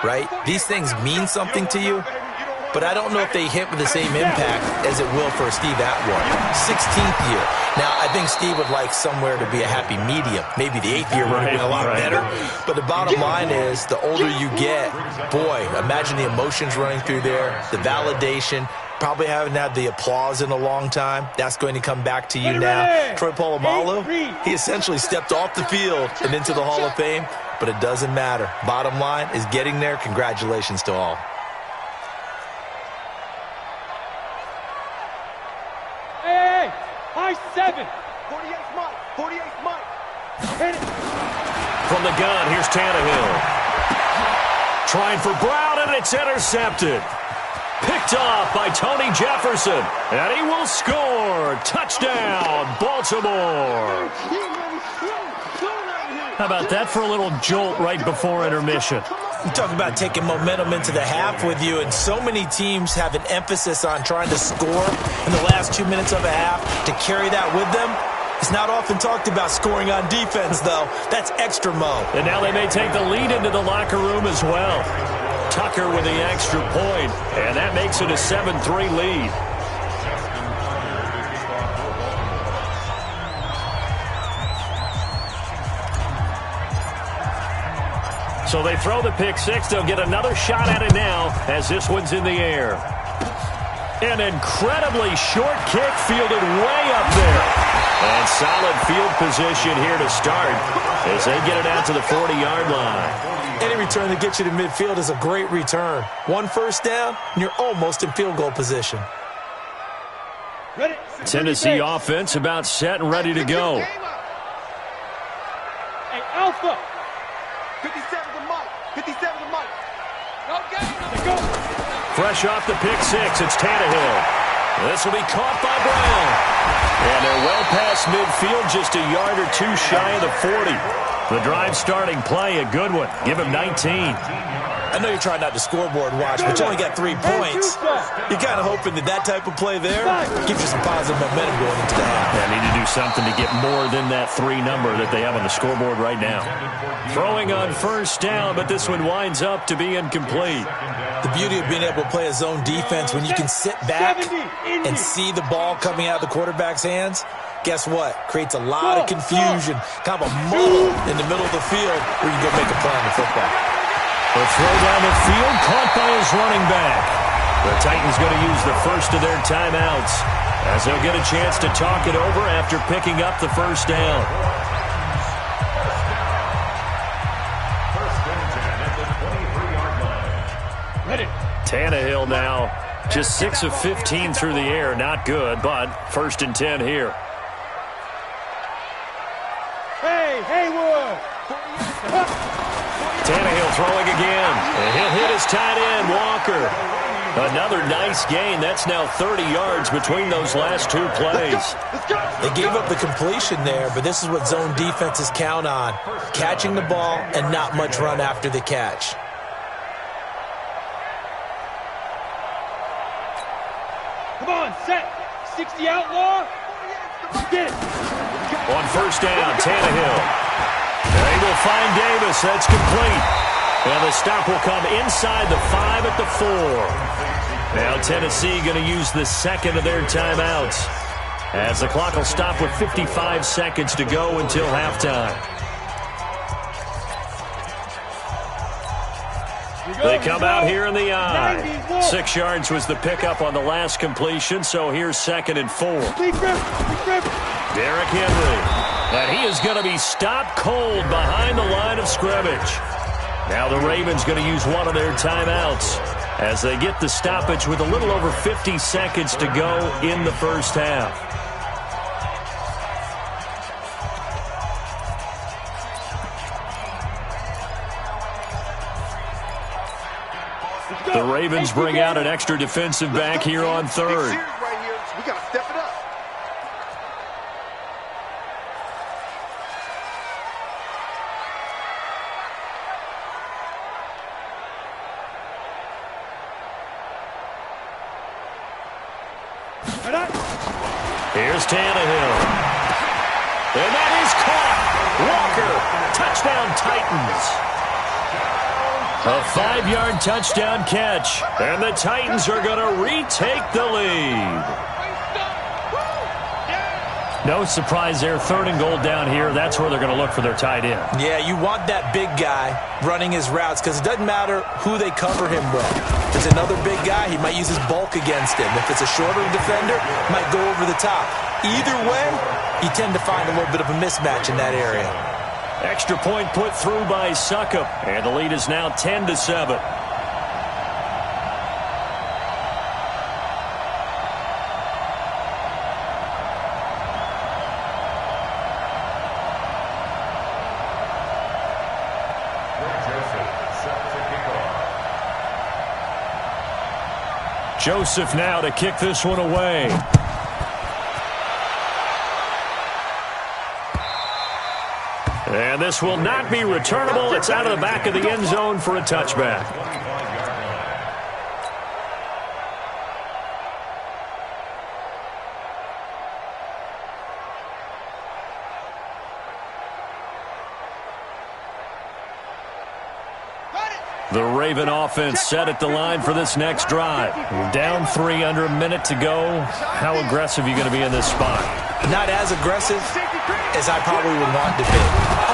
right, these things mean something to you, but I don't know if they hit with the same impact as it will for Steve Atwater. 16th year. Now, I think Steve would like somewhere to be a happy medium. Maybe the 8th year would have been a lot better. But the bottom line is, the older you get, boy, imagine the emotions running through there, the validation, probably haven't had the applause in a long time. That's going to come back to you now. Troy Polamalu, he essentially stepped off the field and into the Hall of Fame, but it doesn't matter. Bottom line is getting there. Congratulations to all. High 7. 48th Mike. 48th Mike. Hit it. From the gun, here's Tannehill. Trying for Brown, and it's intercepted. Picked off by Tony Jefferson, and he will score. Touchdown, Baltimore. How about that for a little jolt right before intermission? You talk about taking momentum into the half with you, and so many teams have an emphasis on trying to score in the last 2 minutes of a half to carry that with them. It's not often talked about scoring on defense, though. That's extra mo. And now they may take the lead into the locker room as well. Tucker with the extra point, and that makes it a 7-3 lead. So they throw the pick six. They'll get another shot at it now as this one's in the air. An incredibly short kick fielded way up there. And solid field position here to start as they get it out to the 40-yard line. Any return that gets you to midfield is a great return. One first down, and you're almost in field goal position. Ready. Tennessee offense about set and ready to go. Hey, Alpha. 57 to Mike. 57 to Mike. Go. Fresh off the pick six, it's Tannehill. This will be caught by Brown. And they're well past midfield, just a yard or two shy of the 40. The drive starting play, a good one. Give him 19. I know you're trying not to scoreboard watch, but you only got 3 points. You're kind of hoping that type of play there gives you some positive momentum going into the half. They need to do something to get more than that 3 number that they have on the scoreboard right now. Throwing on first down, but this one winds up to be incomplete. The beauty of being able to play a zone defense when you can sit back and see the ball coming out of the quarterback's hands, guess what? Creates a lot of confusion, kind of a muddle in the middle of the field where you can go make a play on the football. The throw down the field, caught by his running back. The Titans going to use the first of their timeouts as they'll get a chance to talk it over after picking up the first down. First and 10 at the 23-yard line. Ready. Tannehill now just 6 of 15 through the air. Not good, but first and 10 here. Hey, Haywood. Tannehill throwing again, and he'll hit his tight end, Walker. Another nice gain. That's now 30 yards between those last 2 plays. They gave up the completion there, but this is what zone defenses count on. Catching the ball and not much run after the catch. Come on, set. 60 outlaw. Get it. On first down, Tannehill. They will find Davis. That's complete. And the stop will come inside the 5 at the 4. Now Tennessee going to use the second of their timeouts as the clock will stop with 55 seconds to go until halftime. They come out here in the I. 6 yards was the pickup on the last completion, so here's 2nd and 4. Derrick Henry. And he is going to be stopped cold behind the line of scrimmage. Now the Ravens going to use one of their timeouts as they get the stoppage with a little over 50 seconds to go in the first half. The Ravens bring out an extra defensive back here on third. We got to step it up. Tannehill. And that is caught. Walker, touchdown Titans. A 5-yard touchdown catch. And the Titans are going to retake the lead. No surprise there. 3rd and goal down here. That's where they're going to look for their tight end. Yeah, you want that big guy running his routes because it doesn't matter who they cover him with. If it's another big guy, he might use his bulk against him. If it's a shorter defender, he might go over the top. Either way, you tend to find a little bit of a mismatch in that area. Extra point put through by Succop. And the lead is now 10-7. Joseph now to kick this one away. And this will not be returnable. It's out of the back of the end zone for a touchback. The Raven offense set at the line for this next drive. Down 3 under a minute to go. How aggressive are you going to be in this spot? Not as aggressive as I probably would want to be.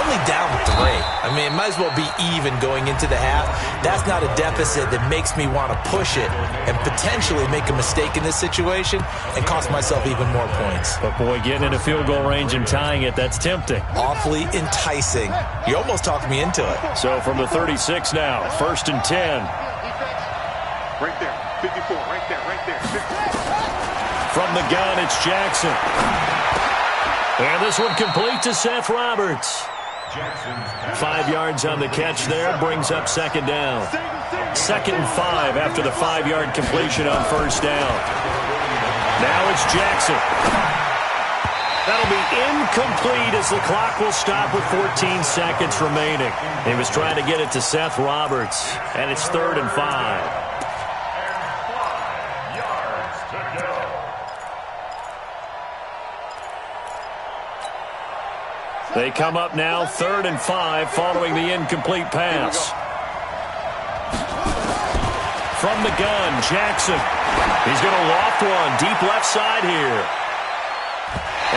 Only down 3. I mean, it might as well be even going into the half. That's not a deficit that makes me want to push it and potentially make a mistake in this situation and cost myself even more points. But boy, getting into field goal range and tying it, that's tempting. Awfully enticing. You almost talked me into it. So from the 36 now, 1st and 10. Right there, 54, right there, right there. 50. From the gun, it's Jackson. And this one complete to Seth Roberts. 5 yards on the catch there, brings up 2nd down. 2nd and 5 after the 5-yard completion on 1st down. Now it's Jackson. That'll be incomplete as the clock will stop with 14 seconds remaining. He was trying to get it to Seth Roberts, and it's 3rd and 5. They come up now 3rd and 5 following the incomplete pass. From the gun, Jackson. He's going to loft one deep left side here.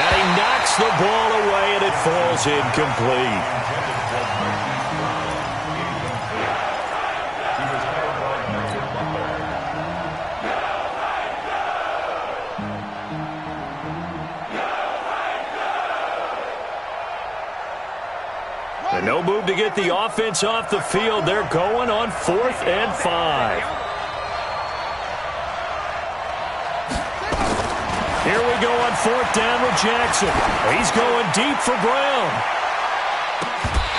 And he knocks the ball away and it falls incomplete. And no move to get the offense off the field. They're going on 4th and 5. Here we go on 4th down with Jackson. He's going deep for Brown.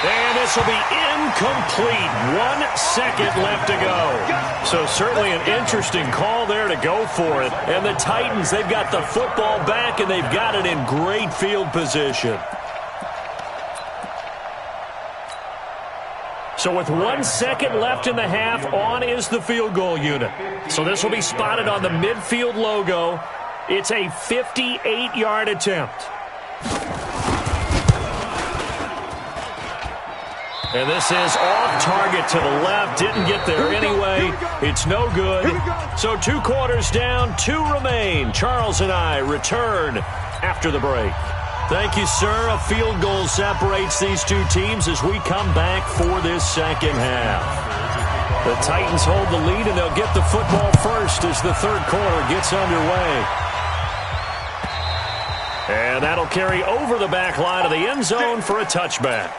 And this will be incomplete. 1 second left to go. So certainly an interesting call there to go for it. And the Titans, they've got the football back and they've got it in great field position. So with 1 second left in the half, on is the field goal unit. So this will be spotted on the midfield logo. It's a 58-yard attempt. And this is off target to the left. Didn't get there anyway. It's no good. So 2 quarters down, 2 remain. Charles and I return after the break. Thank you, sir. A field goal separates these 2 teams as we come back for this second half. The Titans hold the lead, and they'll get the football first as the 3rd quarter gets underway. And that'll carry over the back line of the end zone for a touchback.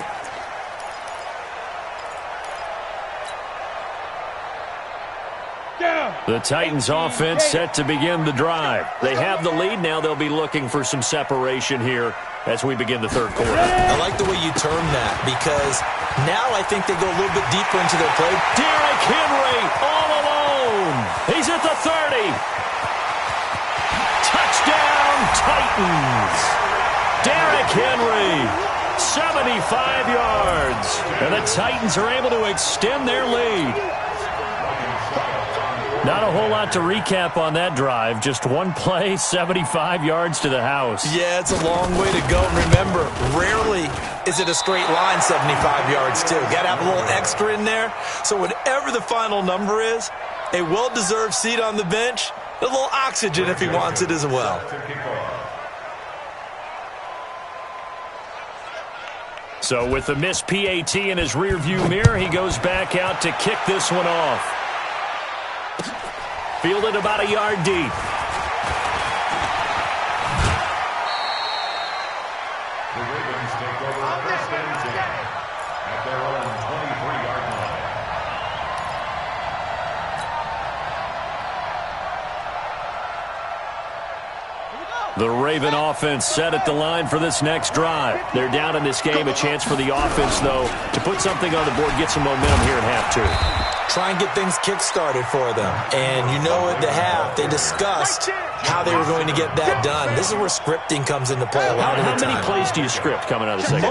The Titans offense set to begin the drive. They have the lead. Now they'll be looking for some separation here as we begin the 3rd quarter. I like the way you term that because now I think they go a little bit deeper into their play. Derrick Henry all alone. He's at the 30. Touchdown Titans. Derrick Henry, 75 yards. And the Titans are able to extend their lead. Not a whole lot to recap on that drive. Just one play, 75 yards to the house. Yeah, it's a long way to go. And remember, rarely is it a straight line 75 yards, too. Got to have a little extra in there. So whatever the final number is, a well-deserved seat on the bench, a little oxygen if he wants it as well. So with the missed PAT in his rearview mirror, he goes back out to kick this one off. Fielded about a yard deep. The Ravens take over first and 10 at their own 23-yard line. The Raven offense set at the line for this next drive. They're down in this game. A chance for the offense, though, to put something on the board, get some momentum here at half 2. Try and get things kick-started for them. And you know at the half, they discussed how they were going to get that done. This is where scripting comes into play a lot of the time. How many plays do you script coming out of the second?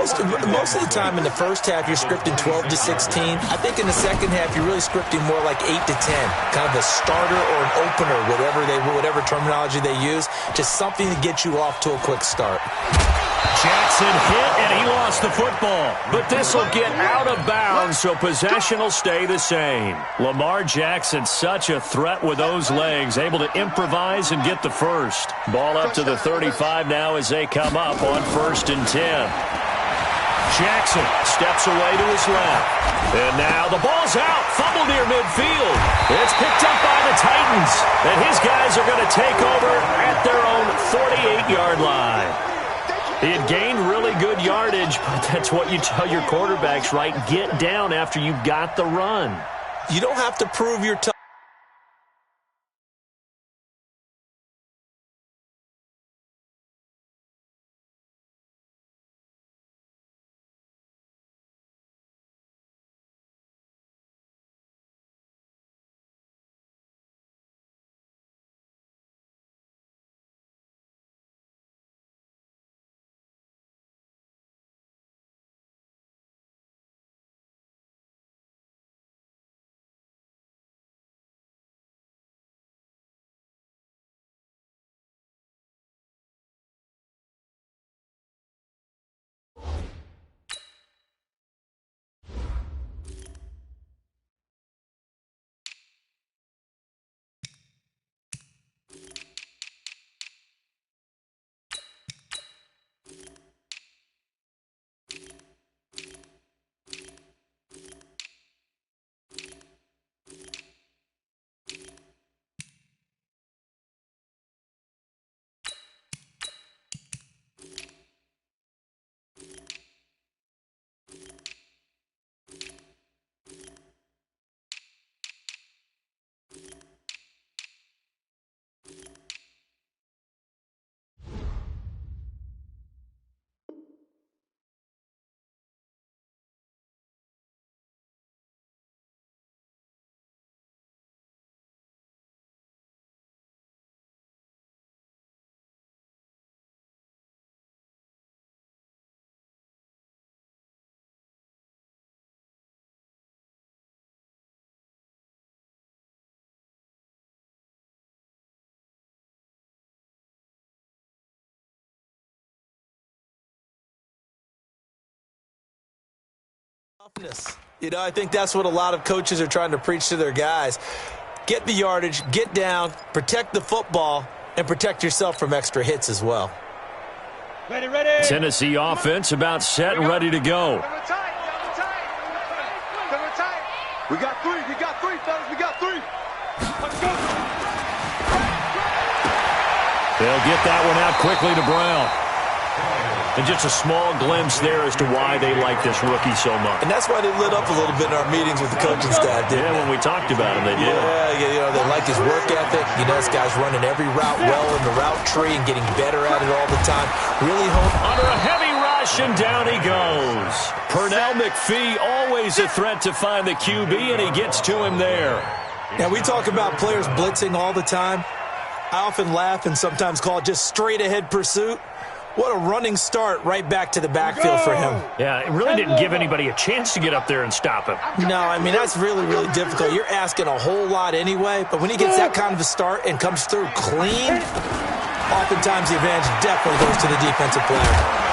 Most of the time in the first half, you're scripting 12 to 16. I think in the second half, you're really scripting more like 8 to 10. Kind of a starter or an opener, whatever terminology they use. Just something to get you off to a quick start. Jackson hit, and he lost the football. But this will get out of bounds, so possession will stay the same. Lamar Jackson, such a threat with those legs, able to improvise and get the first. Ball up to the 35 now as they come up on 1st and 10. Jackson steps away to his left. And now the ball's out. Fumble near midfield. It's picked up by the Titans. And his guys are going to take over at their own 48-yard line. He had gained really good yardage, but that's what you tell your quarterbacks, right? Get down after you've got the run. You don't have to prove your toughness. You know, I think that's what a lot of coaches are trying to preach to their guys. Get the yardage, get down, protect the football, and protect yourself from extra hits as well. Ready, ready. Tennessee offense about set and ready to go. We got three, fellas. We got three. Let's go. They'll get that one out quickly to Brown. And just a small glimpse there as to why they like this rookie so much. And that's why they lit up a little bit in our meetings with the coaching staff, didn't they? When we talked about him, they did. Yeah, you know, they like his work ethic. You know, this guy's running every route well in the route tree and getting better at it all the time. Really under a heavy rush, and down he goes. Pernell McPhee, always a threat to find the QB, and he gets to him there. Now, we talk about players blitzing all the time. I often laugh and sometimes call it just straight-ahead pursuit. What a running start right back to the backfield for him. Yeah, it really didn't give anybody a chance to get up there and stop him. No, I mean, that's really, really difficult. You're asking a whole lot anyway, but when he gets that kind of a start and comes through clean, oftentimes the advantage definitely goes to the defensive player.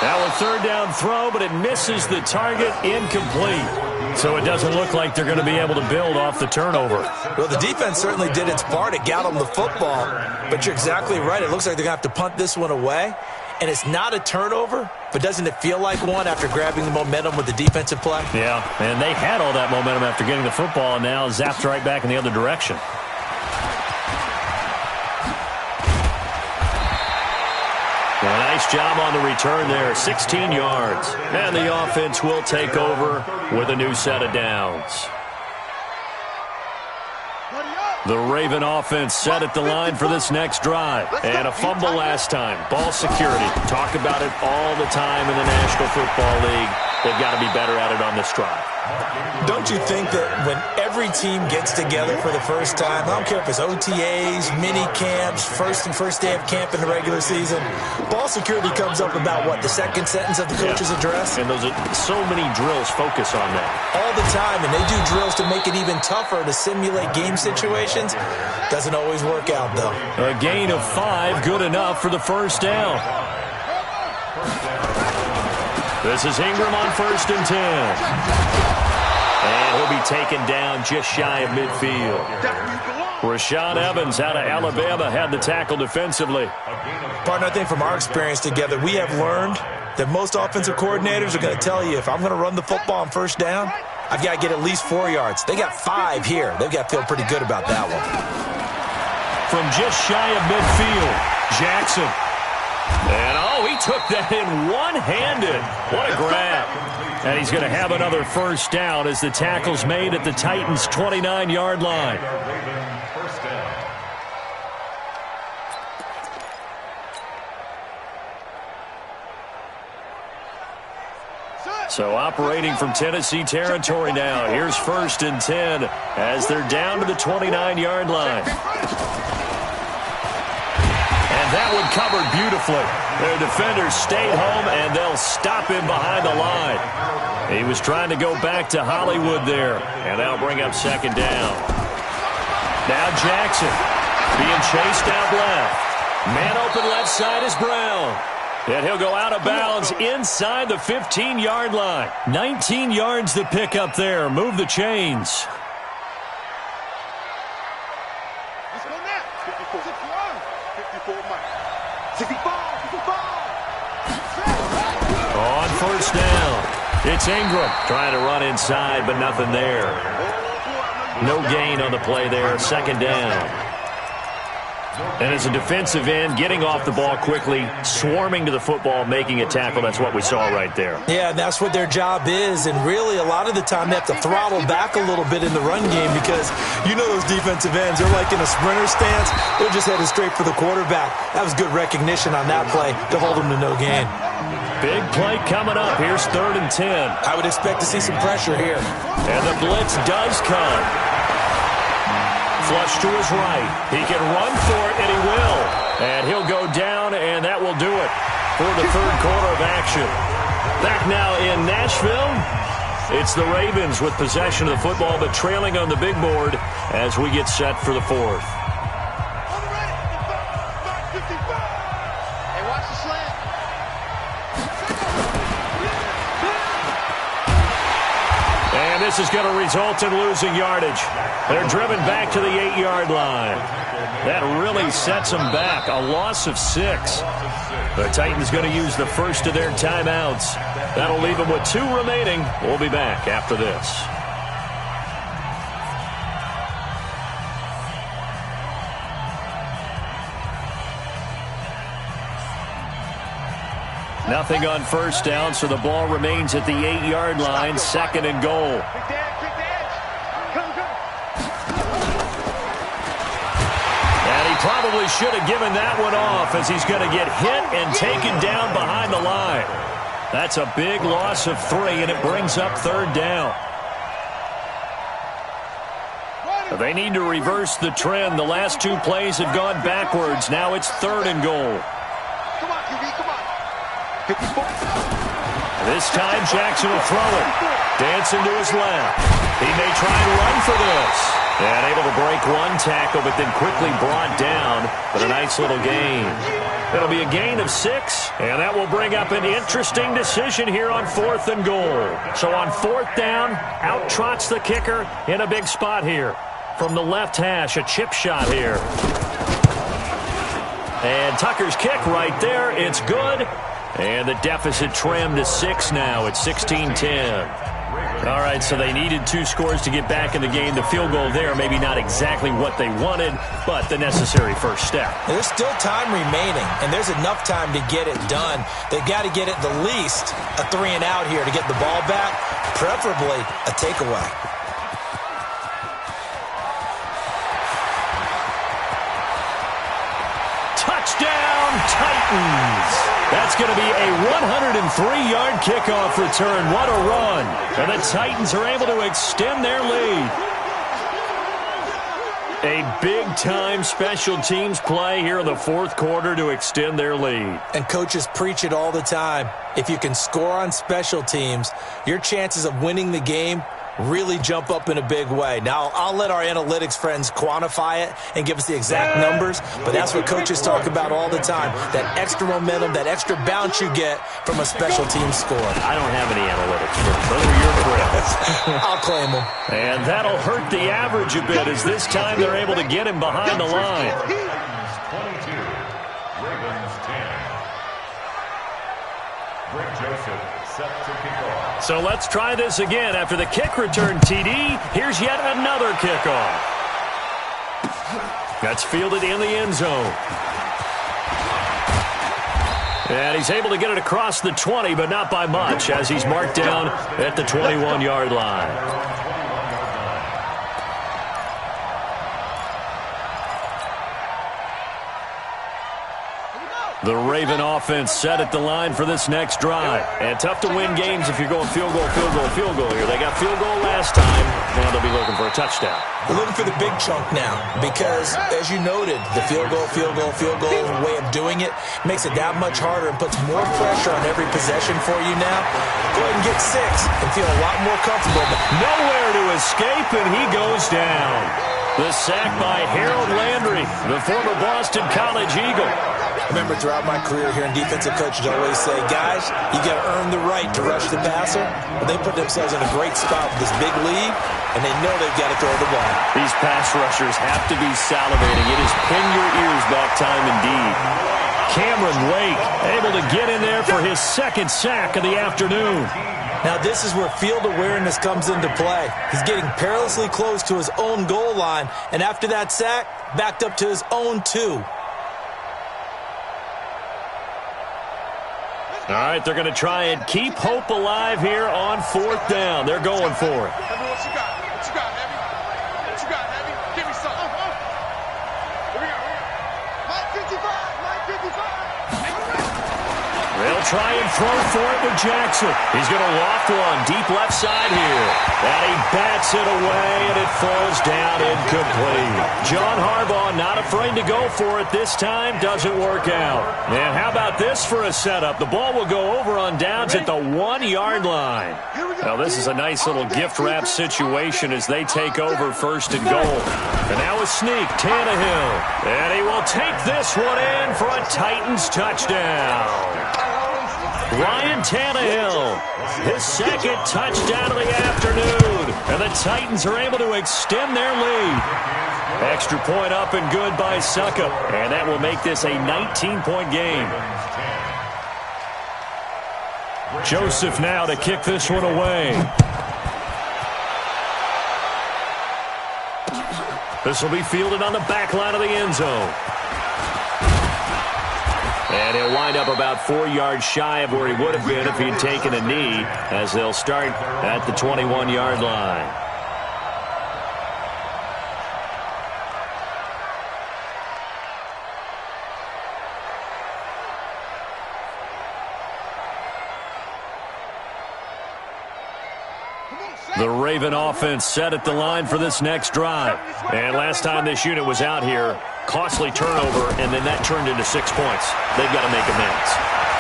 Now a third down throw, but it misses the target, incomplete. So it doesn't look like they're going to be able to build off the turnover. Well, the defense certainly did its part. It got them the football. But you're exactly right. It looks like they're going to have to punt this one away. And it's not a turnover, but doesn't it feel like one after grabbing the momentum with the defensive play? Yeah, and they had all that momentum after getting the football, and now zapped right back in the other direction. Well, nice job on the return there, 16 yards. And the offense will take over with a new set of downs. The Raven offense set at the line for this next drive. And a fumble last time. Ball security. Talk about it all the time in the National Football League. They've got to be better at it on this drive. Don't you think that when every team gets together for the first time, I don't care if it's OTAs, mini camps, first day of camp in the regular season, ball security comes up about, what, the second sentence of the coach's address? And those are so many drills focus on that. All the time, and they do drills to make it even tougher to simulate game situations. Doesn't always work out, though. A gain of 5, good enough for the first down. This is Ingram on 1st and 10. And he'll be taken down just shy of midfield. Rashaan Evans out of Alabama had the tackle defensively. Partner, I think from our experience together, we have learned that most offensive coordinators are going to tell you, if I'm going to run the football on 1st down, I've got to get at least 4 yards. They got 5 here. They've got to feel pretty good about that one. From just shy of midfield, Jackson. And, he took that in one-handed. What a grab. And he's going to have another first down as the tackle's made at the Titans' 29-yard line. So operating from Tennessee territory now. Here's 1st and 10 as they're down to the 29-yard line. And that one covered beautifully. Their defenders stayed home, and they'll stop him behind the line. He was trying to go back to Hollywood there, and that'll bring up 2nd down. Now Jackson being chased out left. Man open left side is Brown. And he'll go out of bounds inside the 15-yard line. 19 yards to pick up there. Move the chains. Let's go now. 54. 65. On 1st down, it's Ingram trying to run inside, but nothing there. No gain on the play there. 2nd down. And as a defensive end, getting off the ball quickly, swarming to the football, making a tackle, that's what we saw right there. Yeah, and that's what their job is. And really, a lot of the time, they have to throttle back a little bit in the run game because you know those defensive ends, they're like in a sprinter stance. They're just headed straight for the quarterback. That was good recognition on that play to hold them to no gain. Big play coming up. Here's 3rd and 10. I would expect to see some pressure here. And the blitz does come. Flush to his right. He can run for it, and he will. And he'll go down, and that will do it for the 3rd quarter of action. Back now in Nashville, it's the Ravens with possession of the football, but trailing on the big board as we get set for the 4th. Hey, watch the slant. And this is going to result in losing yardage. They're driven back to the 8-yard line. That really sets them back. A loss of 6. The Titans going to use the first of their timeouts. That'll leave them with 2 remaining. We'll be back after this. Nothing on 1st down, so the ball remains at the 8-yard line. 2nd and goal. Probably should have given that one off as he's going to get hit and taken down behind the line. That's a big loss of 3, and it brings up 3rd down. They need to reverse the trend. The last 2 plays have gone backwards. Now it's 3rd and goal. Come on, QB, come on. 54. This time Jackson will throw it. Dancing to his left. He may try and run for this. And able to break one tackle, but then quickly brought down. But a nice little gain. It'll be a gain of 6, and that will bring up an interesting decision here on 4th and goal. So on 4th down, out trots the kicker in a big spot here. From the left hash, a chip shot here. And Tucker's kick right there. It's good. And the deficit trimmed to 6 now. It's 16-10. All right, so they needed 2 scores to get back in the game. The field goal there, maybe not exactly what they wanted, but the necessary first step. There's still time remaining, and there's enough time to get it done. They've got to get at the least a 3 and out here to get the ball back, preferably a takeaway. Touchdown, Titans! That's going to be a 103-yard kickoff return. What a run. And the Titans are able to extend their lead. A big-time special teams play here in the 4th quarter to extend their lead. And coaches preach it all the time. If you can score on special teams, your chances of winning the game really jump up in a big way. Now, I'll let our analytics friends quantify it and give us the exact numbers, but that's what coaches talk about all the time, that extra momentum, that extra bounce you get from a special team score. I don't have any analytics. Those are your friends. I'll claim them. And that'll hurt the average a bit as this time they're able to get him behind the line. 22, Ravens 10. Greg Joseph set to kick off. So let's try this again. After the kick return TD, here's yet another kickoff. That's fielded in the end zone. And he's able to get it across the 20, but not by much, as he's marked down at the 21-yard line. The Raven offense set at the line for this next drive. And tough to win games if you're going field goal, field goal, field goal here. They got field goal last time. Now they'll be looking for a touchdown. We're looking for the big chunk now because, as you noted, the field goal way of doing it makes it that much harder and puts more pressure on every possession for you now. Go ahead and get 6 and feel a lot more comfortable. Nowhere to escape, and he goes down. The sack by Harold Landry, the former Boston College Eagle. I remember throughout my career hearing defensive coaches always say, guys, you got to earn the right to rush the passer. But they put themselves in a great spot with this big lead, and they know they've got to throw the ball. These pass rushers have to be salivating. It is pin your ears back time indeed. Cameron Wake able to get in there for his 2nd sack of the afternoon. Now this is where field awareness comes into play. He's getting perilously close to his own goal line, and after that sack, backed up to his own 2. All right, they're going to try and keep hope alive here on 4th down. They're going for it. Heavy, what you got? What you got, Heavy? What you got, Heavy? Give me something. Here we go. Mike 55. Mike 55. They'll try and throw for it with Jackson. He's going to loft one deep left side here. And he bats it away, and it falls down incomplete. John Harbaugh not afraid to go for it this time. Doesn't work out. And how about this for a setup? The ball will go over on downs at the 1-yard line. Now, this is a nice little gift wrap situation as they take over 1st and goal. And now a sneak, Tannehill. And he will take this one in for a Titans touchdown. Ryan Tannehill, his 2nd touchdown of the afternoon. And the Titans are able to extend their lead. Extra point up and good by Suckup. And that will make this a 19-point game. Joseph now to kick this one away. This will be fielded on the back line of the end zone. And he'll wind up about 4 yards shy of where he would have been if he had taken a knee, as they'll start at the 21-yard line. The Raven offense set at the line for this next drive. And last time this unit was out here, costly turnover, and then that turned into 6 points. They've got to make amends.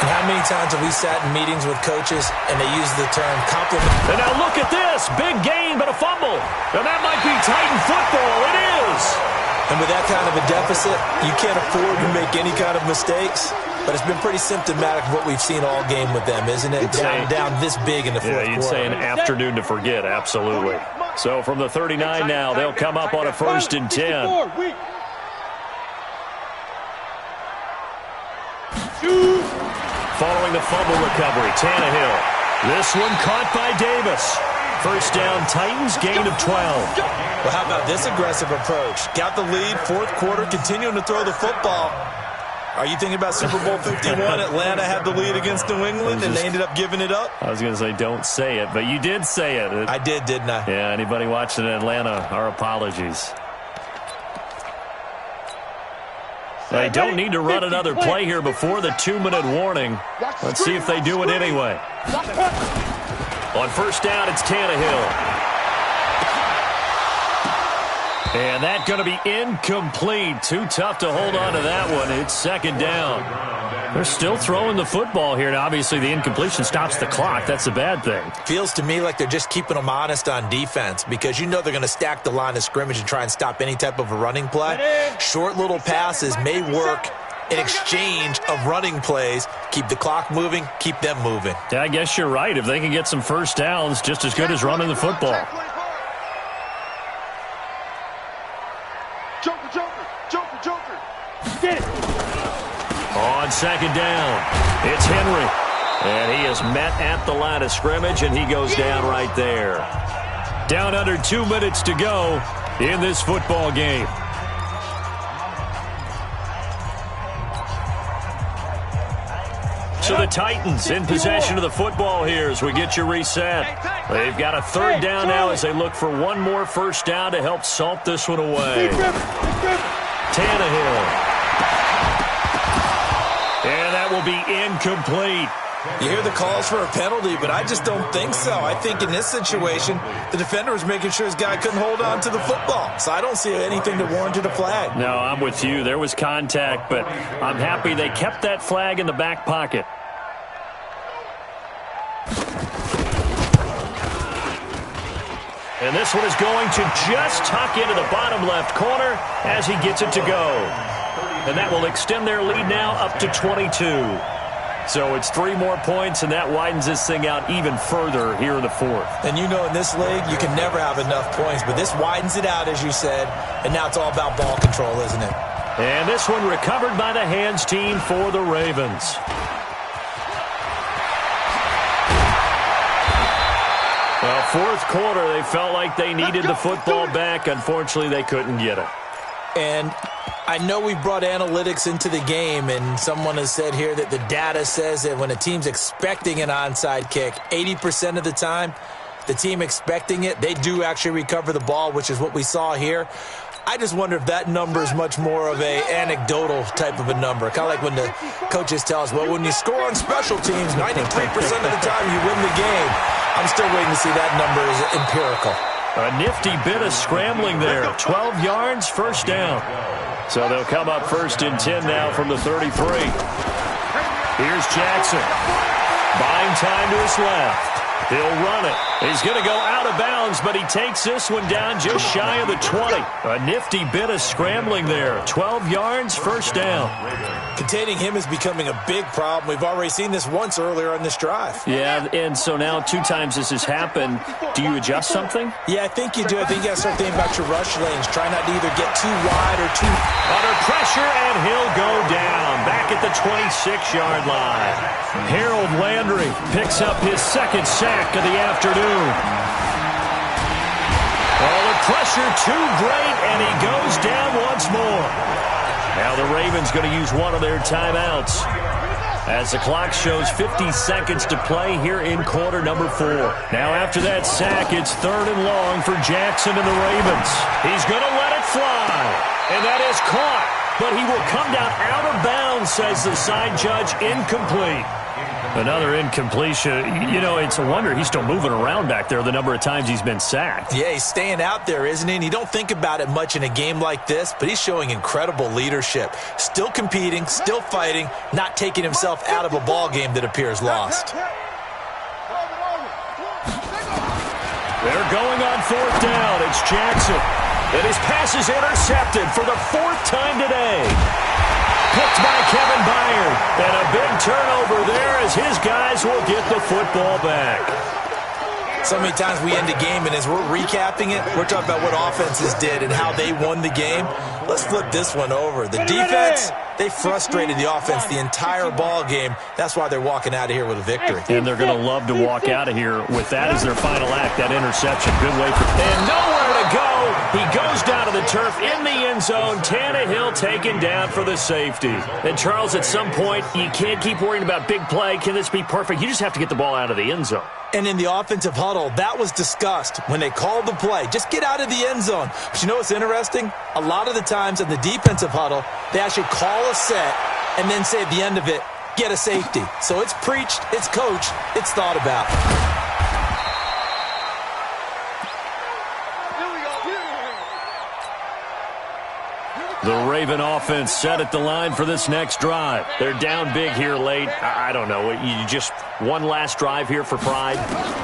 And how many times have we sat in meetings with coaches and they use the term compliment? And now look at this. Big gain, but a fumble. And that might be Titan football. It is. And with that kind of a deficit, you can't afford to make any kind of mistakes. But it's been pretty symptomatic of what we've seen all game with them, isn't it? Down this big in the fourth quarter. Yeah, you'd say an afternoon to forget, absolutely. So from the 39 now, they'll come up on a 1st and 10. Following the fumble recovery, Tannehill. This one caught by Davis. 1st down, Titans, gain of 12. Well, how about this aggressive approach? Got the lead, 4th quarter, continuing to throw the football. Are you thinking about Super Bowl 51? Atlanta had the lead against New England, and they ended up giving it up? I was going to say, don't say it, but you did say it. I did, didn't I? Yeah, anybody watching in Atlanta, our apologies. They don't need to run another play here before the 2-minute warning. Let's see if they do it anyway. On 1st down, it's Tannehill. And that's going to be incomplete. Too tough to hold on to that one. It's 2nd down. They're still throwing the football here. Now, obviously, the incompletion stops the clock. That's a bad thing. Feels to me like they're just keeping them honest on defense because you know they're going to stack the line of scrimmage and try and stop any type of a running play. Short little passes may work in exchange of running plays. Keep the clock moving, keep them moving. Yeah, I guess you're right. If they can get some 1st downs, just as good as running the football. Joker. Get it. On 2nd down, it's Henry. And he is met at the line of scrimmage, and he goes down right there. Down under 2 minutes to go in this football game. So the Titans in possession of the football here as we get you reset. They've got a 3rd down now as they look for one more 1st down to help salt this one away. Tannehill. And that will be incomplete. You hear the calls for a penalty, but I just don't think so. I think in this situation, the defender was making sure his guy couldn't hold on to the football. So I don't see anything that warranted a flag. No, I'm with you. There was contact, but I'm happy they kept that flag in the back pocket. And this one is going to just tuck into the bottom left corner as he gets it to go. And that will extend their lead now up to 22. So it's 3 more points, and that widens this thing out even further here in the 4th. And you know in this league, you can never have enough points, but this widens it out, as you said, and now it's all about ball control, isn't it? And this one recovered by the hands team for the Ravens. Well, 4th quarter, they felt like they needed the football back. Unfortunately, they couldn't get it. And I know we brought analytics into the game, and someone has said here that the data says that when a team's expecting an onside kick, 80% of the time, the team expecting it, they do actually recover the ball, which is what we saw here. I just wonder if that number is much more of a anecdotal type of a number. Kind of like when the coaches tell us, well, when you score on special teams, 93% of the time you win the game. I'm still waiting to see that number is empirical. A nifty bit of scrambling there. 12 yards, 1st down. So they'll come up 1st and 10 now from the 33. Here's Jackson. Buying time to his left. He'll run it. He's going to go out of bounds, but he takes this one down just shy of the 20. A nifty bit of scrambling there. 12 yards, 1st down. Containing him is becoming a big problem. We've already seen this once earlier on this drive. Yeah, and so now 2 times this has happened. Do you adjust something? Yeah, I think you do. I think you got to start thinking about your rush lanes. Try not to either get too wide or too... Under pressure, and he'll go down. Back at the 26-yard line. Harold Landry picks up his 2nd sack of the afternoon. Oh, the pressure too great, and he goes down once more. Now the Ravens going to use one of their timeouts as the clock shows 50 seconds to play here in quarter number 4. Now after that sack, it's 3rd and long for Jackson and the Ravens. He's going to let it fly, and that is caught, but he will come down out of bounds, says the side judge, incomplete. Another incompletion. You know, it's a wonder he's still moving around back there the number of times he's been sacked. Yeah, he's staying out there, isn't he? And you don't think about it much in a game like this, but he's showing incredible leadership. Still competing, still fighting, not taking himself out of a ball game that appears lost. They're going on 4th down. It's Jackson. And his pass is intercepted for the 4th time today. Picked by Kevin Byard. And a big turnover there as his guys will get the football back. So many times we end a game, and as we're recapping it, we're talking about what offenses did and how they won the game. Let's flip this one over. The defense, they frustrated the offense the entire ball game. That's why they're walking out of here with a victory. And they're going to love to walk out of here with that as their final act, that interception. Good way for and nowhere to go. He goes down to the turf in the end zone. Tannehill taken down for the safety. And, Charles, at some point, you can't keep worrying about big play. Can this be perfect? You just have to get the ball out of the end zone. And in the offensive huddle, that was discussed when they called the play. Just get out of the end zone. But you know what's interesting? A lot of the times in the defensive huddle, they actually call a set and then say at the end of it, get a safety. So it's preached, it's coached, it's thought about. The Raven offense set at the line for this next drive. They're down big here late. I don't know. You just one last drive here for pride?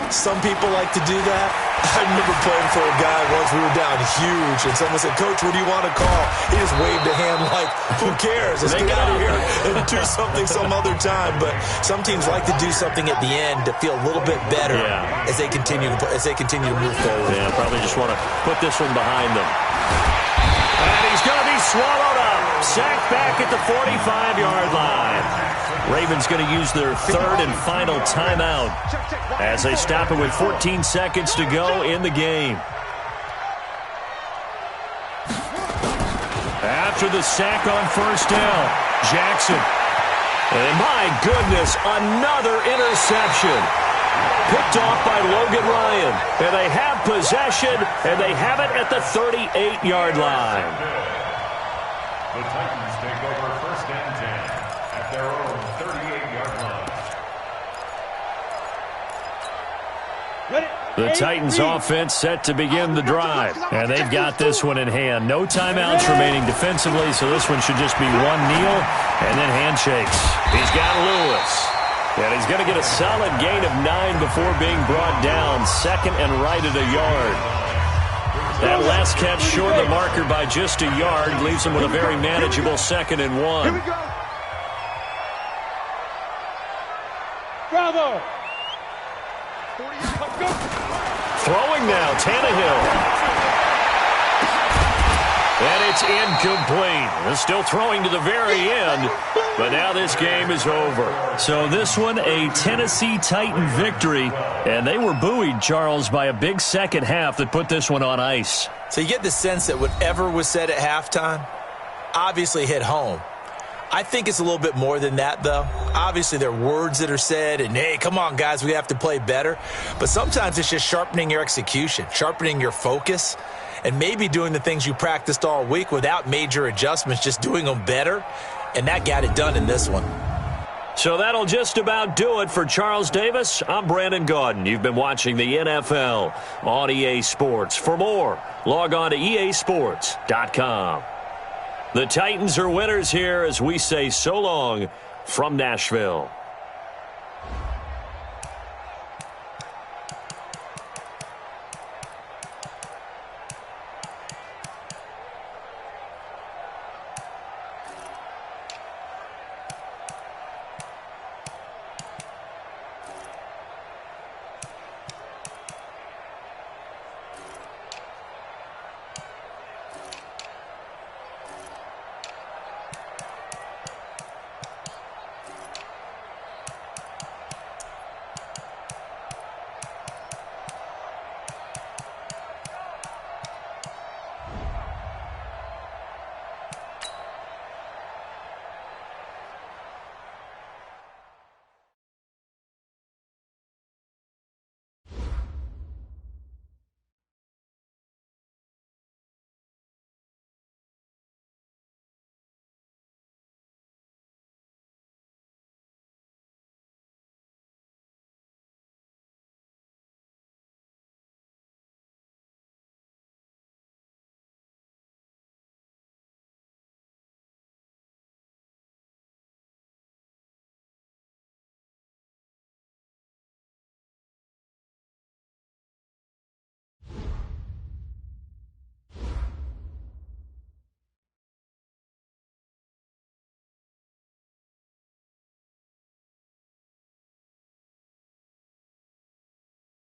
Some people like to do that. I remember playing for a guy once. We were down huge, and someone said, Coach, what do you want to call? He just waved a hand like, who cares? Let's get out of here and do something some other time. But some teams like to do something at the end to feel a little bit better as they continue to move forward. Yeah, probably just want to put this one behind them. And he's going to be swallowed up. Sacked back at the 45-yard line. Ravens going to use their 3rd and final timeout as they stop it with 14 seconds to go in the game. After the sack on 1st down, Jackson. And my goodness, another interception. Picked off by Logan Ryan. And they have possession, and they have it at the 38-yard line. The Titans take over 1st and 10 at their own 38-yard line. The Titans offense set to begin the drive. And they've got this one in hand. No timeouts remaining defensively, so this one should just be one kneel and then handshakes. He's got Lewis. And he's going to get a solid gain of 9 before being brought down. 2nd and right at a yard. That last catch short of the marker by just a yard leaves him with a very manageable 2nd and 1. Here we go. Bravo. Throwing now, Tannehill. And it's incomplete. Still throwing to the very end, but now this game is over. So this one, a Tennessee Titan victory, and they were buoyed, Charles, by a big second half that put this one on ice. So you get the sense that whatever was said at halftime obviously hit home. I think it's a little bit more than that, though. Obviously, there are words that are said, and, hey, come on, guys, we have to play better. But sometimes it's just sharpening your execution, sharpening your focus, and maybe doing the things you practiced all week without major adjustments, just doing them better. And that got it done in this one. So that'll just about do it for Charles Davis. I'm Brandon Gaudin. You've been watching the NFL on EA Sports. For more, log on to easports.com. The Titans are winners here as we say so long from Nashville.